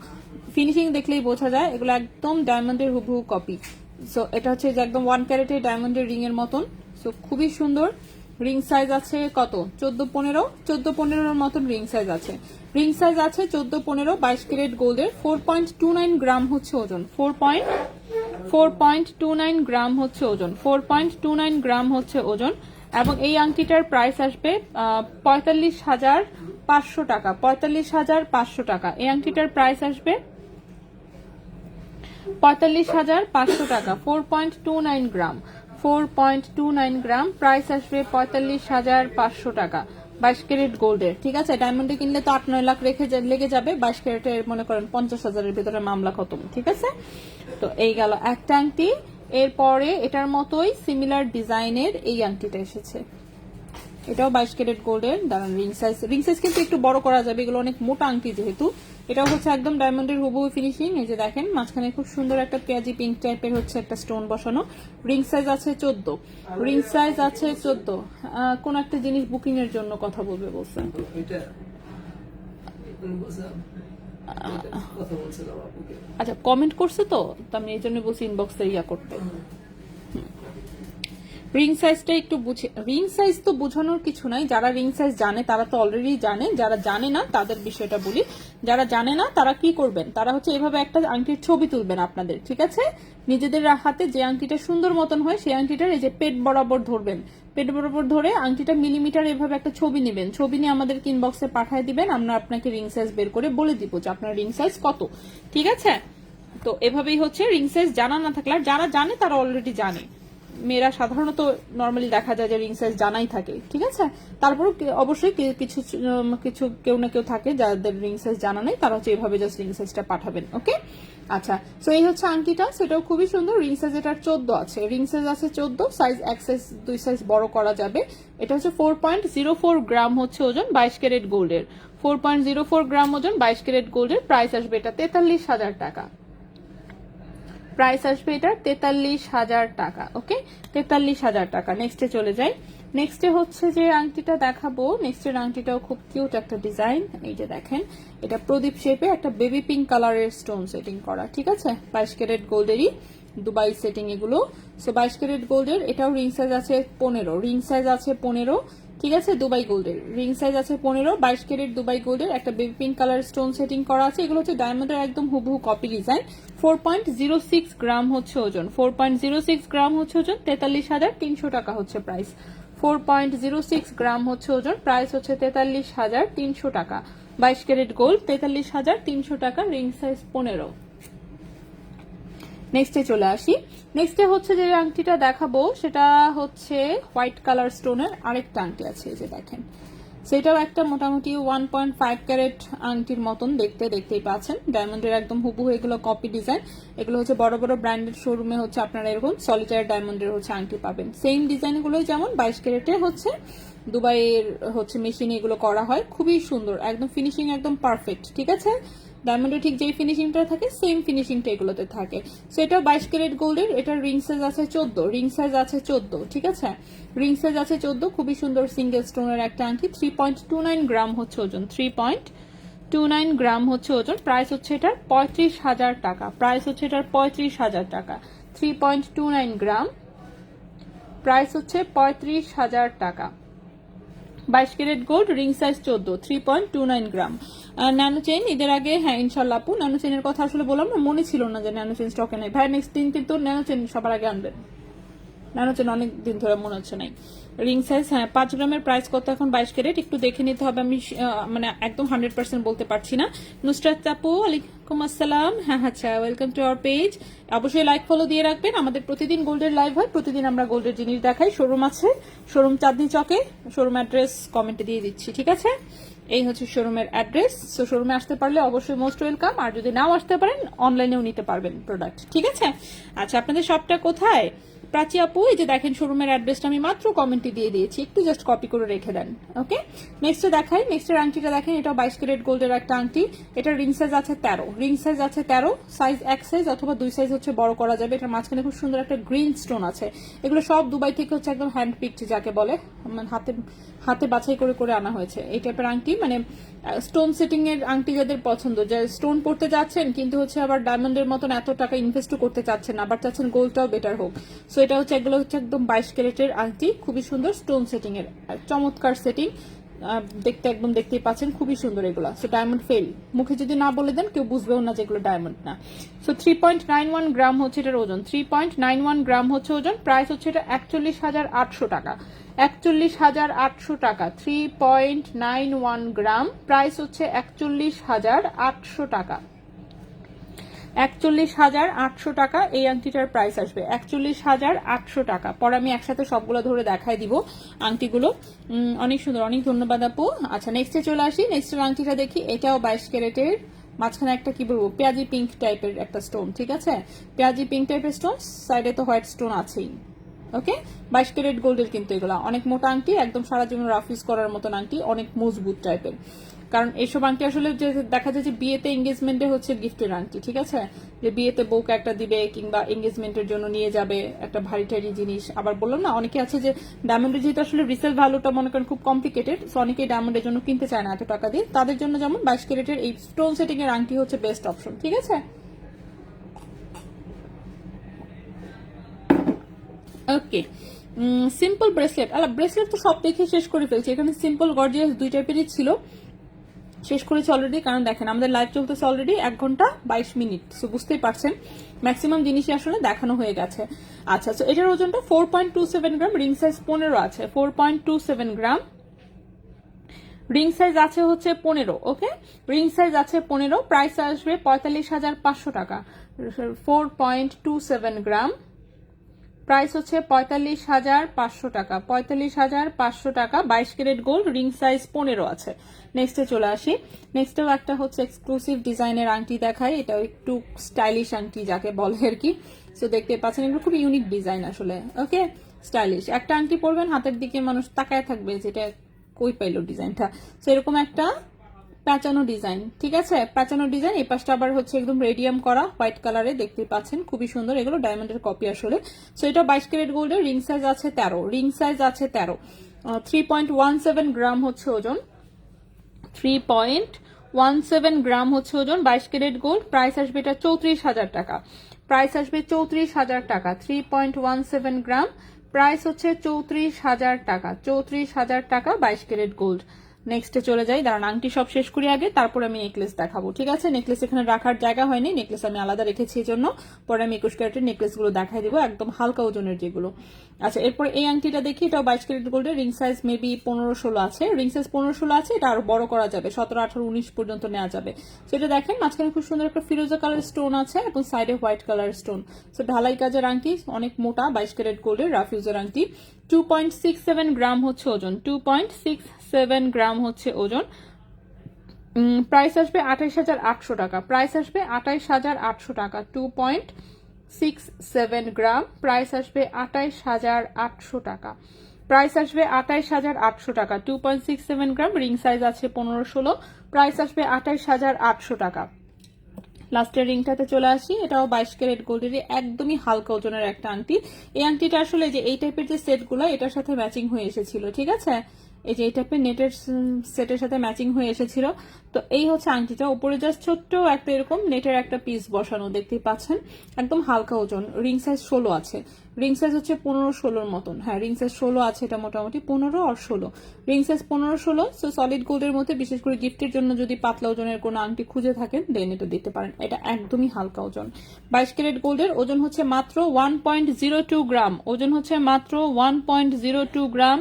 ফিনিশিং দেখলেই বোঝা যায় এগুলো একদম ডায়মন্ডের হুবহু কপি। সো এটা হচ্ছে যে একদম 1 ক্যারেটের ডায়মন্ডের রিং এর মতন। সো খুবই সুন্দর। রিং সাইজ আছে কত? 14-15, 14-15 মতন রিং সাইজ আছে। রিং সাইজ আছে 14-15, 22 ক্যারেট গোল্ডের। 4.29 গ্রাম হচ্ছে ওজন, 4.29 গ্রাম হচ্ছে ওজন, 4.29 গ্রাম হচ্ছে ওজন। এবং এই আংটিটার প্রাইস আসবে 45,500 টাকা, 45,500 টাকা। এই আংটিটার প্রাইস আসবে 45,500 টাকা, 4.29 গ্রাম, 4.29 গ্রাম, প্রাইস আসবে 45,500 টাকা, 22 ক্যারেট গোল্ডের, ঠিক আছে। ডায়মন্ডে কিনলে তো 8-9 লাখ লেগে যাবে, 22 ক্যারেটের মনে করেন 50,000-এর ভিতরে মামলা খতম, ঠিক আছে। তো এই গেল একটা আংটি। এরপরে এটার মতোই সিমিলার ডিজাইনের এই আংটিটা এসেছে, এটাও 22 ক্যারেট গোল্ডের। দাঁড়ান, রিং সাইজ কিন্তু একটু বড় করা যাবে, এগুলো অনেক মোটা আংটি যেহেতু। এটাও হচ্ছে একদম ডায়মন্ডের হুবহু ফিনিশিং। এই যে দেখেন মাঝখানে খুব সুন্দর একটা পেঁয়াজি পিঙ্ক টাইপের হচ্ছে একটা স্টোন বসানো। রিং সাইজ আছে 14, রিং সাইজ আছে 14। কোন একটা জিনিস বুকিং এর জন্য কথা বলবে বলছেন, আচ্ছা কমেন্ট করছে তো আমি এই জন্য বলছি ইনবক্সে ইয়া করতে। রিং সাইজটা একটু বুঝে, রিং সাইজ তো বোঝানোর কিছু নাই, যারা রিং সাইজ জানে তারা তো অলরেডি জানে, যারা জানে না তাদের বিষয়টা বলি। যারা জানে না তারা কি করবেন, তারা হচ্ছে এভাবে একটা আংটির ছবি তুলবেন আপনাদের, ঠিক আছে। নিজেদের হাতে যে আংটিটা সুন্দর মতন হয় সেই আংটিটার এই যে পেট বরাবর ধরবেন, পেট বরাবর ধরে আংটিটা মিলিমিটার এভাবে একটা ছবি নেবেন, ছবি নিয়ে আমাদের ইনবক্সে পাঠিয়ে দিবেন, আমরা আপনাকে রিং সাইজ বের করে বলে দিব যে আপনার রিং সাইজ কত, ঠিক আছে। তো এভাবেই হচ্ছে রিং সাইজ জানা না থাকলে, আর যারা জানে তারা অলরেডি জানে। মেয়েরা সাধারণত নর্মালি দেখা যায় যে রিং সাইজ জানাই থাকে, ঠিক আছে। তারপর অবশ্যই কিছু কিছু কেউ না কেউ থাকে যাদের রিং সাইজ জানা নেই, তারা হচ্ছে এভাবে জাস্ট রিং সাইজটা পাঠাবেন, ওকে। আচ্ছা, সো এই হচ্ছে আংটিটা, সেটাও খুবই সুন্দর। রিং সাইজ এটার 14 আছে, রিং সাইজ আছে 14, সাইজ এক সাইজ 2 সাইজ বড় করা যাবে। এটা হচ্ছে 4.04 গ্রাম হচ্ছে ওজন, 22 ক্যারেট গোল্ডের, 4.04 গ্রাম ওজন, 22 ক্যারেট গোল্ডের। প্রাইস আসবে এটা 43,000 টাকা, প্রাইস আসবে এটা 43,000 টাকা, ওকে, 43,000 টাকা। নেক্সটে চলে যাই। নেক্সটে হচ্ছে যে আংটিটা দেখাবো, নেক্সটের আংটিটাও খুব কিউট একটা ডিজাইন। এই যে দেখেন, এটা প্রদীপ শেপে একটা বেবি পিঙ্ক কালারের স্টোন সেটিং করা, ঠিক আছে, 22 ক্যারেট গোল্ডেরই দুবাই সেটিং এগুলো। সো 22 ক্যারেট গোল্ডের, এটাও রিং সাইজ আছে 15, রিং সাইজ আছে 15, ঠিক আছে। দুবাই গোল্ডের রিং সাইজ আছে 15, 22 ক্যারেট দুবাই গোল্ডের একটা baby pink colour stone setting করা আছে। এগুলো হচ্ছে ডায়মন্ডের একদম হুবহু কপি ডিজাইন। 4.06 গ্রাম হচ্ছে ওজন, 4.06 গ্রাম হচ্ছে ওজন, 43,300 টাকা হচ্ছে প্রাইস। 4.06 গ্রাম হচ্ছে ওজন, প্রাইস হচ্ছে 43,300 টাকা। 22 ক্যারেট গোল্ড, 43,300 টাকা, রিং সাইজ 15। নেক্সটে চলে আসি। নেক্সটে হচ্ছে যে আংটিটা দেখাবো সেটা হচ্ছে হোয়াইট কালার স্টোনের আরেকটা আংটি আছে, এই যে দেখেন, সেটাও একটা মোটামুটি 1.5 ক্যারেট আংটির মতন দেখতেই পাচ্ছেন। ডায়মন্ডের একদম হুবহু এগুলো কপি ডিজাইন। এগুলো হচ্ছে বড় বড় ব্র্যান্ডেড শোরুমে হচ্ছে আপনারা এরকম সলিটার ডায়মন্ডের হচ্ছে আংটি পাবেন। সেম ডিজাইনগুলো যেমন 22 ক্যারেটে হচ্ছে দুবাইয়ের হচ্ছে মেশিনে এগুলো করা হয়, খুবই সুন্দর, একদম ফিনিশিং একদম পারফেক্ট, ঠিক আছে। ডায়মন্ডের ঠিক যেই ফিনিশিংটা থাকে সেম ফিনিশিংটা এগুলোতে থাকে। সো এটাও 22 ক্যারেট গোল্ডের, এটার রিং সাইজ আছে 14, রিং সাইজ আছে 14, ঠিক আছে, রিং সাইজ আছে 14। খুবই সুন্দর সিঙ্গেল স্টোনের একটা আংটি। 3.29 গ্রাম হচ্ছে ওজন, 3.29 গ্রাম হচ্ছে ওজন। প্রাইস হচ্ছে এটার 35,000 টাকা, প্রাইস হচ্ছে এটার 35,000 টাকা। 3.29 গ্রাম, প্রাইস হচ্ছে 35,000 টাকা, 22 ক্যারেট গোল্ড, রিং সাইজ 14, 3.29 গ্রাম। ন্যানো চেইন ঈদের আগে, হ্যাঁ ইনশাল্লাহ আপু, ন্যানো চেইনের কথা আসলে বললাম না, মনে ছিল না যে ন্যানো চেইন স্টকে নেই। ভাই নেক্সট দিন কিন্তু ন্যানো চেইন সবার আগে আনবেন, ন্যানো চেইন অনেক দিন ধরে মনে হচ্ছে নাই। রিং সাইজ, হ্যাঁ 5 গ্রামের প্রাইস কত এখন? 22 ক্যারেট, একটু দেখে নিতে হবে, আমি মানে একদম 100% বলতে পারছি না। নুসরাত আপু ওয়ালাইকুম আসসালাম, হ্যাঁ আচ্ছা, ওয়েলকাম টু আওয়ার পেজ। অবশ্যই লাইক ফলো দিয়ে রাখবেন, আমাদের প্রতিদিন গোল্ডের লাইভ হয়, প্রতিদিন আমরা গোল্ডের জিনিস দেখাই। শোরুম আছে, শোরুম চাঁদনি চকে, শোরুম অ্যাড্রেস কমেন্টে দিয়ে দিচ্ছি, ঠিক আছে? এই হচ্ছে শোরুমের অ্যাড্রেস। সো শোরুমে আসতে পারলে অবশ্যই মোস্ট ওয়েলকাম, আর যদি নাও আসতে পারেন অনলাইনেও নিতে পারবেন প্রোডাক্ট, ঠিক আছে? আচ্ছা, আপনাদের শপটা কোথায়? প্রাচী আপু, এই যে দেখেন শোরুমের অ্যাড্রেসটা আমি মাত্র কমেন্টে দিয়ে দিয়েছি, একটু জাস্ট কপি করে রেখে দেন, ওকে? নেক্সট দেখাই, নেক্সটের আংটিটা দেখেন, এটা 22 ক্যারেট গোল্ডের একটা আংটি। এটা রিং সাইজ আছে 13, রিং সাইজ আছে 13, সাইজ 1 সাইজ অথবা 2 সাইজ হচ্ছে বড় করা যাবে। এটার মাঝখানে খুব সুন্দর একটা গ্রিন স্টোন আছে, এগুলো সব দুবাই থেকে হচ্ছে একদম হ্যান্ড পিকড যাকে বলে, মানে হাতে বাছাই করে করে আনা হয়েছে। এই টাইপের আংটি মানে স্টোন সেটিং এর আংটি যাদের পছন্দ, যে স্টোন পড়তে যাচ্ছেন কিন্তু হচ্ছে আবার ডায়মন্ডের মতন এত টাকা ইনভেস্ট করতে চাচ্ছেন না, আবার চাচ্ছেন গোল্ডটাও বেটার হোক, সো এটা হচ্ছে এগুলো হচ্ছে একদম 22 ক্যারেটের আংটি, খুবই সুন্দর স্টোন সেটিং এর, চমৎকার সেটিং, দেখতে একদম দেখতেই পাচ্ছেন খুবই সুন্দর এগুলা। সো ডায়মন্ড ফেল, মুখে যদি না বলে দেন কেউ বুঝবেও না যেগুলো ডায়মন্ড না। সো 3.91 গ্রাম হচ্ছে এটার ওজন, 3.91 গ্রাম হচ্ছে ওজন। প্রাইস হচ্ছে এটা 41,800 টাকা, 41,800 টাকা, 3.91 গ্রাম, প্রাইস হচ্ছে 41,800 টাকা, 41,800 টাকা এই আংটিটার প্রাইস আসবে, 41,800 টাকা। পরে আমি একসাথে সবগুলো ধরে দেখাই দিব আংটিগুলো। অনেক সুন্দর, অনেক ধন্যবাদ আপু। আচ্ছা, নেক্সটে চলে আসি, নেক্সটের আংটিটা দেখি, এটাও 22 ক্যারেটের, মাঝখানে একটা কি বলবো পেঁয়াজি পিঙ্ক টাইপের একটা স্টোন, ঠিক আছে? পেঁয়াজি পিঙ্ক টাইপের স্টোন, সাইডে তো হোয়াইট স্টোন আছেই, ওকে? 22 ক্যারেট গোল্ডের কিন্তু এগুলা অনেক মোটা আংটি, একদম সারা জীবন রাফ ইউজ করার মতন আংটি, অনেক মজবুত টাইপের। কারণ এইসব আংটি আসলে যে দেখা যায় যে বিয়েতে এঙ্গেজমেন্টে হচ্ছে গিফটের আংটি, ঠিক আছে? যে বিয়েতে বউকে একটা দিবে কিংবা এঙ্গেজমেন্টের জন্য নিয়ে যাবে একটা ভারী টারি জিনিস। আবার বললাম না, অনেকে আছে যে ডায়মন্ডের যেহেতু আসলে রিসেল ভ্যালুটা মনে করেন খুব কমপ্লিকেটেড, সো অনেকেই ডায়মন্ডের জন্য কিনতে চায় না এত টাকা দিয়ে, তাদের জন্য যেমন 22 ক্যারেটের এই স্টোন সেটিং এর আংটি হচ্ছে বেস্ট অপশন, ঠিক আছে? ওকে, সিম্পল ব্রেসলেট, ব্রেসলেট তো সব দেখে শেষ করে ফেলছি, এখানে সিম্পল গর্জিয়াস দুই টাইপেরই ছিল, শেষ করেছি অলরেডি। কারণ দেখেন আমাদের লাইভ চলতেছে অলরেডি 1 ঘন্টা 22 মিনিট, সো বুঝতেই পারছেন ম্যাক্সিমাম জিনিসই আসলে দেখানো হয়ে গেছে। আচ্ছা, সো এটার ওজনটা 4.27 গ্রাম, রিং সাইজ 15 আছে, 4.27 গ্রাম, রিং সাইজ আছে হচ্ছে 15, ওকে? রিং সাইজ আছে 15, প্রাইস আসবে 45,500 টাকা, 4.27 গ্রাম, প্রাইস হচ্ছে 45,500 টাকা, 45,500 টাকা, 22 ক্যারেট গোল্ড, রিং সাইজ 15 আছে। নেক্সটে চলে আসি, নেক্সটেও একটা হচ্ছে এক্সক্লুসিভ ডিজাইনের আংটি দেখাই, এটাও একটু স্টাইলিশ আংটি যাকে বলে আর কি। সো দেখতে পাচ্ছেন এগুলো খুব ইউনিক ডিজাইন আসলে, ওকে? স্টাইলিশ একটা আংটি পরবেন, হাতের দিকে মানুষ তাকায় থাকবে যেটা কই পাইলো ডিজাইনটা। সো এরকম একটা প্যাচানো ডিজাইন, ঠিক আছে? প্যাচানো ডিজাইন, এই পাশটা আবার হচ্ছে একদম রেডিয়াম করা হোয়াইট কালারে, দেখতে পাচ্ছেন খুবই সুন্দর, এগুলো ডায়মন্ডের কপি আসলে। সো এটা 22 ক্যারেট গোল্ডের, রিং সাইজ আছে 13, রিং সাইজ আছে 13, 3.17 গ্রাম হচ্ছে ওজন, 3.17 গ্রাম হচ্ছে ওজন, 22 ক্যারেট গোল্ড, প্রাইস আসবে এটা 34,000 টাকা, প্রাইস আসবে 34,000 টাকা, 3.17 গ্রাম, প্রাইস হচ্ছে 34,000 টাকা, 34,000 টাকা, 22 ক্যারেট গোল্ড। নেক্সটে চলে যাই, দাঁড়ান আংটি সব শেষ করি আগে, তারপর আমি নেকলেস দেখাবো, ঠিক আছে? নেকলেস এখানে রাখার জায়গা হয়নি, নেকলেস আমি আলাদা রেখেছি এই জন্য, পরে আমি 21 ক্যারেটের নেকলেস গুলো দেখাই দিব, একদম হালকা ওজনের যেগুলো। আচ্ছা, এরপর এই আংটিটা দেখি, এটাও 22 ক্যারেট গোল্ডের, রিং সাইজ মেবি 15-16 আছে, রিং সাইজ 15-16 আছে, এটা আরো বড় করা যাবে, 17, 18, 19 পর্যন্ত নেওয়া যাবে। সেটা দেখেন মাঝখানে খুব সুন্দর একটা ফিরোজা কালার স্টোন আছে এবং সাইডে হোয়াইট কালার স্টোন। সো ঢালাই কাজের আংটি, অনেক মোটা, 22 ক্যারেট গোল্ডের রাফ ইউজের আংটি, 2.67 গ্রাম হচ্ছে ওজন, 2.67 গ্রাম হচ্ছে ওজন, প্রাইস আসবে 28,800 টাকা, প্রাইস আসবে 28,800 টাকা, 2.67 গ্রাম, প্রাইস আসবে 28,800 টাকা, প্রাইস আসবে 28,800 টাকা, 2.67 গ্রাম, রিং সাইজ আছে 15-16, প্রাইস আসবে 28,800 টাকা। লাস্টের রিংটাতে চলে আসি, এটাও 22 ক্যারেট গোল্ডের, একদমই হালকা ওজনের একটা আংটি। এই আংটিটা আসলে যে এই টাইপের যে সেটগুলো এটার সাথে ম্যাচিং হয়ে এসেছিল, ঠিক আছে? এই যে এই টাইপের নেটের সেটের সাথে ম্যাচিং হয়ে এসেছিল। তো এই হচ্ছে আংটিটা, উপরে জাস্ট ছোট্ট একটা এরকম নেটের একটা পিস বসানো, দেখতেই পাচ্ছেন একদম হালকা ওজন। রিং সাইজ 16 আছে, রিং সাইজ হচ্ছে 15-16 মতন। হ্যাঁ, রিং সাইজ 16 আছে, এটা মোটামুটি 15 আর 16, রিং সাইজ 15-16। সো সলিড গোল্ডের মধ্যে বিশেষ করে গিফটের জন্য যদি পাতলা ওজনের কোনো আংটি খুঁজে থাকেন দেন এটা দিতে পারেন। এটা একদমই হালকা ওজন। 22 ক্যারেট গোল্ডের ওজন হচ্ছে মাত্র 1.02 গ্রাম, ওজন হচ্ছে মাত্র 1.02 গ্রাম।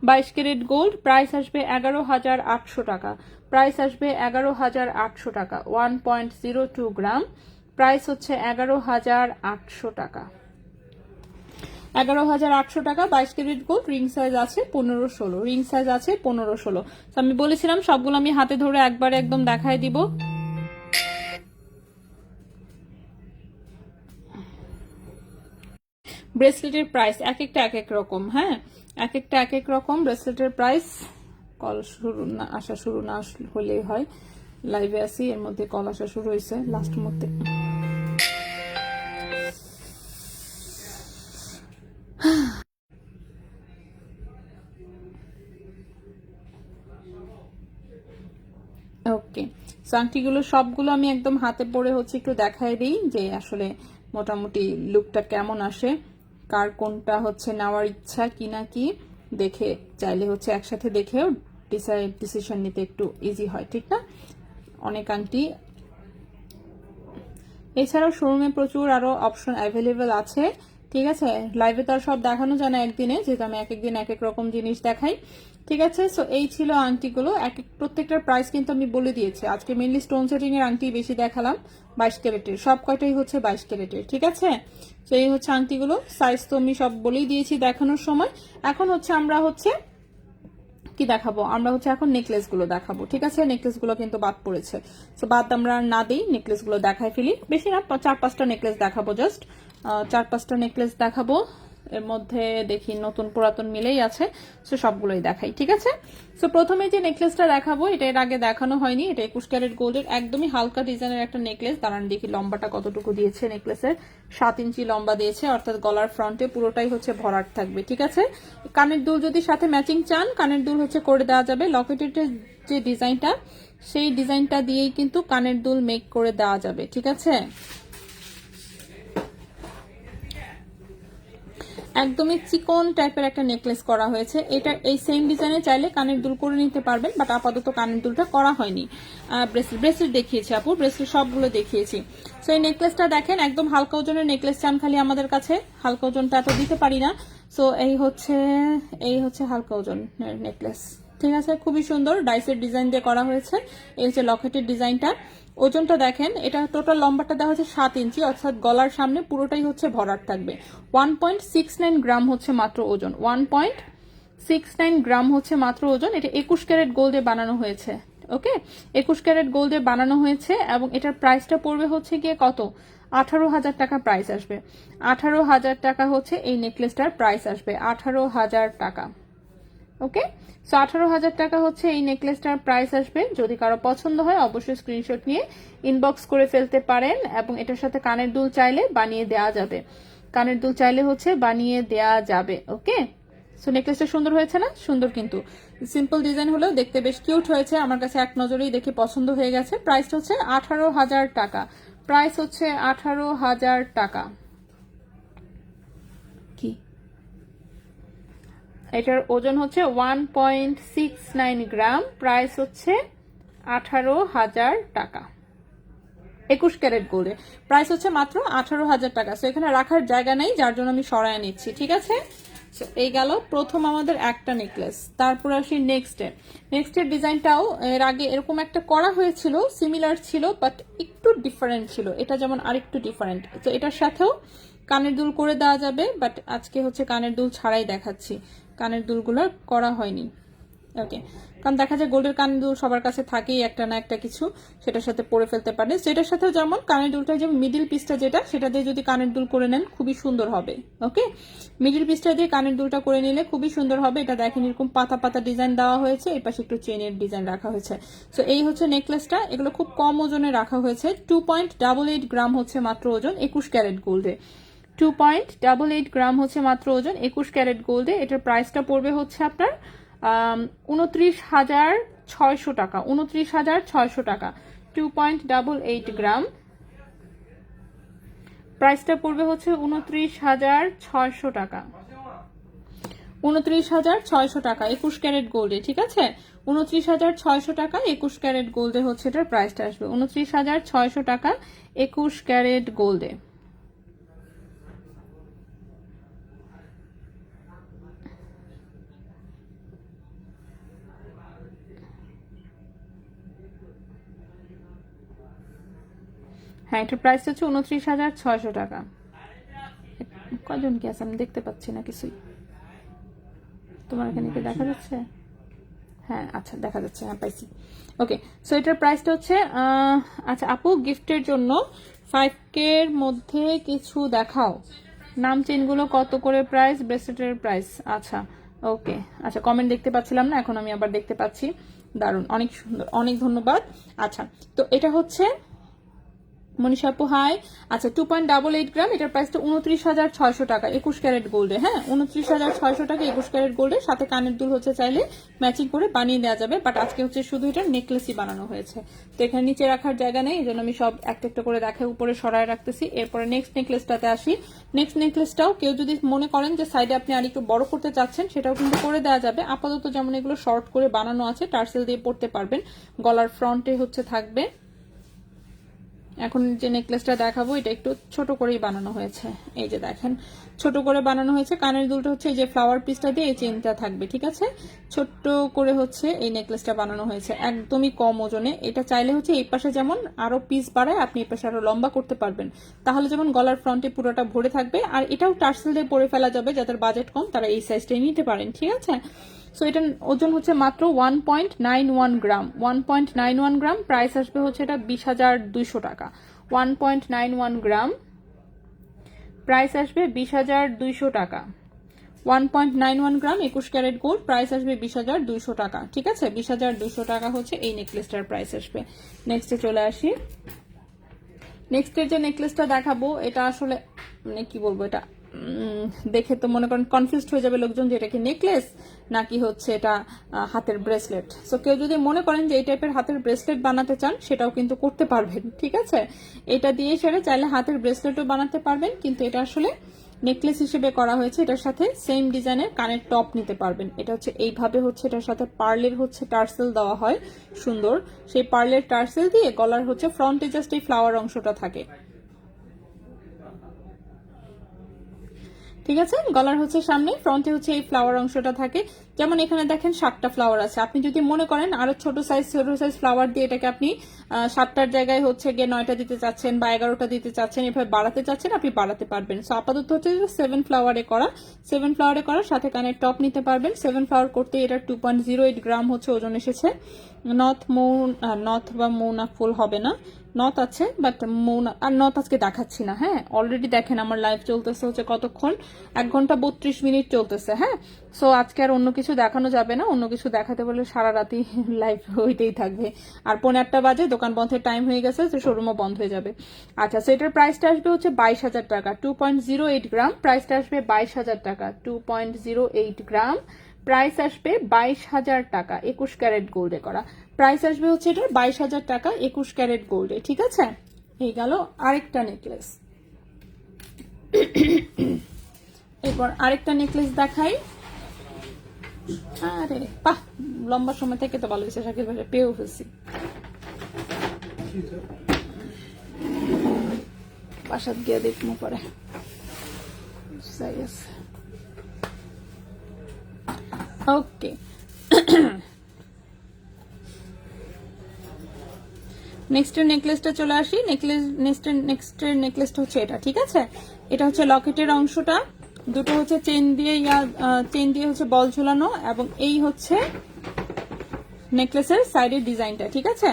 22 ক্যারেট গোল্ড, প্রাইস আসবে 11,800 টাকা, প্রাইস আসবে 11,800 টাকা। 1.02 গ্রাম, প্রাইস হচ্ছে 11,800 টাকা, 11,800 টাকা। 22 ক্যারেট গোল্ড, রিং সাইজ আছে 15-16, রিং সাইজ আছে 15-16। আমি বলেছিলাম সবগুলো আমি হাতে ধরে একবারে একদম দেখায় দিব। ব্রেসলেটের প্রাইস এক একটা এক এক রকম, হ্যাঁ এক একটা এক এক রকম ব্রেসলেটের প্রাইস। কল শুরু না আসা শুরু না হলেই হয়, লাইভে আসি এর মধ্যে কল আসা শুরু হয়েছে লাস্ট মধ্যে। ওকে, আংটিগুলো সবগুলো আমি একদম হাতে পরে হচ্ছে একটু দেখাই দিই যে আসলে মোটামুটি লুকটা কেমন আসে, কার কোনটা হচ্ছে নেওয়ার ইচ্ছা কি না কি দেখে চাইলে হচ্ছে একসাথে দেখেও ডিসিশন নিতে একটু ইজি হয়, ঠিক না? অনেক আংটি এছাড়াও শোরুমে প্রচুর আরো অপশন অ্যাভেলেবেল আছে, ঠিক আছে? লাইভে তো আর সব দেখানো যায় না একদিনে, যেহেতু আমি এক একদিন এক এক রকম জিনিস দেখাই, ঠিক আছে? সো এই ছিল আংটিগুলো, প্রত্যেকটার প্রাইস কিন্তু আমি বলে দিয়েছি। আজকে মেনলি স্টোন সেটিং এর আংটি বেশি দেখালাম, 22 ক্যারেটের, সব কয়টাই হচ্ছে 22 ক্যারেটের, ঠিক আছে? তো এই হচ্ছে আংটিগুলো, সাইজ তো আমি সব বলেই দিয়েছি দেখানোর সময়। এখন হচ্ছে আমরা হচ্ছে কি দেখাবো, আমরা হচ্ছে এখন নেকলেস গুলো দেখাবো, ঠিক আছে? নেকলেস গুলো কিন্তু বাদ পড়েছে, তো বাদ আমরা না দিই, নেকলেস গুলো দেখাই ফেলি। বেশি না, 4-5টা নেকলেস দেখাবো, জাস্ট 4-5টা নেকলেস দেখাবো। এর মধ্যে দেখি নতুন পুরাতন মিলেই আছে, সো সবগুলোই দেখাই, ঠিক আছে? সো প্রথমে যে নেকলেসটা দেখাবো এটা এর আগে দেখানো হয়নি, এটা 21 ক্যারেট গোল্ডের একদমই হালকা ডিজাইনের একটা নেকলেস। দাঁড়ান দেখি লম্বাটা কতটুকু দিয়েছে, নেকলেসের 7 ইঞ্চি লম্বা দিয়েছে, অর্থাৎ গলার ফ্রন্টে পুরোটাই হচ্ছে ভরাট থাকবে, ঠিক আছে? কানের দুল যদি সাথে ম্যাচিং চান, কানের দুল হচ্ছে করে দেওয়া যাবে। লকেটের যে ডিজাইনটা, সেই ডিজাইনটা দিয়েই কিন্তু কানের দুল মেক করে দেওয়া যাবে, ঠিক আছে? একদমই চিকন টাইপের একটা নেকলেস করা হয়েছে, এটা এই সেম ডিজাইনে চাইলে কানের দুল করে নিতে পারবেন, বাট আপাতত কানের দুলটা করা হয়নি। ব্রেসলেট দেখিয়েছি আপু, ব্রেসলেট সবগুলো দেখিয়েছি। সো এই নেকলেসটা দেখেন, একদম হালকা ওজনের নেকলেস চান খালি আমাদের কাছে, হালকা ওজনটা এত দিতে পারি না। সো এই হচ্ছে হালকা ওজনের নেকলেস, ঠিক আছে? খুবই সুন্দর ডাইসের ডিজাইন দিয়ে করা হয়েছে। এই হচ্ছে লকেটের ডিজাইনটা। ওজনটা দেখেন, এটা টোটাল লম্বাটা দেওয়া হচ্ছে 7 ইঞ্চি, অর্থাৎ গলার সামনে পুরোটাই হচ্ছে ভরাট থাকবে। 1.69 গ্রাম হচ্ছে মাত্র ওজন, 1.69 গ্রাম হচ্ছে মাত্র ওজন। এটা 21 ক্যারেট গোল্ডে বানানো হয়েছে, ওকে? 21 ক্যারেট গোল্ডে বানানো হয়েছে এবং এটার প্রাইসটা পড়বে হচ্ছে গিয়ে কত, 18,000 টাকা প্রাইস আসবে। 18,000 টাকা হচ্ছে এই নেকলেসটার প্রাইস আসবে, 18,000 টাকা, ওকে? সো 18,000 টাকা হচ্ছে এই নেকলেসটার প্রাইস আসবে। যদি কারো পছন্দ হয় অবশ্যই স্ক্রিনশট নিয়ে ইনবক্স করে ফেলতে পারেন, এবং এটার সাথে কানের দুল চাইলে বানিয়ে দেওয়া যাবে, কানের দুল চাইলে হচ্ছে বানিয়ে দেওয়া যাবে, ওকে? সো নেকলেসটা সুন্দর হয়েছে না? সুন্দর, কিন্তু সিম্পল ডিজাইন হলেও দেখতে বেশ কিউট হয়েছে, আমার কাছে এক নজরেই দেখে পছন্দ হয়ে গেছে। প্রাইসটা হচ্ছে 18,000 টাকা, প্রাইস হচ্ছে 18,000 টাকা। কি এটার ওজন হচ্ছে 1.69 গ্রাম, প্রাইস হচ্ছে 18,000 টাকা। 21 ক্যারেট গোল্ডে প্রাইস হচ্ছে মাত্র 18,000 টাকা। সো এখানে রাখার জায়গা নেই, যার জন্য আমি সরায় নিচ্ছি, ঠিক আছে? সো এই গেল প্রথম আমাদের একটা নেকলেস। তারপর আসি নেক্সটের ডিজাইনটাও এর আগে এরকম একটা করা হয়েছিল, সিমিলার ছিল বাট একটু ডিফারেন্ট ছিল, এটা যেমন আরেকটু ডিফারেন্ট। তো এটার সাথেও কানের দুল করে দেওয়া যাবে, বাট আজকে হচ্ছে কানের দুল ছাড়াই দেখাচ্ছি, কানের দুলগুলো করা হয়নি, ওকে? কারণ দেখা যায় গোল্ডের কানের দুল সবার কাছে থাকেই একটা না একটা কিছু, সেটার সাথে পরে ফেলতে পারে। সেটার সাথেও যেমন কানের দুলটা, যেমন মিডিল পিসটা যেটা, সেটা দিয়ে যদি কানের দুল করে নেন খুবই সুন্দর হবে, ওকে? মিডিল পিসটা দিয়ে কানের দুলটা করে নিলে খুবই সুন্দর হবে। এটা দেখেন এরকম পাতা পাতা ডিজাইন দেওয়া হয়েছে, এর পাশে একটু চেনের ডিজাইন রাখা হয়েছে। সো এই হচ্ছে নেকলেসটা, এগুলো খুব কম ওজনে রাখা হয়েছে। 2.88 গ্রাম হচ্ছে মাত্র ওজন 21 ক্যারেট গোল্ডে, 2.88 গ্রাম হচ্ছে মাত্র ওজন 21 ক্যারেট গোল্ডে। এটার প্রাইসটা পড়বে হচ্ছে আপনার 29,600 টাকা, 29,600 টাকা, 2.88 গ্রাম। প্রাইসটা পড়বে হচ্ছে 29,600 টাকা, 29,600 টাকা 21 ক্যারেট গোল্ডে। ঠিক আছে, 29,600 টাকা 21 ক্যারেট গোল্ডে হচ্ছে এটার প্রাইসটা আসবে, 29,600 টাকা 21 ক্যারেট গোল্ডে। হ্যাঁ, এটার প্রাইস হচ্ছে 29,600 টাকা। কজন কি আছে আমি দেখতে পাচ্ছি না কিছুই, তোমার এখানে কি দেখা যাচ্ছে? হ্যাঁ আচ্ছা দেখা যাচ্ছে, হ্যাঁ পাইছি। ওকে, সো এটার প্রাইসটা হচ্ছে আচ্ছা আপু গিফটের জন্য 5K এর মধ্যে কিছু দেখাও, নাম চেনগুলো কত করে প্রাইস, ব্রেসলেটের প্রাইস। আচ্ছা ওকে, আচ্ছা কমেন্ট দেখতে পাচ্ছিলাম না, এখন আমি আবার দেখতে পাচ্ছি, দারুণ, অনেক সুন্দর, অনেক ধন্যবাদ। আচ্ছা তো এটা হচ্ছে মনীষা আপু হাই। আচ্ছা 2.88 গ্রাম, এটার প্রাইসটা 29,600 টাকা 21 ক্যারেট গোল্ডে। হ্যাঁ 29,600 টাকা 21 ক্যারেট গোল্ডে, সাথে কানের দুল হচ্ছে চাইলে ম্যাচিং করে বানিয়ে দেওয়া যাবে, বাট আজকে হচ্ছে শুধু এটা নেকলেসই বানানো হয়েছে, তো এখানে নিচে রাখার জায়গা নেই, এই জন্য আমি সব একটা একটা করে দেখে উপরে সরায় রাখতেছি। এরপরে নেক্সট নেকলেসটাতে আসি। নেক্সট নেকলেসটাও কেউ যদি মনে করেন যে সাইডে আপনি আরেকটু বড় করতে চাচ্ছেন, সেটাও কিন্তু করে দেওয়া যাবে। আপাতত যেমন এগুলো শর্ট করে বানানো আছে, টার্সেল দিয়ে পড়তে পারবেন, গলার ফ্রন্টে হচ্ছে থাকবে। এখন যে নেকলেসটা দেখাবো এটা একটু ছোট করেই বানানো হয়েছে, এই যে দেখেন ছোট করে বানানো হয়েছে। কানের দুলটা হচ্ছে এই যে ফ্লাওয়ার পিসটা দিয়ে এই চেনটা থাকবে, ঠিক আছে, ছোট্ট করে হচ্ছে এই নেকলেসটা বানানো হয়েছে, একদমই কম ওজনে। এটা চাইলে হচ্ছে এই পাশে যেমন আরো পিস বাড়ায় আপনি এই পাশে আরো লম্বা করতে পারবেন, তাহলে যেমন গলার ফ্রন্টে পুরোটা ভরে থাকবে। আর এটাও টার্সেল দিয়ে পরে ফেলা যাবে, যাদের বাজেট কম তারা এই সাইজটাই নিতে পারেন, ঠিক আছে। সো এটার ওজন হচ্ছে মাত্র 1.91 গ্রাম, 1.91 গ্রাম। প্রাইস আসবে হচ্ছে এটা 20,200 টাকা, 1.91 গ্রাম, প্রাইস আসবে 20,200 টাকা, 1.91 গ্রাম 21 ক্যারেট গোল্ড, প্রাইস আসবে 20,200 টাকা, ঠিক আছে। 20,200 টাকা হচ্ছে এই নেকলেসটার প্রাইস আসবে। নেক্সটে চলে আসি। নেক্সটের যে নেকলেসটা দেখাবো এটা আসলে মানে কি বলবো, এটা দেখে তো মনে করেন কনফিউজড হয়ে যাবে লোকজন যে এটা কি নেকলেস নাকি হচ্ছে এটা হাতের ব্রেসলেট। সো কেউ যদি মনে করেন যে এই টাইপের হাতের ব্রেসলেট বানাতে চান সেটাও কিন্তু করতে পারবেন, ঠিক আছে। এটা দিয়ে সেটা চাইলে হাতের ব্রেসলেটও বানাতে পারবেন, কিন্তু এটা আসলে নেকলেস হিসেবে করা হয়েছে। এটার সাথে সেম ডিজাইনের কানের টপ নিতে পারবেন। এটা হচ্ছে এইভাবে হচ্ছে এটার সাথে পার্লের হচ্ছে টার্সেল দেওয়া হয় সুন্দর, সেই পার্লের টার্সেল দিয়ে গলার হচ্ছে ফ্রন্টে জাস্ট এই ফ্লাওয়ার অংশটা থাকে, ঠিক আছে। গলার হচ্ছে সামনে, ফ্রন্টে হচ্ছে এই ফ্লাওয়ার অংশটা থাকে। যেমন এখানে দেখেন 7টা ফ্লাওয়ার আছে, আপনি যদি মনে করেন আরো ছোট সাইজ ফ্লাওয়ার দিয়ে এটাকে আপনি 7টার জায়গায় হচ্ছে গিয়ে 9টা দিতে চাচ্ছেন বা 11টা দিতে চাচ্ছেন, এভাবে বাড়াতে চাচ্ছেন, আপনি বাড়াতে পারবেন। সো আপাতত হচ্ছে 7 ফ্লাওয়ারে করা, 7 ফ্লাওয়ারে করা, সাথে কানের টপ নিতে পারবেন। 7 ফ্লাওয়ার করতে এটা 2.08 গ্রাম হচ্ছে ওজন এসেছে। নথ বা মৌনা ফুল হবে না, নথ আছে বাট মৌনা আর নথ আজকে দেখাচ্ছি না। হ্যাঁ অলরেডি দেখেন আমার লাইভ চলতেছে হচ্ছে কতক্ষণ, 1 ঘন্টা 32 মিনিট চলতেছে। হ্যাঁ সো আজকে আর অন্য কিছু দেখানো যাবে না, অন্য কিছু দেখাতে বলে সারা রাতি লাইভ হইতেই থাকবে। আর 1:15 বাজে, দোকান বন্ধের টাইম হয়ে গেছে, তো শোরুমও বন্ধ হয়ে যাবে। আচ্ছা সো এটার প্রাইসটা আসবে হচ্ছে 22,000 টাকা, 2.08 গ্রাম, প্রাইসটা আসবে 22,000 টাকা, 2.08 গ্রাম, প্রাইস আসবে 22,000 টাকা 21 ক্যারেট গোল্ডে করা। প্রাইস আসবে হচ্ছে এটার 22,000 টাকা 21 ক্যারেট গোল্ডে, ঠিক আছে। এই গেল আরেকটা নেকলেস। এরপর আরেকটা নেকলেস দেখাই। আরে বাহ, লম্বা সময় থেকে তো ভালো হয়েছে, শাকিল ভাই পেয়েও ফেলছি। বাসাত গিয়ে দেখবো পরে। ওকে নেক্সটের নেকলেসটা চলে আসি। নেক্সটের নেকলেসটা হচ্ছে এটা, ঠিক আছে। এটা হচ্ছে লকেটের অংশটা, দুটো হচ্ছে চেন দিয়ে হচ্ছে বল ঝুলানো, এবং এই হচ্ছে নেকলেসের সাইডের ডিজাইনটা, ঠিক আছে।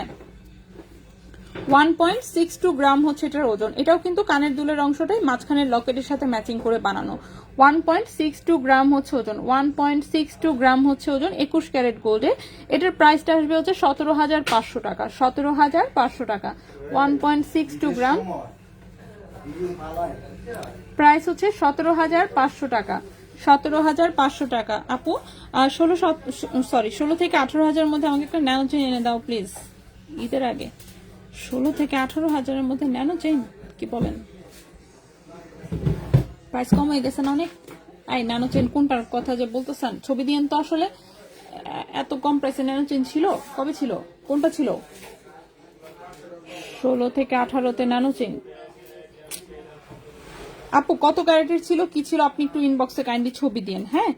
1.62 গ্রাম হচ্ছে এটার ওজন। এটাও কিন্তু কানের দুলের অংশটাই মাঝখানের লকেটের সাথে ম্যাচিং করে বানানো। 1.62 গ্রাম হচ্ছে ওজন, 1.62 গ্রাম হচ্ছে ওজন 21 ক্যারেট গোল্ডে। এটার প্রাইসটা আসবে হচ্ছে 17,500 টাকা, 17,500 টাকা, 1.62 গ্রাম, প্রাইস হচ্ছে 17,500 টাকা, 17,500 টাকা। আপু 16 থেকে 18,000 মধ্যে আমাকে একটা ন্যানো চেইন এনে দাও প্লিজ, ঈদের আগে। 16 থেকে 18,000 মধ্যে ন্যানো চেইন, কি বলেন? প্রাইস কম হয়ে গেছে না অনেক? এই ন্যানো চেইন কোনটার কথা যে বলতেছেন, ছবি দিয়েন তো। আসলে এত কম প্রাইসে ন্যানো চেইন ছিল? কবে ছিল? কোনটা ছিল? 16 থেকে 18তে ন্যানো চেইন। আপু কত ক্যারেটের ছিল, কি ছিল, আপনি একটু ইনবক্সে কাইন্ডলি ছবি দিন। হ্যাঁ,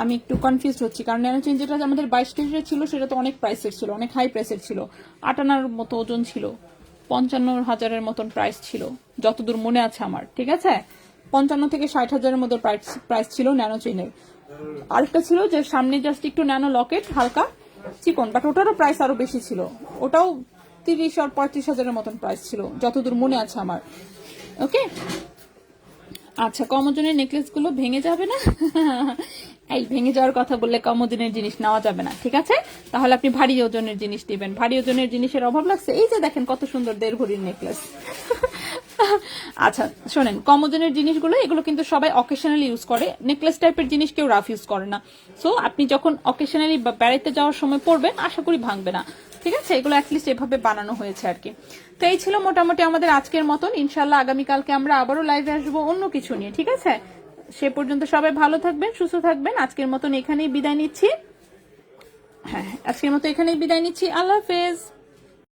আমি একটু কনফিউজ হচ্ছি, কারণ ন্যানো চেইন যেটা আমাদের 22 ক্যারেটের ছিল সেটা তো অনেক প্রাইসের ছিল, অনেক হাই প্রাইসের ছিল। 8 আনার মতো ওজন ছিল, 55,000-এর মতন প্রাইস ছিল যতদূর মনে আছে আমার। ঠিক আছে, 55 থেকে 60,000-এর মতো প্রাইস ছিল ন্যানো চেইনের। আরেকটা ছিল যে সামনে জাস্ট একটু ন্যানো লকেট, হালকা চিকন, বাট ওটারও প্রাইস আরো বেশি ছিল। ওটাও 30 আর 35,000-এর মতন প্রাইস ছিল যতদূর মনে আছে আমার। ওকে, আচ্ছা, কম ওজনের নেকলেস গুলো ভেঙে যাবে না? এই ভেঙে যাওয়ার কথা বললে কম ওজনের জিনিস নেওয়া যাবে না, ঠিক আছে? তাহলে আপনি ভারী ওজনের জিনিস দিবেন। ভারী ওজনের জিনিসের অভাব লাগছে? এই যে দেখেন কত সুন্দর 1.5 ভরির নেকলেস। আচ্ছা শোনেন, কম ওজনের জিনিসগুলো এগুলো কিন্তু সবাই অকেশনালি ইউজ করে, নেকলেস টাইপের জিনিস কেউ রাফ ইউজ করে না। সো আপনি যখন অকেশনালি বা বেড়াইতে যাওয়ার সময় পরবেন, আশা করি ভাঙবে না। ঠিক আছে, এগুলো অ্যাটলিস্ট এভাবে বানানো হয়েছে আর কি। তো এই ছিল মোটামুটি আমাদের আজকের মতন। ইনশাল্লাহ আগামীকালকে আমরা আবারও লাইভে আসবো অন্য কিছু নিয়ে, ঠিক আছে? সে পর্যন্ত সবাই ভালো থাকবেন, সুস্থ থাকবেন। আজকের মতন এখানেই বিদায় নিচ্ছি। হ্যাঁ, আজকের মতো এখানেই বিদায় নিচ্ছি। আল্লাহ হাফেজ।